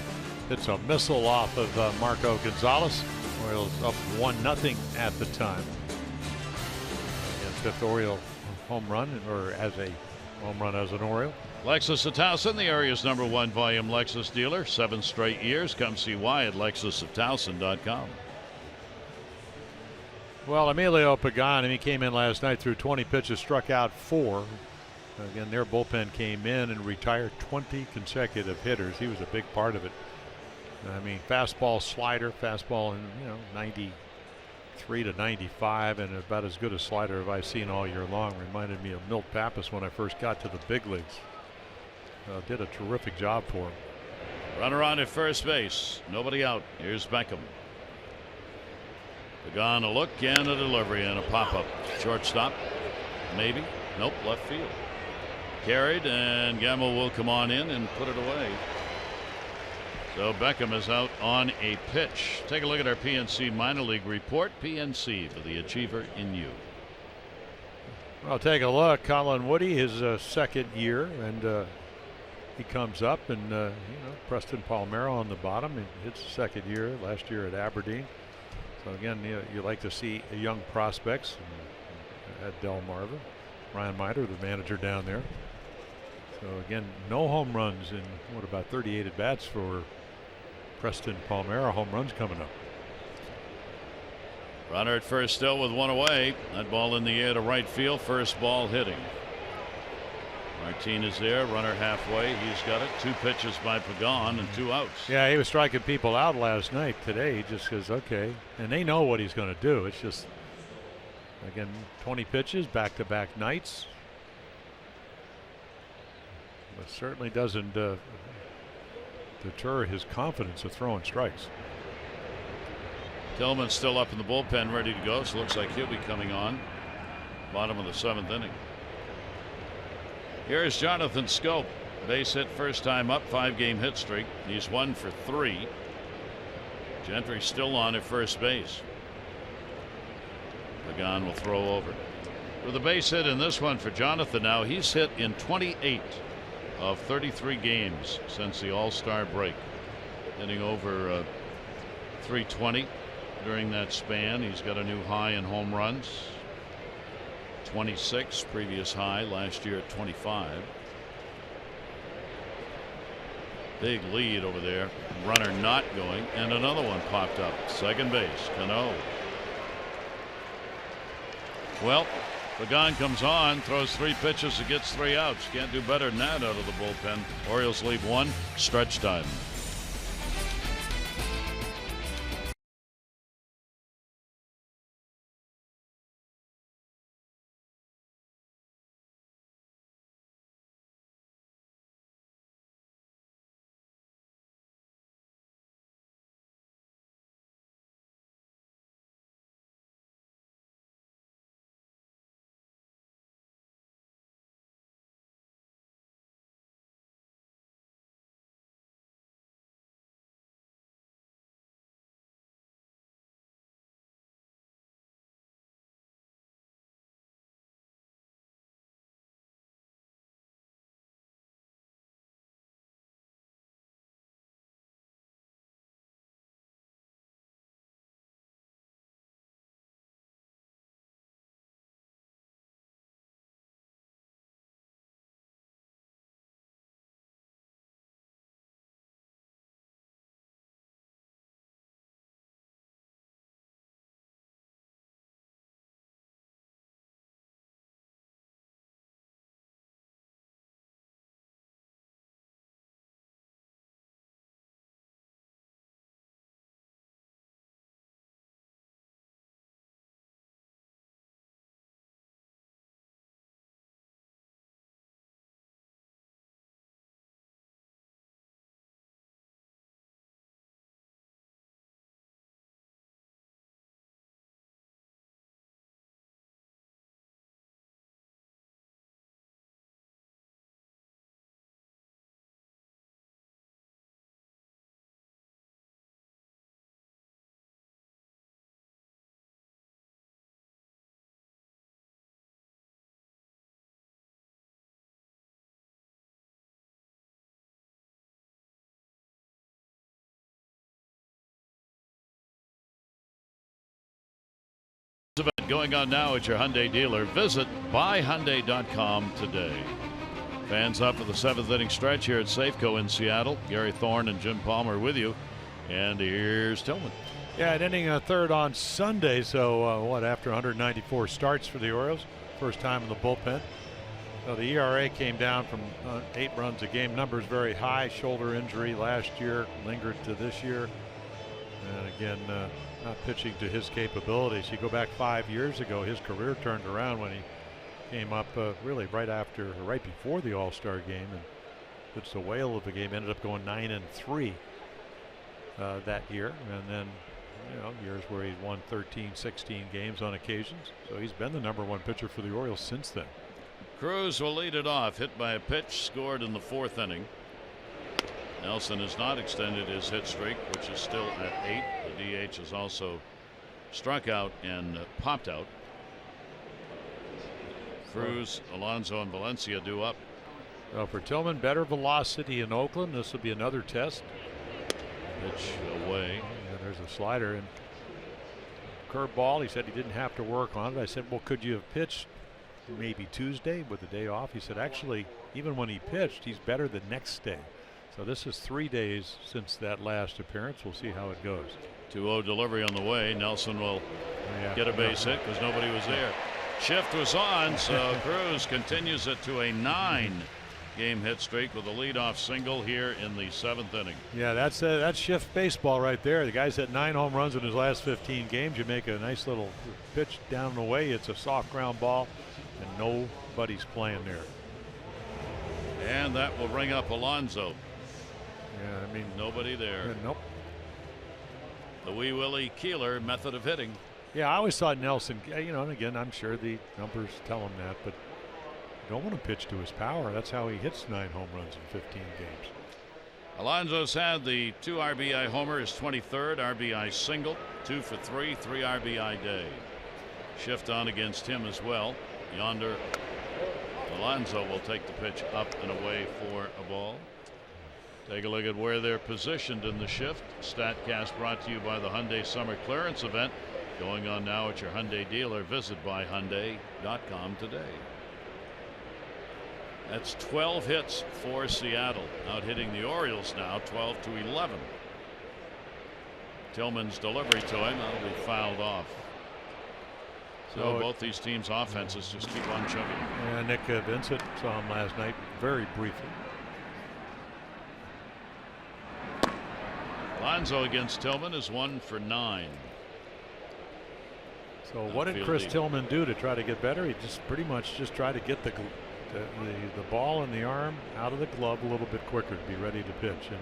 It's a missile off of Marco Gonzalez. Orioles up 1-0 at the time. And fifth Oriole home run, or as a home run as an Oriole. Alexis Towson, the area's #1 volume Lexus dealer, 7 straight years. Come see why at lexusoftowson.com. Well, Emilio Pagan, he came in last night, threw 20 pitches, struck out 4. Again, their bullpen came in and retired 20 consecutive hitters. He was a big part of it. I mean, fastball, slider, fastball, and 93 to 95, and about as good a slider have I seen all year long. Reminded me of Milt Pappas when I first got to the big leagues. Did a terrific job for him. Runner on at first base, nobody out. Here's Beckham. Pagan, a look and a delivery and a pop-up. Shortstop, maybe. Nope, left field. Carried, and Gamble will come on in and put it away. So Beckham is out on a pitch. Take a look at our PNC minor league report. PNC for the achiever in you. Well, take a look. Colin Woody, his second year, and he comes up, and Preston Palmeiro on the bottom. It's his second year. Last year at Aberdeen. So again, you like to see young prospects at Delmarva. Ryan Miter, the manager down there. So again, no home runs in about 38 at bats for Preston Palmeiro. Home runs coming up. Runner at first still with 1 away. That ball in the air to right field. First ball hitting. Martinez there, runner halfway. He's got it. 2 pitches by Pagan and 2 outs. Yeah, he was striking people out last night. Today he just goes, okay. And they know what he's going to do. It's just, again, 20 pitches, back-to-back nights. But certainly doesn't deter his confidence of throwing strikes. Tillman's still up in the bullpen, ready to go. So looks like he'll be coming on. Bottom of the 7th inning. Here's Jonathan Scope. Base hit first time up, 5-game hit streak. He's 1 for 3. Gentry still on at first base. Pagan will throw over. With a base hit in this one for Jonathan now, he's hit in 28 of 33 games since the All-Star break. Hitting over 320 during that span. He's got a new high in home runs. 26, previous high last year at 25. Big lead over there. Runner not going, and another one popped up. Second base, Cano. Well, Pagan comes on, throws 3 pitches, and gets 3 outs. Can't do better than that out of the bullpen. Orioles leave 1. Stretch time. Event going on now at your Hyundai dealer. Visit buyhyundai.com today. Fans up for the 7th inning stretch here at Safeco in Seattle. Gary Thorne and Jim Palmer with you. And here's Tillman. Yeah, an inning third on Sunday. So after 194 starts for the Orioles, first time in the bullpen. So the ERA came down from 8 runs a game. Numbers very high. Shoulder injury last year lingered to this year. And again, not pitching to his capabilities. You go back 5 years ago, his career turned around when he came up really right before the All-Star game, and it's a whale of a game. Ended up going 9-3 that year, and then years where he's won 13, 16 games on occasions. So he's been the #1 pitcher for the Orioles since then. Cruz will lead it off. Hit by a pitch, scored in the 4th inning. Nelson has not extended his hit streak, which is still at 8. The DH has also struck out and popped out. Cruz, Alonso, and Valencia due up. Well, for Tillman, better velocity in Oakland. This will be another test. Pitch away. Yeah, there's a slider and curveball. He said he didn't have to work on it. I said, well, could you have pitched maybe Tuesday with the day off? He said, actually, even when he pitched, he's better the next day. So this is 3 days since that last appearance. We'll see how it goes. 2-0 delivery on the way. Nelson will get a base hit because nobody was there. Shift was on, so Cruz continues it to a 9-game hit streak with a leadoff single here in the 7th inning. Yeah, that's shift baseball right there. The guy's hit 9 home runs in his last 15 games. You make a nice little pitch down the way. It's a soft ground ball, and nobody's playing there. And that will bring up Alonso. Yeah, I mean, nobody there. Nope. The Wee Willie Keeler method of hitting. Yeah, I always thought Nelson, and again, I'm sure the numbers tell him that, but you don't want to pitch to his power. That's how he hits 9 home runs in 15 games. Alonso's had the 2 RBI homer, his 23rd RBI single, 2 for 3, 3 RBI day. Shift on against him as well. Yonder, Alonso will take the pitch up and away for a ball. Take a look at where they're positioned in the shift. StatCast brought to you by the Hyundai Summer Clearance Event, going on now at your Hyundai dealer. Visit buyhyundai.com today. That's 12 hits for Seattle, out hitting the Orioles now 12-11. Tillman's delivery to him, that'll be fouled off. So both these teams' offenses just keep on chugging. Yeah, Nick Vincent saw him last night very briefly. Alonso against Tillman is 1 for 9. So what did Chris Tillman do to try to get better? He just pretty much just tried to get the ball and the arm out of the glove a little bit quicker to be ready to pitch, and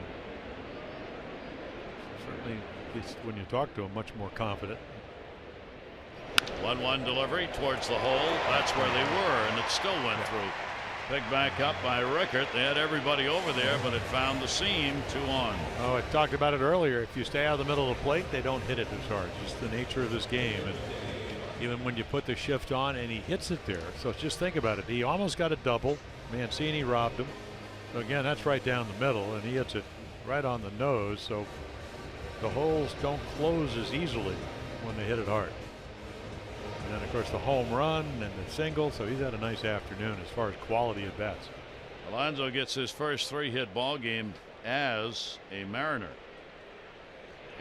certainly, at least when you talk to him, much more confident. 1-1 delivery towards the hole. That's where they were, and it still went through. Picked back up by Rickert. They had everybody over there, but it found the seam. 2 on. Oh, I talked about it earlier. If you stay out of the middle of the plate, they don't hit it as hard. It's the nature of this game. And even when you put the shift on and he hits it there. So just think about it. He almost got a double. Mancini robbed him. So again, that's right down the middle, and he hits it right on the nose. So the holes don't close as easily when they hit it hard. And then, of course, the home run and the single. So he's had a nice afternoon as far as quality at bats. Alonso gets his first 3-hit ball game as a Mariner.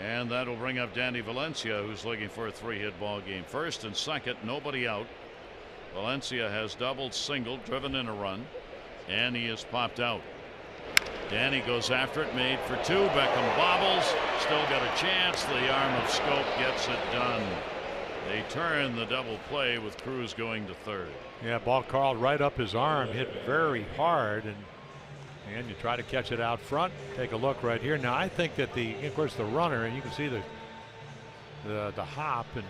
And that'll bring up Danny Valencia, who's looking for a 3-hit ball game. First and second, nobody out. Valencia has doubled, singled, driven in a run, and he is popped out. Danny goes after it, made for 2. Beckham bobbles, still got a chance. The arm of Scope gets it done. They turn the double play with Cruz going to third. Yeah, ball called right up his arm, hit very hard, and you try to catch it out front. Take a look right here. Now I think that of course the runner, and you can see the hop, and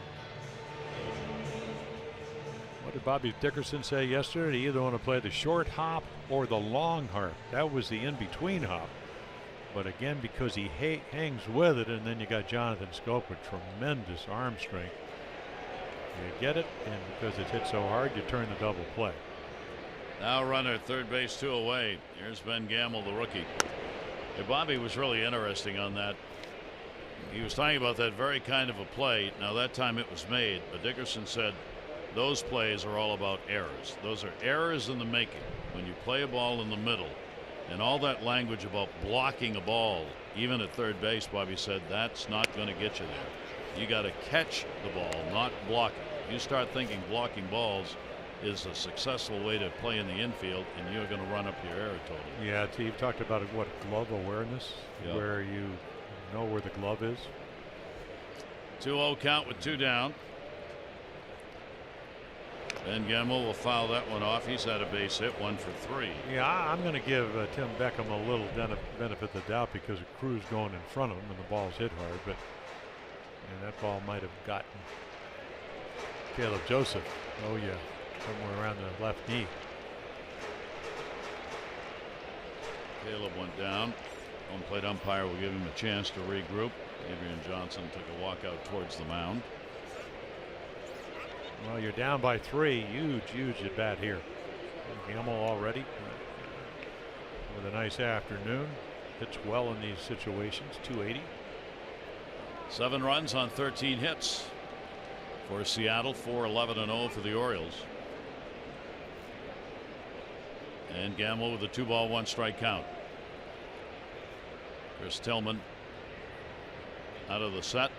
what did Bobby Dickerson say yesterday? You either want to play the short hop or the long hop. That was the in-between hop. But again, because he hangs with it, and then you got Jonathan Scope with tremendous arm strength. You get it, and because it's hit so hard, you turn the double play. Now runner third base, 2 away. Here's Ben Gamble, the rookie. Hey, Bobby was really interesting on that. He was talking about that very kind of a play. Now that time it was made, but Dickerson said those plays are all about errors. Those are errors in the making. When you play a ball in the middle, and all that language about blocking a ball, even at third base, Bobby said that's not going to get you there. You got to catch the ball, not block it. You start thinking blocking balls is a successful way to play in the infield, and you're going to run up your error total. Yeah, you've talked about what, glove awareness, where you know where the glove is. 2-0 count with 2 down. Ben Gamble will foul that one off. He's had a base hit, 1 for 3. Yeah, I'm going to give Tim Beckham a little benefit of the doubt because of Cruz going in front of him and the ball's hit hard, but that ball might have gotten Caleb Joseph. Oh yeah, somewhere around the left knee. Caleb went down. Home plate umpire will give him a chance to regroup. Adrian Johnson took a walk out towards the mound. Well, you're down by 3. Huge at bat here. Gamble already with a nice afternoon. Hits well in these situations. 280. 7 runs on 13 hits for Seattle. 4-11-0 for the Orioles. And Gamble with a 2-ball 1-strike count. Chris Tillman out of the set.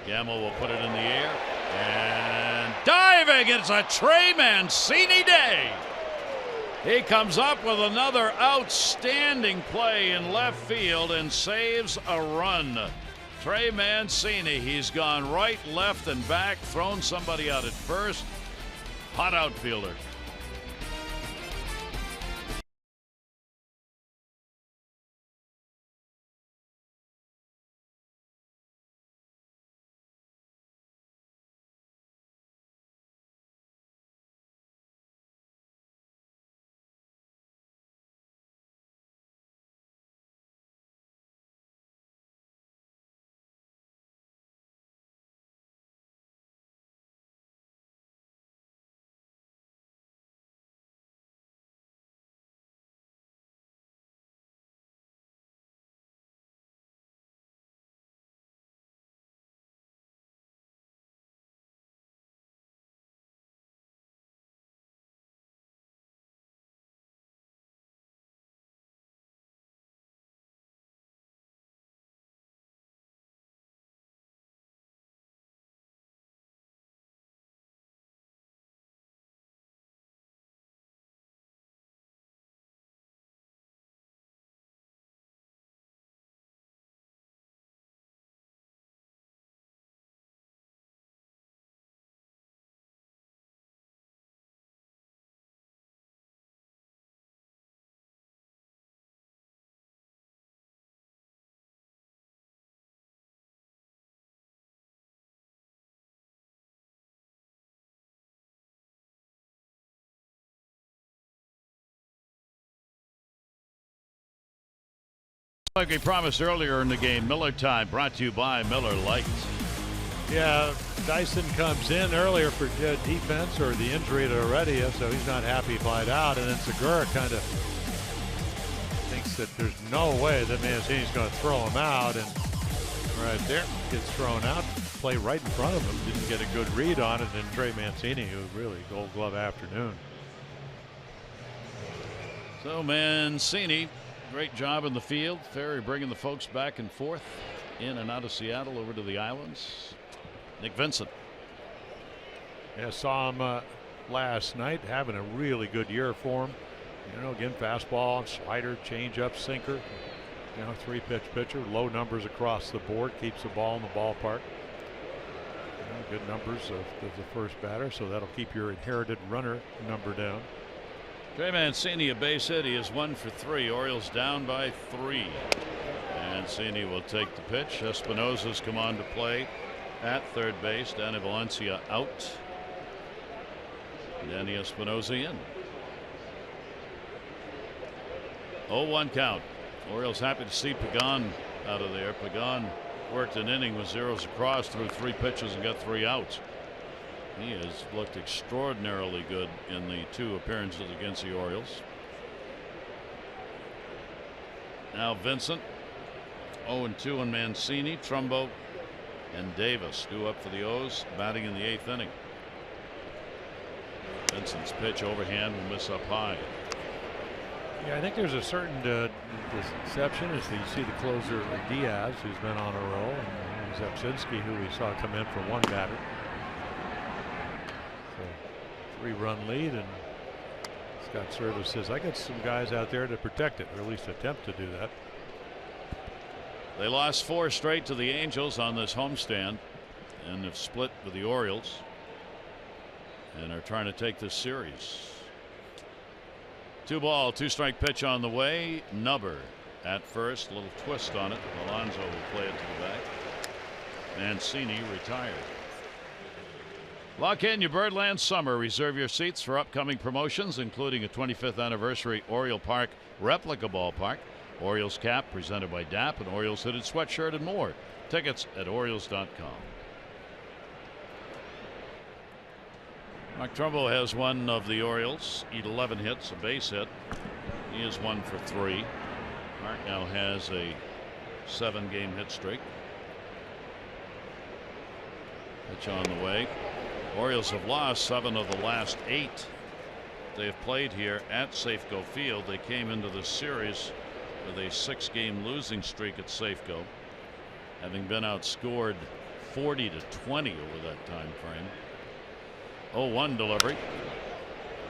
Gamble will put it in the air and diving. It's a Trey Mancini day. He comes up with another outstanding play in left field and saves a run. Trey Mancini, he's gone right, left, and back, thrown somebody out at first. Hot outfielder. Like we promised earlier in the game, Miller time brought to you by Miller Lite. Yeah, Dyson comes in earlier for defense or the injury to Heredia, so he's not happy flight out. And then Segura kind of thinks that there's no way that Mancini's going to throw him out. And right there, gets thrown out. Play right in front of him. Didn't get a good read on it. And Trey Mancini, who really Gold Glove afternoon. So Mancini, great job in the field. Ferry bringing the folks back and forth in and out of Seattle over to the islands. Nick Vincent. Yeah, saw him last night, having a really good year for him. You know, again, fastball, slider, changeup, sinker. You know, 3-pitch pitcher, low numbers across the board, keeps the ball in the ballpark. You know, good numbers of the first batter, so that'll keep your inherited runner number down. Trey Mancini, a base hit. He is 1 for 3. Orioles down by 3. Mancini will take the pitch. Espinosa's come on to play at third base. Danny Valencia out. Danny Espinosa in. 0-1 count. Orioles happy to see Pagan out of there. Pagan worked an inning with zeros across, threw 3 pitches and got 3 outs. He has looked extraordinarily good in the 2 appearances against the Orioles. Now Vincent, 0-2 on Mancini. Trumbo and Davis due up for the O's, batting in the 8th inning. Vincent's pitch overhand will miss up high. Yeah, I think there's a certain deception as you see the closer Diaz, who's been on a roll, and Zepsinski, who we saw come in for 1 batter. 3-run lead, and Scott Service says, I got some guys out there to protect it, or at least attempt to do that. They lost 4 straight to the Angels on this homestand and have split with the Orioles and are trying to take this series. 2-ball, 2-strike pitch on the way. Nubber at first, a little twist on it. Alonso will play it to the back. Mancini retired. Lock in your Birdland summer. Reserve your seats for upcoming promotions, including a 25th anniversary Oriole Park replica ballpark, Orioles cap presented by DAP, an Orioles hooded sweatshirt, and more. Tickets at Orioles.com. Mark Trumbo has one of the Orioles. 11 hits, a base hit. He is 1 for 3. Mark now has a 7-game hit streak. Pitch on the way. Orioles have lost 7 of the last 8 they have played here at Safeco Field. They came into this series with a 6-game losing streak at Safeco, having been outscored 40-20 over that time frame. 0-1 delivery.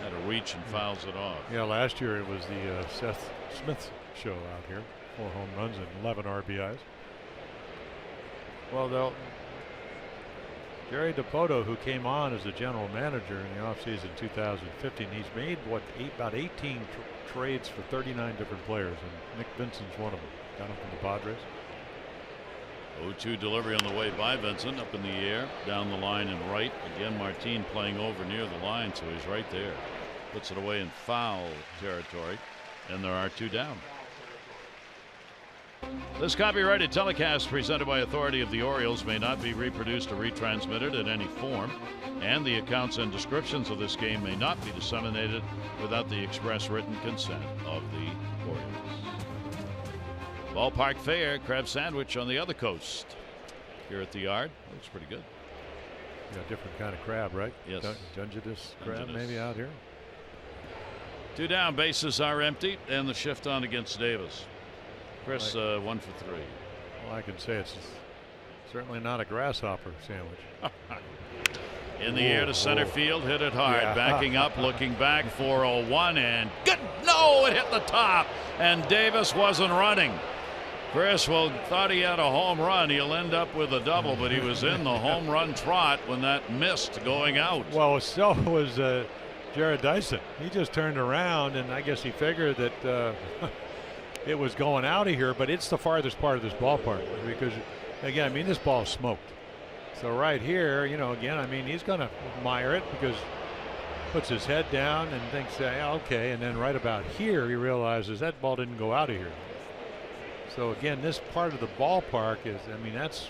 Had a reach and fouls it off. Yeah, last year it was the Seth Smith show out here. 4 home runs and 11 RBIs. Well, Jerry DiPoto, who came on as the general manager in the offseason 2015, he's made about 18 trades for 39 different players, and Nick Vincent's one of them. Got him from the Padres. 0-2 delivery on the way by Vincent, up in the air, down the line and right. Again, Martin playing over near the line, so he's right there. Puts it away in foul territory, and there are 2 down. This copyrighted telecast presented by authority of the Orioles may not be reproduced or retransmitted in any form, and the accounts and descriptions of this game may not be disseminated without the express written consent of the Orioles. Ballpark fare, crab sandwich on the other coast. Here at the Yard, looks pretty good. Yeah, different kind of crab, right? Yes. Dungeness crab maybe out here. 2 down, bases are empty, and the shift on against Davis. Chris, 1 for 3. Well, I can say it's certainly not a grasshopper sandwich. In the air to center field, hit it hard. Yeah. Backing up, looking back, 4-0-1, and good. No, it hit the top, and Davis wasn't running. Chris thought he had a home run. He'll end up with a double, but he was in the home run trot when that missed going out. Well, so was Jared Dyson. He just turned around, and I guess he figured that it was going out of here, but it's the farthest part of this ballpark because, again, I mean, this ball smoked. So right here, you know, again, I mean, he's going to admire it because puts his head down and thinks, okay, and then right about here he realizes that ball didn't go out of here. So again, this part of the ballpark is, I mean, that's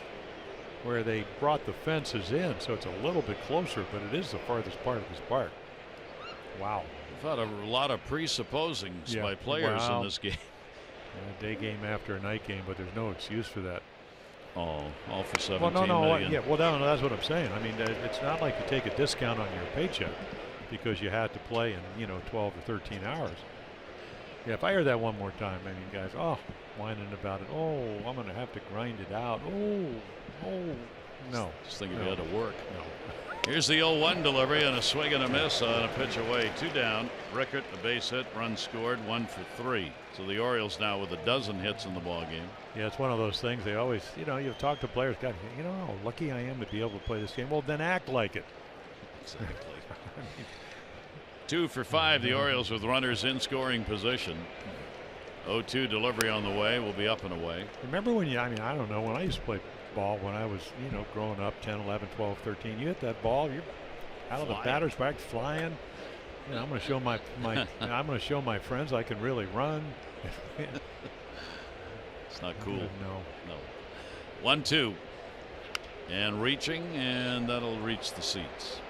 where they brought the fences in, so it's a little bit closer, but it is the farthest part of this park. Wow. We've had a lot of presupposings by players in this game. A day game after a night game, but there's no excuse for that. Oh, all for 17 well, no, million. Yeah, well, no, that's what I'm saying. I mean, it's not like you take a discount on your paycheck because you had to play in 12 or 13 hours. Yeah, if I hear that one more time, I mean, guys, whining about it. Oh, I'm going to have to grind it out. Oh, no. Just thinking you had to work. No. Here's the 0-1 delivery and a swing and a miss on a pitch away. 2 down. Rickert, a base hit, run scored, 1 for 3. So the Orioles now with a dozen hits in the ball game. Yeah, it's one of those things. They always, you've talked to players. God, how lucky I am to be able to play this game. Well, then act like it. Exactly. 2 for 5. The Orioles with runners in scoring position. 0-2 delivery on the way. Will be up and away. Remember when I don't know, when I used to play ball when I was, growing up, 10, 11, 12, 13, you hit that ball, you're out of the batter's box flying. I'm going to show my I'm going to show my friends I can really run. It's not cool. No. 1-2 and reaching, and that'll reach the seats.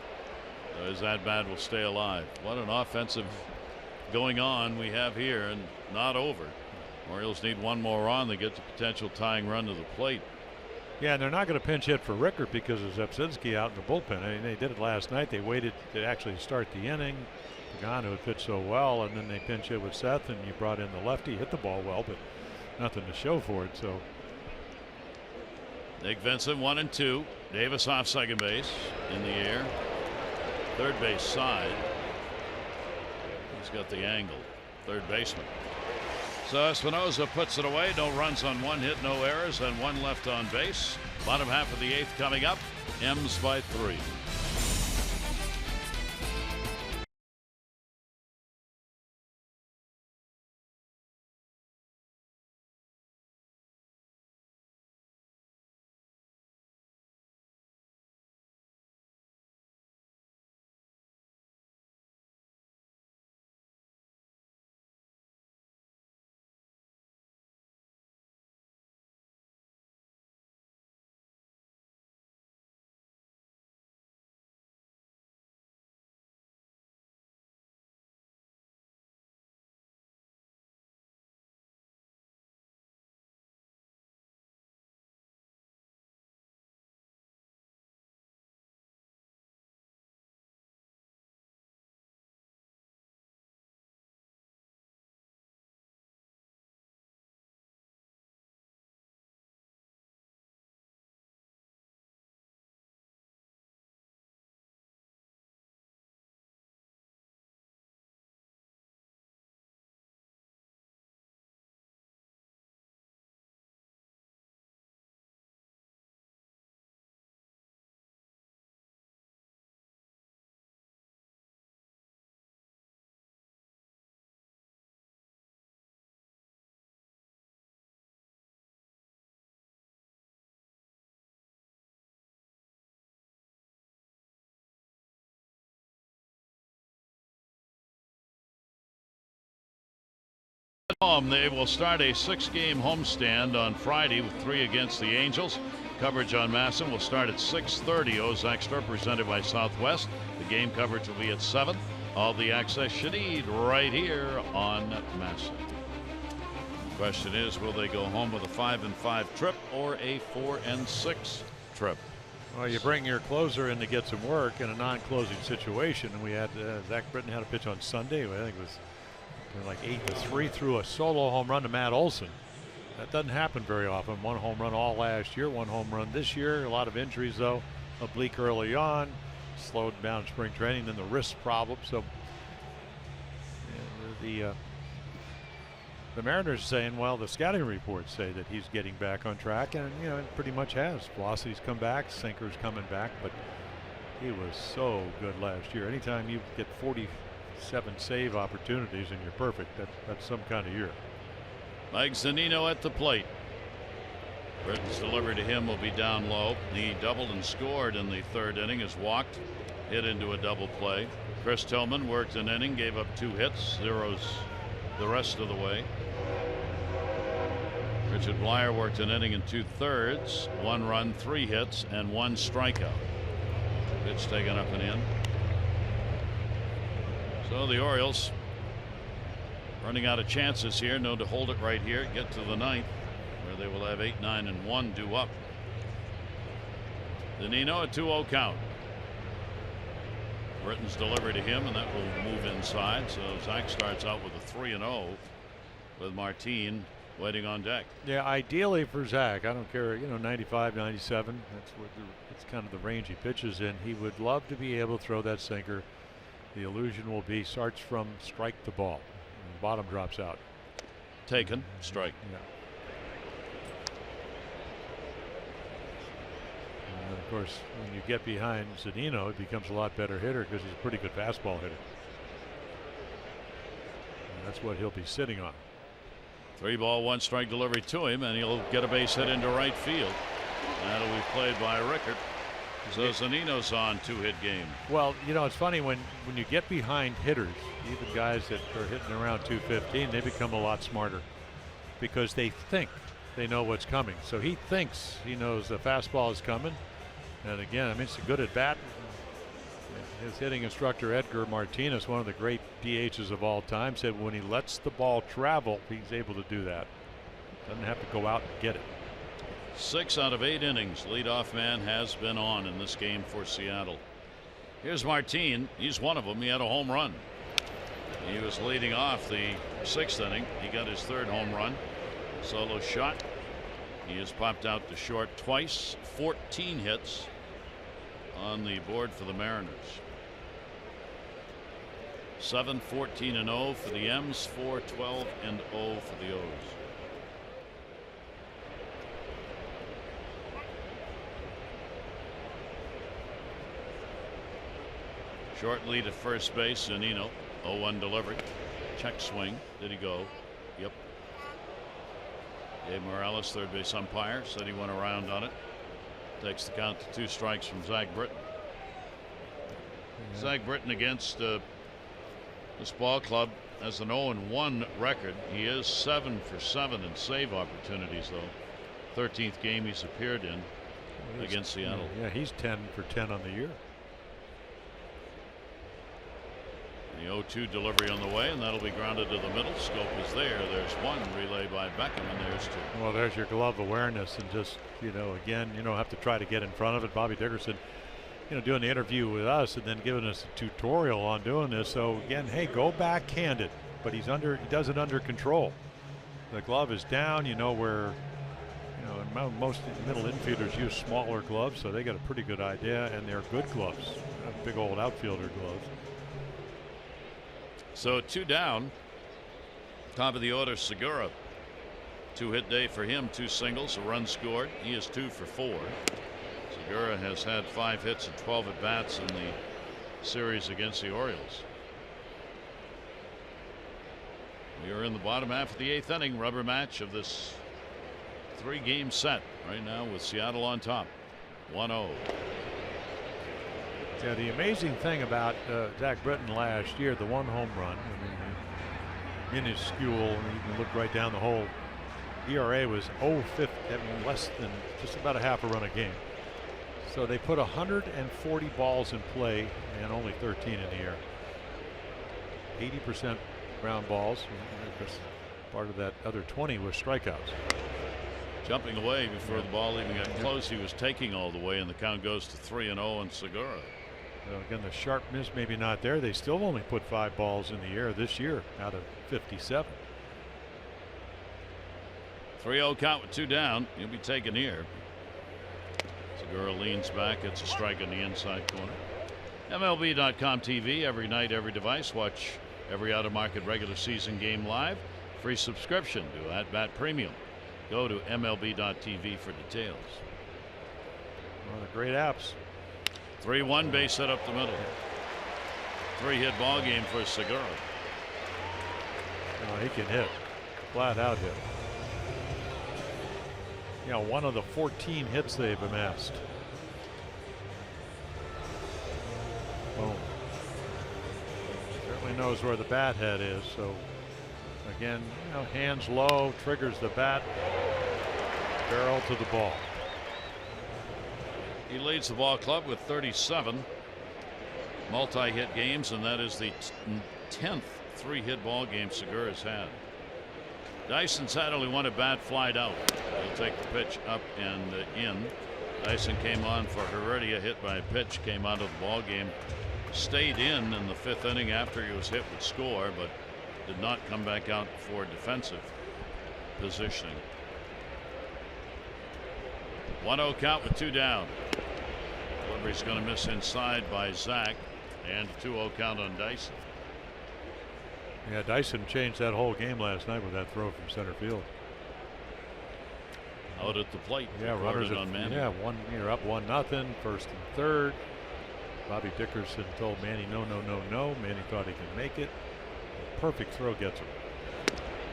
As that bat will stay alive. What an offensive going on we have here, and not over. Orioles need one more on. They get the potential tying run to the plate. Yeah, and they're not going to pinch hit for Rickert because of Zepsinski out in the bullpen. I mean, they did it last night. They waited to actually start the inning. Pagano had pitched so well, and then they pinch hit with Seth, and you brought in the lefty, hit the ball well, but nothing to show for it. So Nick Vincent 1-2. Davis off second base, in the air. Third base side. He's got the angle. Third baseman. So Espinosa puts it away. No runs on 1 hit, no errors, and 1 left on base. Bottom half of the 8th coming up. M's by 3. They will start a 6-game homestand on Friday with 3 against the Angels. Coverage on Masson will start at 6:30. O's Extra presented by Southwest. The game coverage will be at 7. All the access you need right here on Masson. The question is, will they go home with a 5-5 trip or a 4-6 trip? Well, you bring your closer in to get some work in a non-closing situation, and we had Zach Britton had a pitch on Sunday. I think it was like 8-3, threw a solo home run to Matt Olson. That doesn't happen very often. 1 home run all last year, 1 home run this year. A lot of injuries though. Oblique early on, slowed down spring training, then the wrist problem. So the Mariners are saying, well, the scouting reports say that he's getting back on track, and it pretty much has. Velocity's come back, sinker's coming back, but he was so good last year. Anytime you get 47 save opportunities and you're perfect, that's some kind of year. Mike Zunino at the plate. Britton's delivery to him will be down low. He doubled and scored in the 3rd inning, has walked, hit into a double play. Chris Tillman worked an inning, gave up 2 hits, zeros the rest of the way. Richard Blyer worked an inning and 2/3, 1 run, 3 hits, and 1 strikeout. Pitch taken up and in. So the Orioles running out of chances here. No to hold it right here. Get to the 9th, where they will have 8, 9, and 1 due up. Danino, a 2-0 count. Britton's delivery to him, and that will move inside. So Zach starts out with a 3-0 with Martin waiting on deck. Yeah, ideally for Zach, I don't care, 95, 97. It's kind of the range he pitches in. He would love to be able to throw that sinker. The illusion will be starts from strike the ball. And the bottom drops out. Taken, strike. Yeah. And of course, when you get behind Zunino, it becomes a lot better hitter because he's a pretty good fastball hitter. And that's what he'll be sitting on. 3-ball, 1 strike delivery to him, and he'll get a base hit into right field. That'll be played by Rickert. So Zunino's on 2-hit game. Well, it's funny when you get behind hitters, even guys that are hitting around 215, they become a lot smarter because they think they know what's coming. So he thinks he knows the fastball is coming. And again, it's a good at bat. His hitting instructor Edgar Martinez, one of the great DHs of all time, said when he lets the ball travel, he's able to do that. Doesn't have to go out and get it. 6 out of 8 innings. Leadoff man has been on in this game for Seattle. Here's Martin. He's one of them. He had a home run. He was leading off the 6th inning. He got his 3rd home run. Solo shot. He has popped out to short twice. 14 hits on the board for the Mariners. 7, 14, and 0 for the M's. 4, 12, and 0 for the O's. Short lead at first base. Zunino, 0-1 delivery. Check swing. Did he go? Yep. Dave Morales, third base umpire, said he went around on it. Takes the count to 2 strikes from Zach Britton. Yeah. Zach Britton against this ball club has an 0-1 record. He is 7 for 7 in save opportunities, though. 13th game he's appeared in against Seattle. Yeah, he's 10 for 10 on the year. The 0-2 delivery on the way, and that'll be grounded to the middle. Scope is there. There's 1 relay by Beckham, and there's 2. Well, there's your glove awareness, and just again, you don't have to try to get in front of it. Bobby Dickerson, doing the interview with us and then giving us a tutorial on doing this. So again, hey, go backhanded, but he does it under control. The glove is down. Where most middle infielders use smaller gloves, so they got a pretty good idea, and they're good gloves, big old outfielder gloves. So 2 down. Top of the order, Segura. 2-hit day for him, 2 singles, a run scored. He is 2 for 4. Segura has had 5 hits and 12 at bats in the series against the Orioles. We are in the bottom half of the 8th inning. Rubber match of this 3-game set right now with Seattle on top. 1-0. Yeah, the amazing thing about Zach Britton last year, the 1 home run, minuscule, and you can look right down the hole. ERA was 0.50, less than just about a half a run a game. So they put 140 balls in play and only 13 in the air. 80% ground balls. Part of that other 20 was strikeouts. Jumping away before the ball even got close, he was taking all the way, and the count goes to 3-0 on Segura. Well, again, the sharpness maybe not there. They still only put 5 balls in the air this year out of 57. 3-0 count with 2 down. He'll be taken here. Segura leans back. It's a strike in the inside corner. MLB.com TV, every night, every device. Watch every out-of-market regular season game live. Free subscription to At Bat Premium. Go to MLB.tv for details. One of the great apps. 3-1 base hit up the middle. 3-hit ball game for Segura. Oh, he can hit. Flat out hit. One of the 14 hits they've amassed. Boom. Certainly knows where the bat head is. So again, hands low, triggers the bat. Barrel to the ball. He leads the ball club with 37 multi-hit games, and that is the 10th 3-hit ball game Segura has had. Dyson's had only one at bat flied out. He'll take the pitch up and in. Dyson came on for Heredia, hit by a pitch, came out of the ball game, stayed in the 5th inning after he was hit with score, but did not come back out for defensive positioning. 1-0 count with 2 down. Delivery's going to miss inside by Zach, and a 2-0 count on Dyson. Yeah, Dyson changed that whole game last night with that throw from center field. Out at the plate. Yeah, runners on Manny. Yeah, you're up 1-0, 1st and 3rd. Bobby Dickerson told Manny no, no, no, no. Manny thought he could make it. A perfect throw gets him.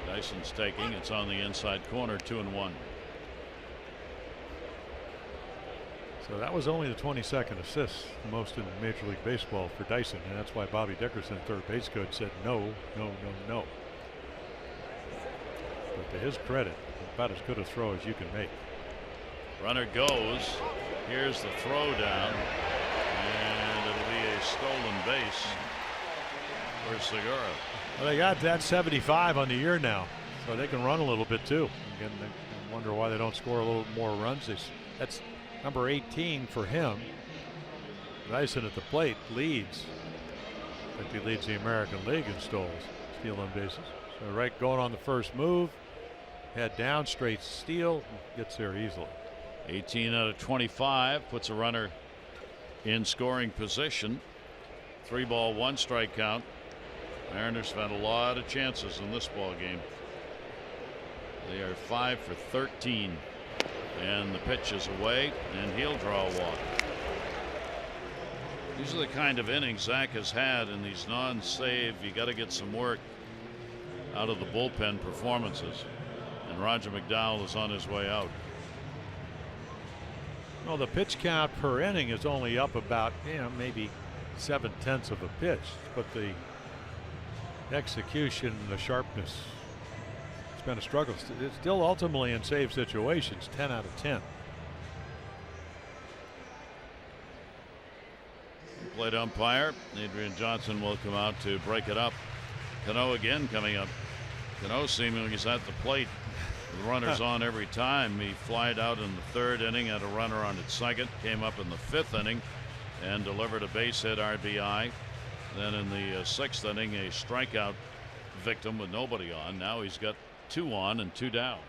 Dyson's taking. It's on the inside corner, 2-1. So that was only the 22nd assist, the most in Major League Baseball for Dyson, and that's why Bobby Dickerson, third base coach, said no, no, no, no. But to his credit, about as good a throw as you can make. Runner goes. Here's the throw down, and it'll be a stolen base for Segura. Well, they got that 75 on the year now, so they can run a little bit too. Again, I wonder why they don't score a little more runs. That's number 18 for him. Dyson at the plate leads. I think he leads the American League in stealing bases. So right, going on the first move, head down, straight steal, gets there easily. 18 out of 25 puts a runner in scoring position. 3 ball, 1 strike count. Mariners have had a lot of chances in this ball game. They are 5 for 13. And the pitch is away, and he'll draw a walk. These are the kind of innings Zach has had in these non-save. You got to get some work out of the bullpen performances. And Roger McDowell is on his way out. Well, the pitch count per inning is only up about, maybe 0.7 of a pitch, but the execution, the sharpness, it's been a struggle. It's still ultimately in save situations, 10 out of 10. Plate umpire Adrian Johnson will come out to break it up. Cano again coming up. Cano seemingly is at the plate. The runner's on every time. He flied out in the 3rd inning, had a runner on at 2nd, came up in the 5th inning and delivered a base hit RBI. Then in the 6th inning, a strikeout victim with nobody on. Now he's got 2 on and 2 down.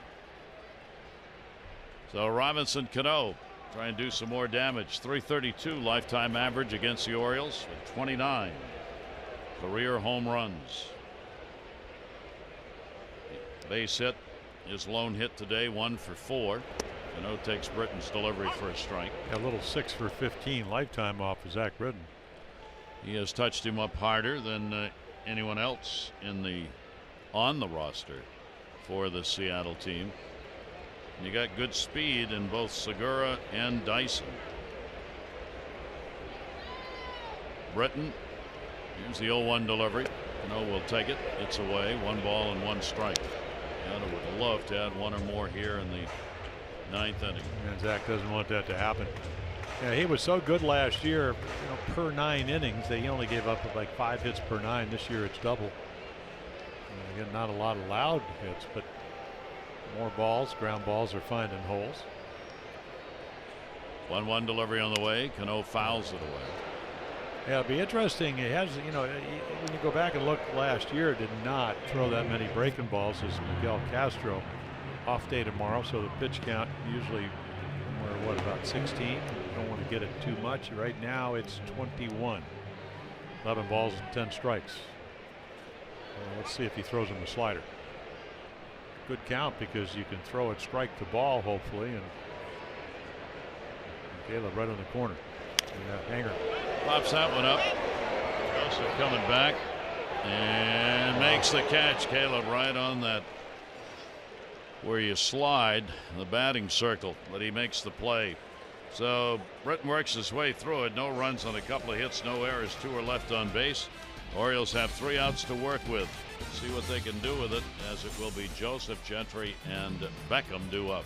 So Robinson Cano trying to do some more damage. .332 lifetime average against the Orioles with 29 career home runs. Base hit, his lone hit today, 1 for 4. Cano takes Britton's delivery for a strike. A little 6 for 15 lifetime off of Zach Britton. He has touched him up harder than anyone else on the roster for the Seattle team. And you got good speed in both Segura and Dyson. Britton, here's the 0-1 delivery. Cano will take it. It's away. 1 ball and 1 strike. Cano would love to add 1 or more here in the 9th inning. And Zach doesn't want that to happen. Yeah, he was so good last year. Per 9 innings, they only gave up like 5 hits per 9. This year it's double. And again, not a lot of loud hits, but more balls. Ground balls are finding holes. 1-1 delivery on the way. Cano fouls it away. Yeah, it'll be interesting. It has, when you go back and look last year, it did not throw that many breaking balls as Miguel Castro. Off day tomorrow, so the pitch count usually somewhere, about 16. You don't want to get it too much. Right now it's 21. 11 balls and 10 strikes. Let's see if he throws him a slider. Good count because you can throw it, strike the ball hopefully, and Caleb right on the corner. Yeah, hanger. Pops that one up. Joseph coming back and makes the catch. Caleb right on that where you slide the batting circle, but he makes the play. So Britton works his way through it. No runs on a couple of hits, no errors. 2 are left on base. Orioles have 3 outs to work with. See what they can do with it, as it will be Joseph, Gentry, and Beckham due up.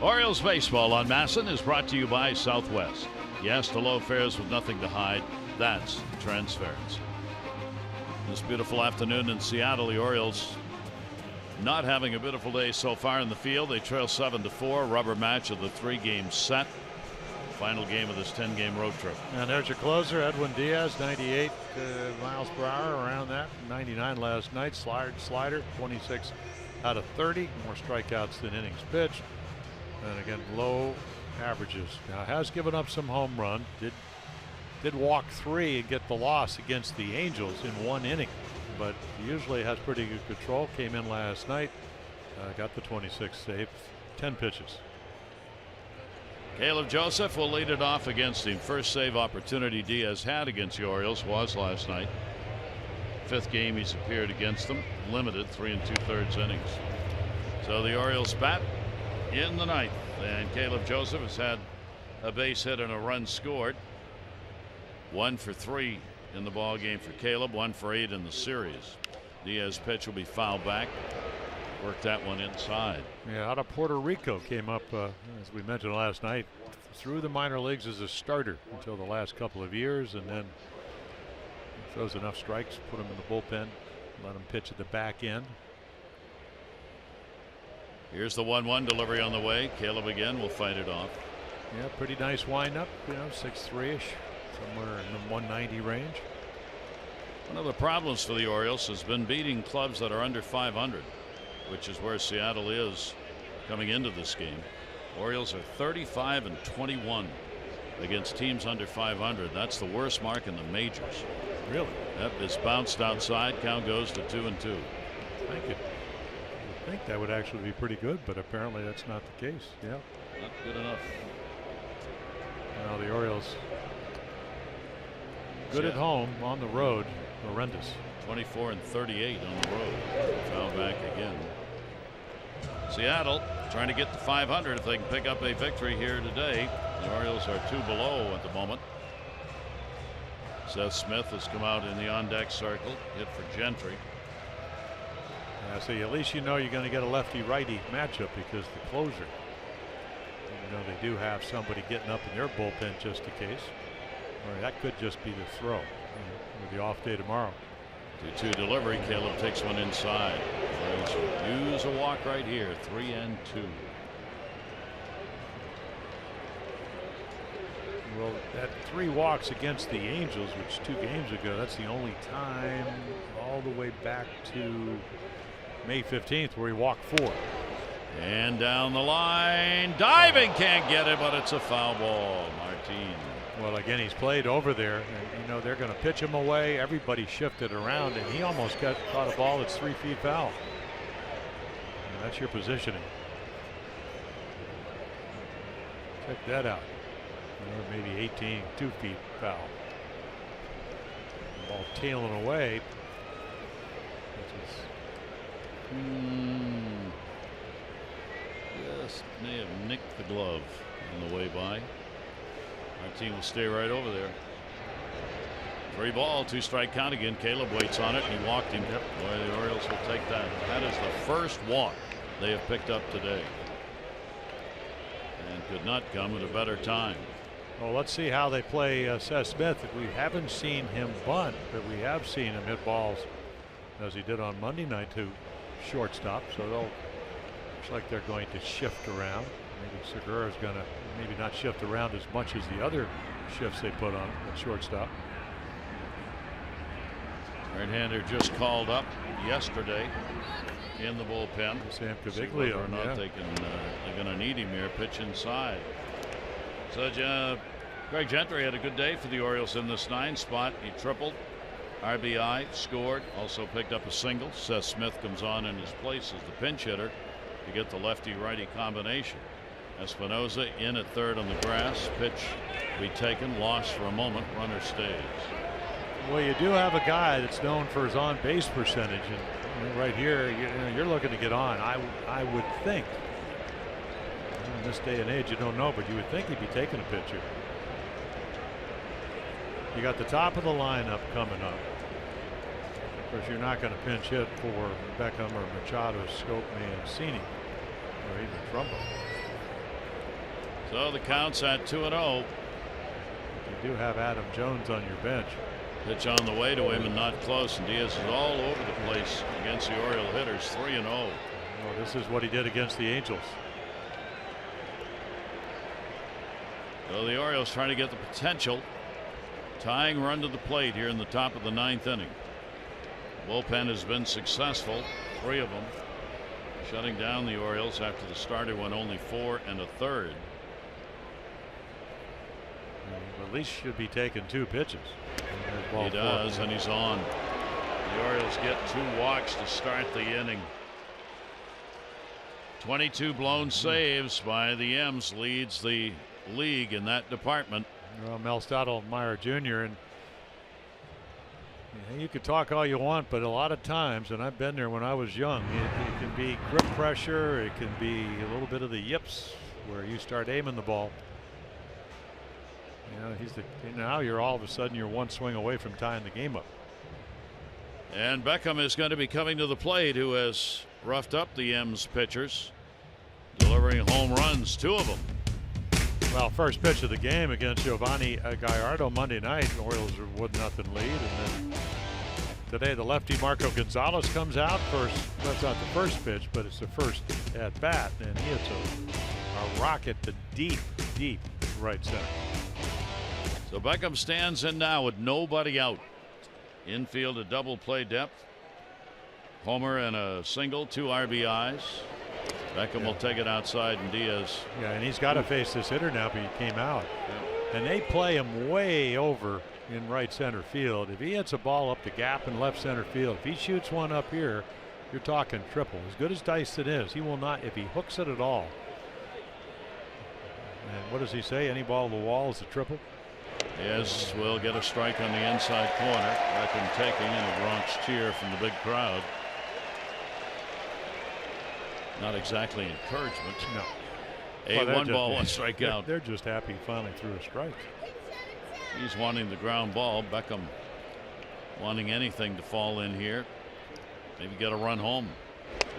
Orioles baseball on Masson is brought to you by Southwest. Yes to low fares with nothing to hide. That's transparency. This beautiful afternoon in Seattle, the Orioles not having a beautiful day so far in the field. They trail 7-4. Rubber match of the 3-game set. Final game of this 10-game road trip. And there's your closer, Edwin Diaz, 98 miles per hour, around that. 99 last night. Slider, 26 out of 30. More strikeouts than innings pitched. And again, low averages. Now has given up some home run. Did walk 3 and get the loss against the Angels in 1 inning. But usually has pretty good control. Came in last night. Got the 26 save. 10 pitches. Caleb Joseph will lead it off against him. First save opportunity Diaz had against the Orioles was last night. 5th game he's appeared against them. Limited 3 2/3 innings. So the Orioles bat in the 9th. And Caleb Joseph has had a base hit and a run scored. 1 for 3 in the ball game for Caleb. 1 for 8 in the series. Diaz pitch will be fouled back. Worked that one inside. Yeah, out of Puerto Rico, came up, as we mentioned last night, through the minor leagues as a starter until the last couple of years, and then throws enough strikes, put him in the bullpen, let him pitch at the back end. Here's the 1-1 delivery on the way. Caleb again will fight it off. Yeah, pretty nice windup, 6'3"-ish, somewhere in the 190 range. One of the problems for the Orioles has been beating clubs that are under 500. Which is where Seattle is coming into this game. Orioles are 35-21 against teams under 500. That's the worst mark in the majors. Really? Yep, it's bounced outside. Count goes to 2-2. Thank you. I think that would actually be pretty good, but apparently that's not the case. Yeah. Not good enough. Now the Orioles good at home, on the road horrendous. 24-38 on the road. Foul back again. Seattle trying to get to 500 if they can pick up a victory here today. The Orioles are 2 below at the moment. Seth Smith has come out in the on-deck circle. Hit for Gentry. So at least you know you're going to get a lefty-righty matchup because the closer, they do have somebody getting up in their bullpen just in case. Or that could just be the throw with the off day tomorrow. 2-2 delivery. Caleb takes one inside. Use a walk right here. 3-2. Well, that 3 walks against the Angels, which 2 games ago, that's the only time all the way back to May 15th where he walked 4. And down the line, diving, can't get it, but it's a foul ball. Martin. Well, again, he's played over there, and they're going to pitch him away. Everybody shifted around, and he almost caught a ball that's 3 feet foul. And that's your positioning. Check that out. Or maybe 18, 2 feet foul. The ball tailing away. Just may have nicked the glove on the way by. Our team will stay right over there. 3 ball, 2 strike count again. Caleb waits on it. He walked him. Yep. Boy, the Orioles will take that. That is the first walk they have picked up today. And could not come at a better time. Well, let's see how they play Seth Smith. We haven't seen him bunt, but we have seen him hit balls as he did on Monday night to shortstop. So looks like they're going to shift around. Maybe Segura's going to maybe not shift around as much as the other shifts they put on at shortstop. Right-hander just called up yesterday in the bullpen. Sam Whether Caviglia or not they're going to need him here. Pitch inside. So Greg Gentry had a good day for the Orioles in this 9 spot. He tripled, RBI, scored, also picked up a single. Seth Smith comes on in his place as the pinch hitter to get the lefty-righty combination. Espinosa in at third on the grass. Pitch be taken. Lost for a moment. Runner stays. Well, you do have a guy that's known for his on-base percentage, and right here, you're looking to get on. I would think. In this day and age, you don't know, but you would think he'd be taking a pitcher. You got the top of the lineup coming up. Of course, you're not going to pinch hit for Beckham or Machado, Scope, Mancini, or even Trumbo. So the count's at 2-0. You do have Adam Jones on your bench. Pitch on the way to him and not close, and Diaz is all over the place against the Oriole hitters. 3-0. Well, this is what he did against the Angels. So the Orioles trying to get the potential tying run to the plate here in the top of the 9th inning. Bullpen has been successful, 3 of them, shutting down the Orioles after the starter went only 4 1/3. At least should be taking 2 pitches. He does, and he's on. The Orioles get 2 walks to start the inning. 22 blown saves by the M's leads the league in that department. Well, Mel Stottlemyre Jr. and you could talk all you want, but a lot of times, and I've been there when I was young, it can be grip pressure, it can be a little bit of the yips where you start aiming the ball. Now you're all of a sudden you're 1 swing away from tying the game up. And Beckham is going to be coming to the plate, who has roughed up the M's pitchers, delivering home runs, 2 of them. Well, first pitch of the game against Giovanni Gallardo Monday night, the Orioles are 1-0 lead, and then today the lefty Marco Gonzalez comes out first. That's not the first pitch, but it's the first at bat, and he hits a rocket to deep right center. So Beckham stands in now with nobody out. Infield a double play depth. Homer and a single, 2 RBIs. Beckham will take it outside, and Diaz. Yeah, and he's got to face this hitter now, but he came out. Yeah. And they play him way over in right center field. If he hits a ball up the gap in left center field, if he shoots one up here, you're talking triple. As good as Dyson is, he will not, if he hooks it at all. And what does he say? Any ball to the wall is a triple. Yes, will get a strike on the inside corner. Beckham taking in a Bronx cheer from the big crowd. Not exactly encouragement. No. One ball, 1 strikeout. They're just happy he finally threw a strike. He's wanting the ground ball. Beckham wanting anything to fall in here. Maybe get a run home.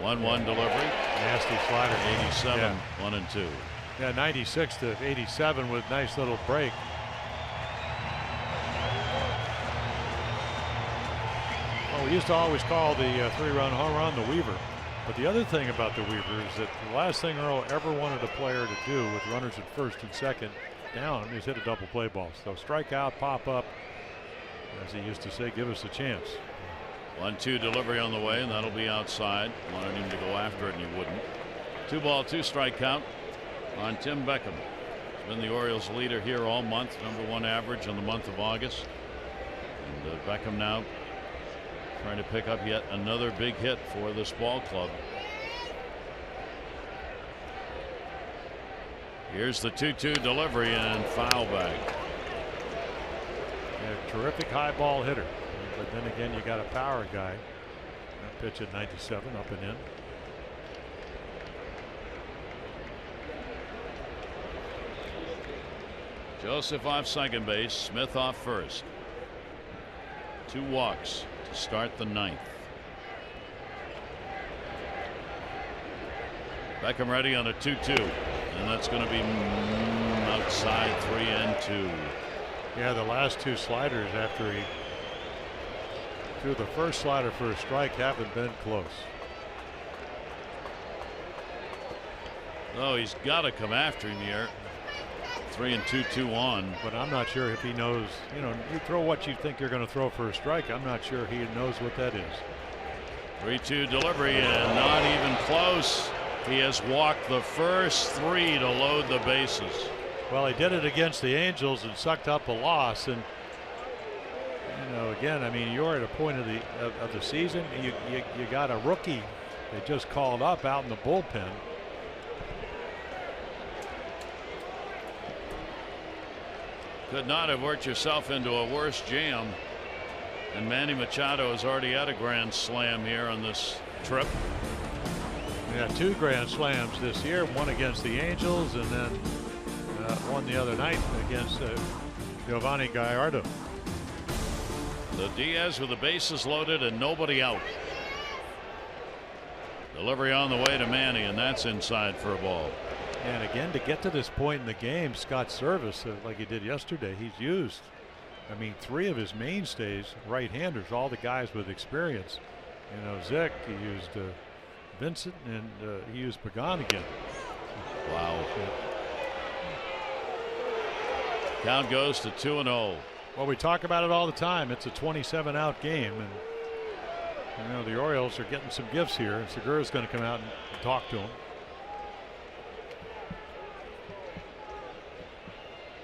1-1 delivery. Nasty slider. 87, yeah. 1-2. Yeah, 96 to 87 with nice little break. Well, we used to always call the 3-run home run the Weaver. But the other thing about the Weaver is that the last thing Earl ever wanted a player to do with runners at first and second down is hit a double play ball. So strike out, pop up, as he used to say, give us a chance. 1-2 delivery on the way, and that'll be outside. Wanted him to go after it, and he wouldn't. 2 ball, 2 strike count on Tim Beckham. He's been the Orioles leader here all month, #1 average in the month of August. And Beckham now trying to pick up yet another big hit for this ball club. Here's the 2-2 delivery and foul bag. Yeah, terrific high ball hitter, but then again you got a power guy. That pitch at 97 up and in. Joseph off second base, Smith off first. 2 walks to start the 9th. Beckham ready on a 2-2, and that's going to be outside 3-2. Yeah, the last 2 sliders after he threw the first slider for a strike haven't been close. Oh, he's got to come after him here. 3-2, 2 on. But I'm not sure if he knows. You know, you throw what you think you're going to throw for a strike. I'm not sure he knows what that is. 3-2 delivery, and not even close. He has walked the first 3 to load the bases. Well, he did it against the Angels and sucked up a loss. And you know, again, I mean, you're at a point of the season. You got a rookie they just called up out in the bullpen. Could not have worked yourself into a worse jam. And Manny Machado has already had a grand slam here on this trip. Yeah, 2 grand slams this year, one against the Angels and then one the other night against Giovanni Gallardo. The Diaz with the bases loaded and nobody out. Delivery on the way to Manny, and that's inside for a ball. And again, to get to this point in the game, Scott's service, like he did yesterday, he's used, I mean, 3 of his mainstays, right-handers, all the guys with experience. You know, Zick, he used Vincent, and he used Pagan again. Wow. Count goes to 2-0. Well, we talk about it all the time. It's a 27-out game, and you know the Orioles are getting some gifts here, and Segura's going to come out and talk to him.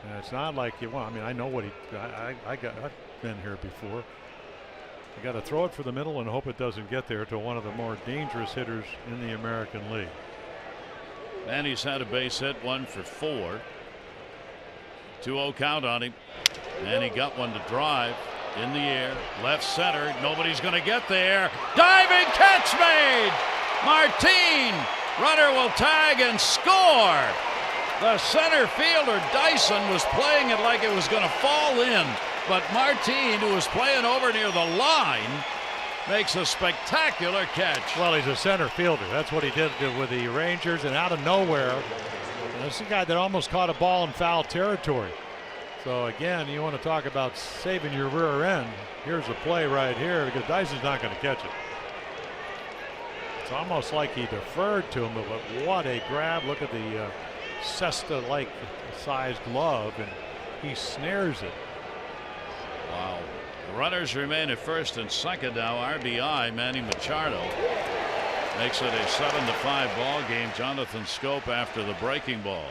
And it's not like you want. I mean, I know what I've been here before. You got to throw it for the middle and hope it doesn't get there to one of the more dangerous hitters in the American League. Manny's had a base hit, 1 for 4. 2-0 count on him. And he got one to drive in the air, left center. Nobody's going to get there. Diving catch made. Martin. Runner will tag and score. The center fielder Dyson was playing it like it was going to fall in, but Martin, who was playing over near the line, makes a spectacular catch. Well, he's a center fielder. That's what he did with the Rangers, and out of nowhere, this is a guy that almost caught a ball in foul territory. So again, you want to talk about saving your rear end. Here's a play right here because Dyson's not going to catch it. It's almost like he deferred to him, but what a grab. Look at the cesta-like sized glove, and he snares it. Wow. The runners remain at first and second now. RBI Manny Machado makes it a 7-5 ball game. Jonathan Scope after the breaking ball.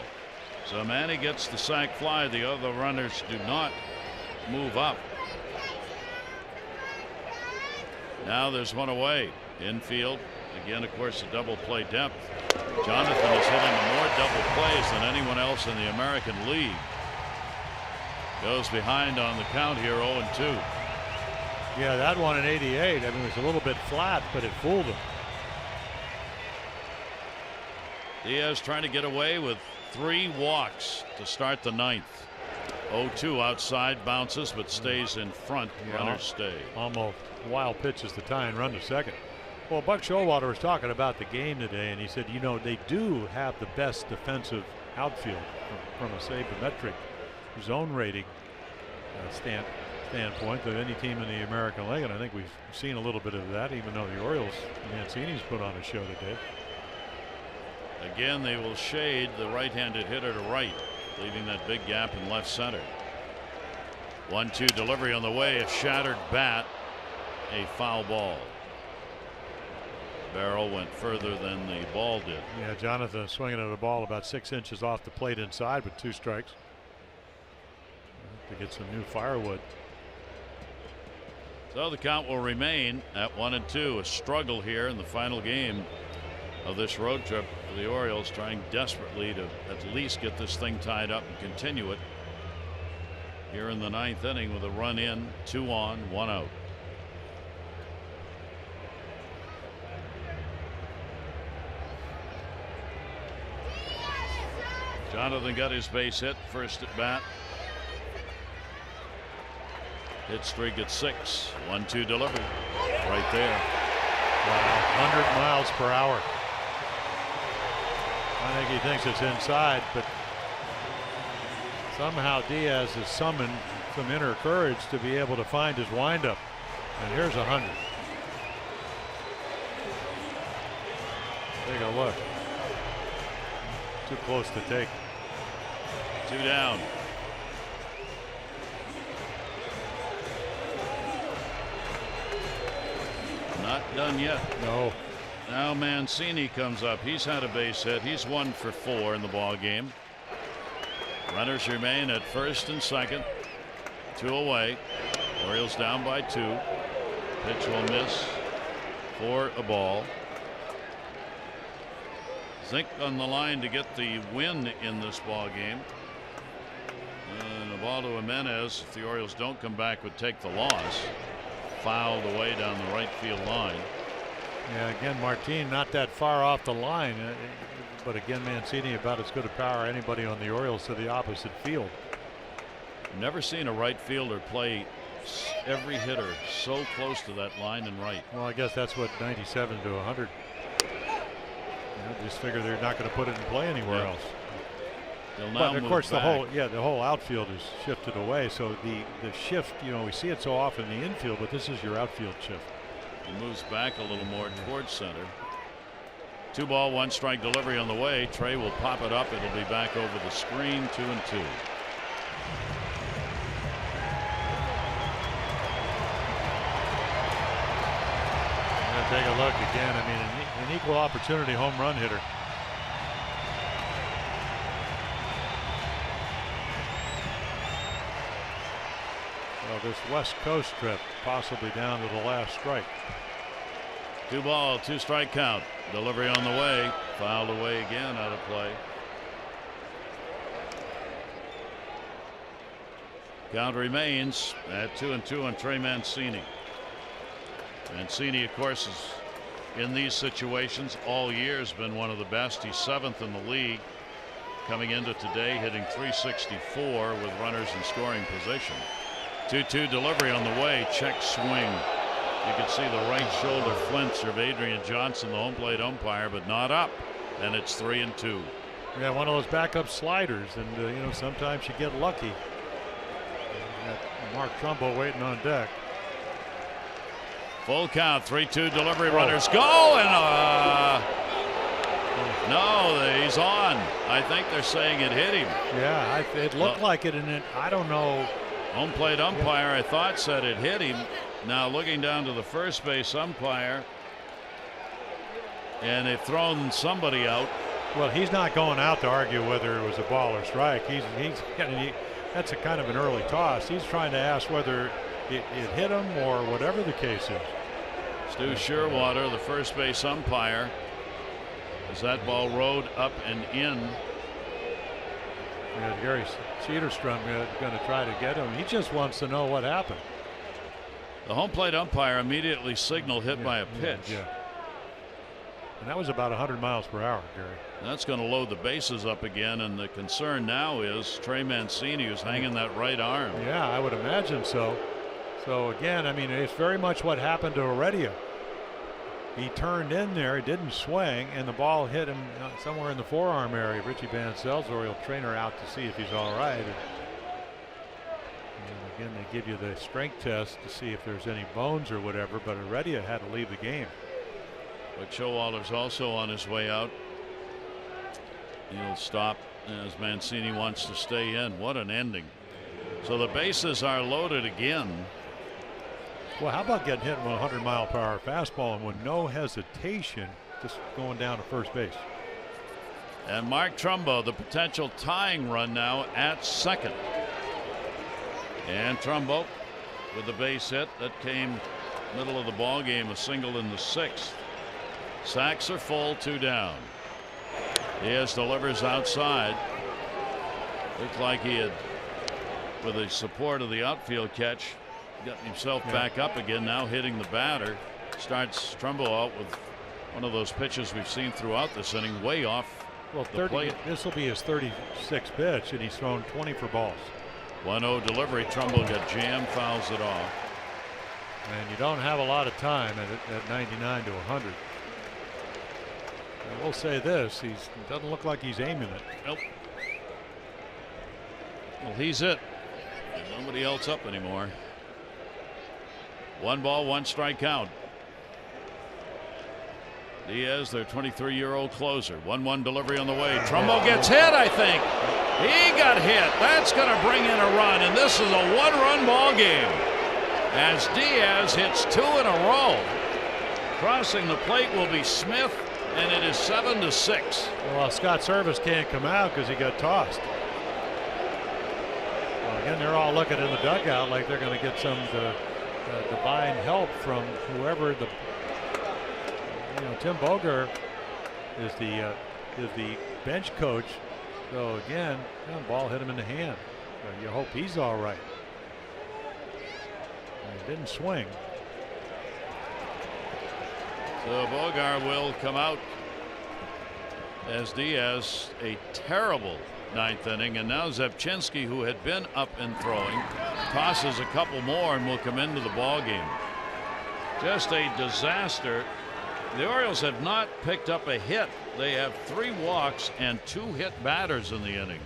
So Manny gets the sac fly. The other runners do not move up. Now there's one away. Infield. Again, of course, a double play depth. Jonathan is hitting more double plays than anyone else in the American League. Goes behind on the count here, 0-2. Yeah, that one in 88. I mean, it was a little bit flat, but it fooled him. Diaz trying to get away with 3 walks to start the 9th. 0-2 outside, bounces, but stays in front. Runners stay. Almost wild pitch is the tie and run to second. Well, Buck Showalter was talking about the game today, and he said, you know, they do have the best defensive outfield from a sabermetric zone rating standpoint of any team in the American League, and I think we've seen a little bit of that, even though the Orioles, Mancini's put on a show today. Again, they will shade the right-handed hitter to right, leaving that big gap in left center. 1-2 delivery on the way. A shattered bat. A foul ball. Barrel went further than the ball did. Yeah, Jonathan swinging at a ball about 6 inches off the plate inside with 2 strikes. To get some new firewood. So the count will remain at 1-2. A struggle here in the final game of this road trip for the Orioles, trying desperately to at least get this thing tied up and continue it here in the 9th inning with a run in, 2 on, 1 out. Jonathan got his base hit first at bat. Hit streak at 6. 1-2 delivery right there. Wow, 100 miles per hour. I think he thinks it's inside, but somehow Diaz has summoned some inner courage to be able to find his windup. And here's 100. Take a look. Too close to take. 2 down. Not done yet. No. Now Mancini comes up. He's had a base hit. He's 1 for 4 in the ball game. Runners remain at first and second. 2 away. Orioles down by 2. Pitch will miss for a ball. Zink on the line to get the win in this ball game. And a ball to Jimenez, if the Orioles don't come back, would take the loss. Fouled away down the right field line. Yeah, again, Martin not that far off the line, but again, Mancini about as good a power anybody on the Orioles to the opposite field. Never seen a right fielder play every hitter so close to that line and right. Well, I guess that's what 97 to 100. Just figure they're not going to put it in play anywhere else. But of course, the whole outfield is shifted away. So the shift, we see it so often in the infield, but this is your outfield shift. He moves back a little more towards center. 2 ball, 1 strike delivery on the way. Trey will pop it up. It'll be back over the screen. 2-2. Take a look again. I mean, an equal opportunity home run hitter. Well, this West Coast trip possibly down to the last strike. 2 ball, 2 strike count. Delivery on the way. Fouled away again, out of play. Count remains at 2-2 on Trey Mancini. Mancini, of course, is in these situations all year has been one of the best. He's 7th in the league. Coming into today, hitting .364 with runners in scoring position. 2-2 delivery on the way. Check swing. You can see the right shoulder flinch of Adrian Johnson, the home plate umpire, but not up. And it's 3-2. Yeah, one of those backup sliders, and sometimes you get lucky. Mark Trumbo waiting on deck. Full count, 3-2 delivery. Runners go, and no, he's on. I think they're saying it hit him. Yeah, it looked like it, and I don't know. Home plate umpire, I thought, said it hit him. Now looking down to the first base umpire, and they've thrown somebody out. Well, he's not going out to argue whether it was a ball or strike. That's a kind of an early toss. He's trying to ask whether it hit him or whatever the case is. Stu Shearwater, the first base umpire, as that ball rode up and in. Yeah, Gary Cedarstrom going to try to get him. He just wants to know what happened. The home plate umpire immediately signaled hit by a pitch. Yeah. And that was about 100 miles per hour, Gary. That's going to load the bases up again, and the concern now is Trey Mancini, who's hanging that right arm. Yeah, I would imagine so. So again, I mean, it's very much what happened to Heredia. He turned in there, he didn't swing, and the ball hit him somewhere in the forearm area. Richie Bancels, Oriole trainer, out to see if he's all right. And again, they give you the strength test to see if there's any bones or whatever, but Heredia had to leave the game. But Showalter's also on his way out. He'll stop as Mancini wants to stay in. What an ending. So the bases are loaded again. Well, how about getting hit with a 100-mile-per-hour fastball and with no hesitation just going down to first base? And Mark Trumbo, the potential tying run now at second. And Trumbo with the base hit that came middle of the ball game, a single in the 6th. Sacks are full, 2 down. Diaz delivers outside. Looked like he had, with the support of the outfield catch, gotten himself back up again. Now hitting the batter. Starts Trumbo out with one of those pitches we've seen throughout this inning, way off the plate. This will be his 36th pitch, and he's thrown 20 for balls. 1-0 delivery. Trumbo got jammed, fouls it off. And you don't have a lot of time at 99 to 100. I will say this: he doesn't look like he's aiming it. Nope. Well, he's it. Nobody else up anymore. 1 ball, 1 strike count. Diaz, their 23-year-old closer. 1-1 delivery on the way. Trumbo gets hit, I think. He got hit. That's going to bring in a run, and this is a 1-run ball game as Diaz hits 2 in a row. Crossing the plate will be Smith, and it is 7-6. Well, Scott Service can't come out because he got tossed. Well, again, they're all looking in the dugout like they're going to get some divine help from whoever the. Tim Boger is the bench coach. So again, the ball hit him in the hand. You hope he's all right. He didn't swing. So Bogar will come out as Diaz, a terrible 9th inning, and now Zepchinski, who had been up and throwing, tosses a couple more and will come into the ball game. Just a disaster. The Orioles have not picked up a hit. They have 3 walks and 2 hit batters in the inning.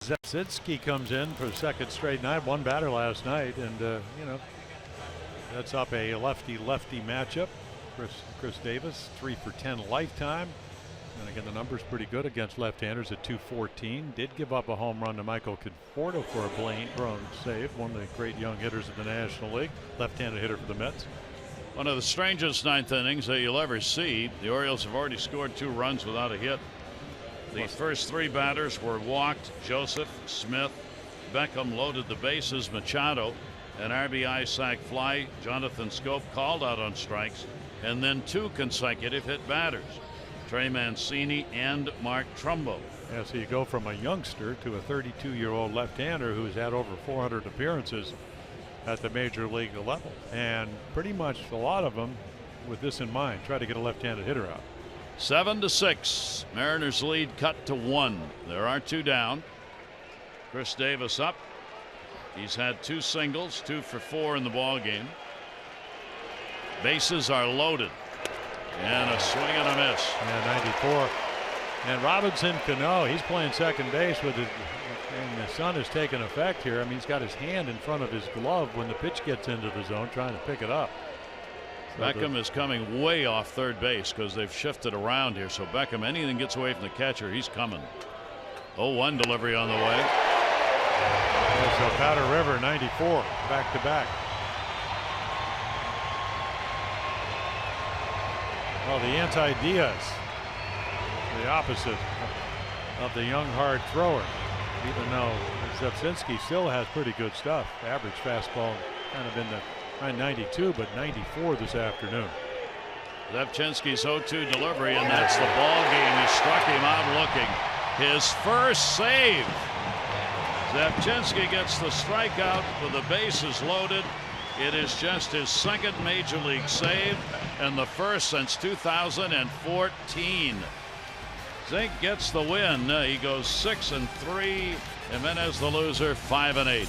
Zepsinski comes in for the second straight night, one batter last night, and you know, that's up a lefty-lefty matchup. Chris Davis, 3 for 10 lifetime. And again, the number's pretty good against left-handers at 214. Did give up a home run to Michael Conforto for a Blaine save. One of the great young hitters in the National League. Left-handed hitter for the Mets. One of the strangest ninth innings that you'll ever see. The Orioles have already scored 2 runs without a hit. The first 3 batters were walked. Joseph, Smith, Beckham loaded the bases. Machado, an RBI sac fly. Jonathan Scope called out on strikes. And then 2 consecutive hit batters. Trey Mancini and Mark Trumbo. Yeah, so you go from a youngster to a 32-year-old left-hander who's had over 400 appearances at the major league level, and pretty much a lot of them with this in mind, try to get a left-handed hitter out. 7-6. Mariners lead cut to 1. There are 2 down. Chris Davis up. He's had 2 singles, 2 for 4 in the ball game. Bases are loaded. And a swing and a miss. Yeah, 94. And Robinson Cano, he's playing second base with it, and the sun has taken effect here. I mean, he's got his hand in front of his glove when the pitch gets into the zone, trying to pick it up. So Beckham is coming way off third base because they've shifted around here. So Beckham, anything gets away from the catcher, he's coming. 0-1 delivery on the way. Yeah, so Powder River, 94, back to back. Well, the anti-Diaz, the opposite of the young hard thrower, even though Zepsinski still has pretty good stuff. Average fastball kind of in the 92, but 94 this afternoon. Zepsinski's 0-2 delivery, and that's the ball game. He struck him out looking. His first save. Zepsinski gets the strikeout with the bases loaded. It is just his second major league save and the first since 2014. Zink gets the win. He goes 6-3. Jimenez the loser, 5-8.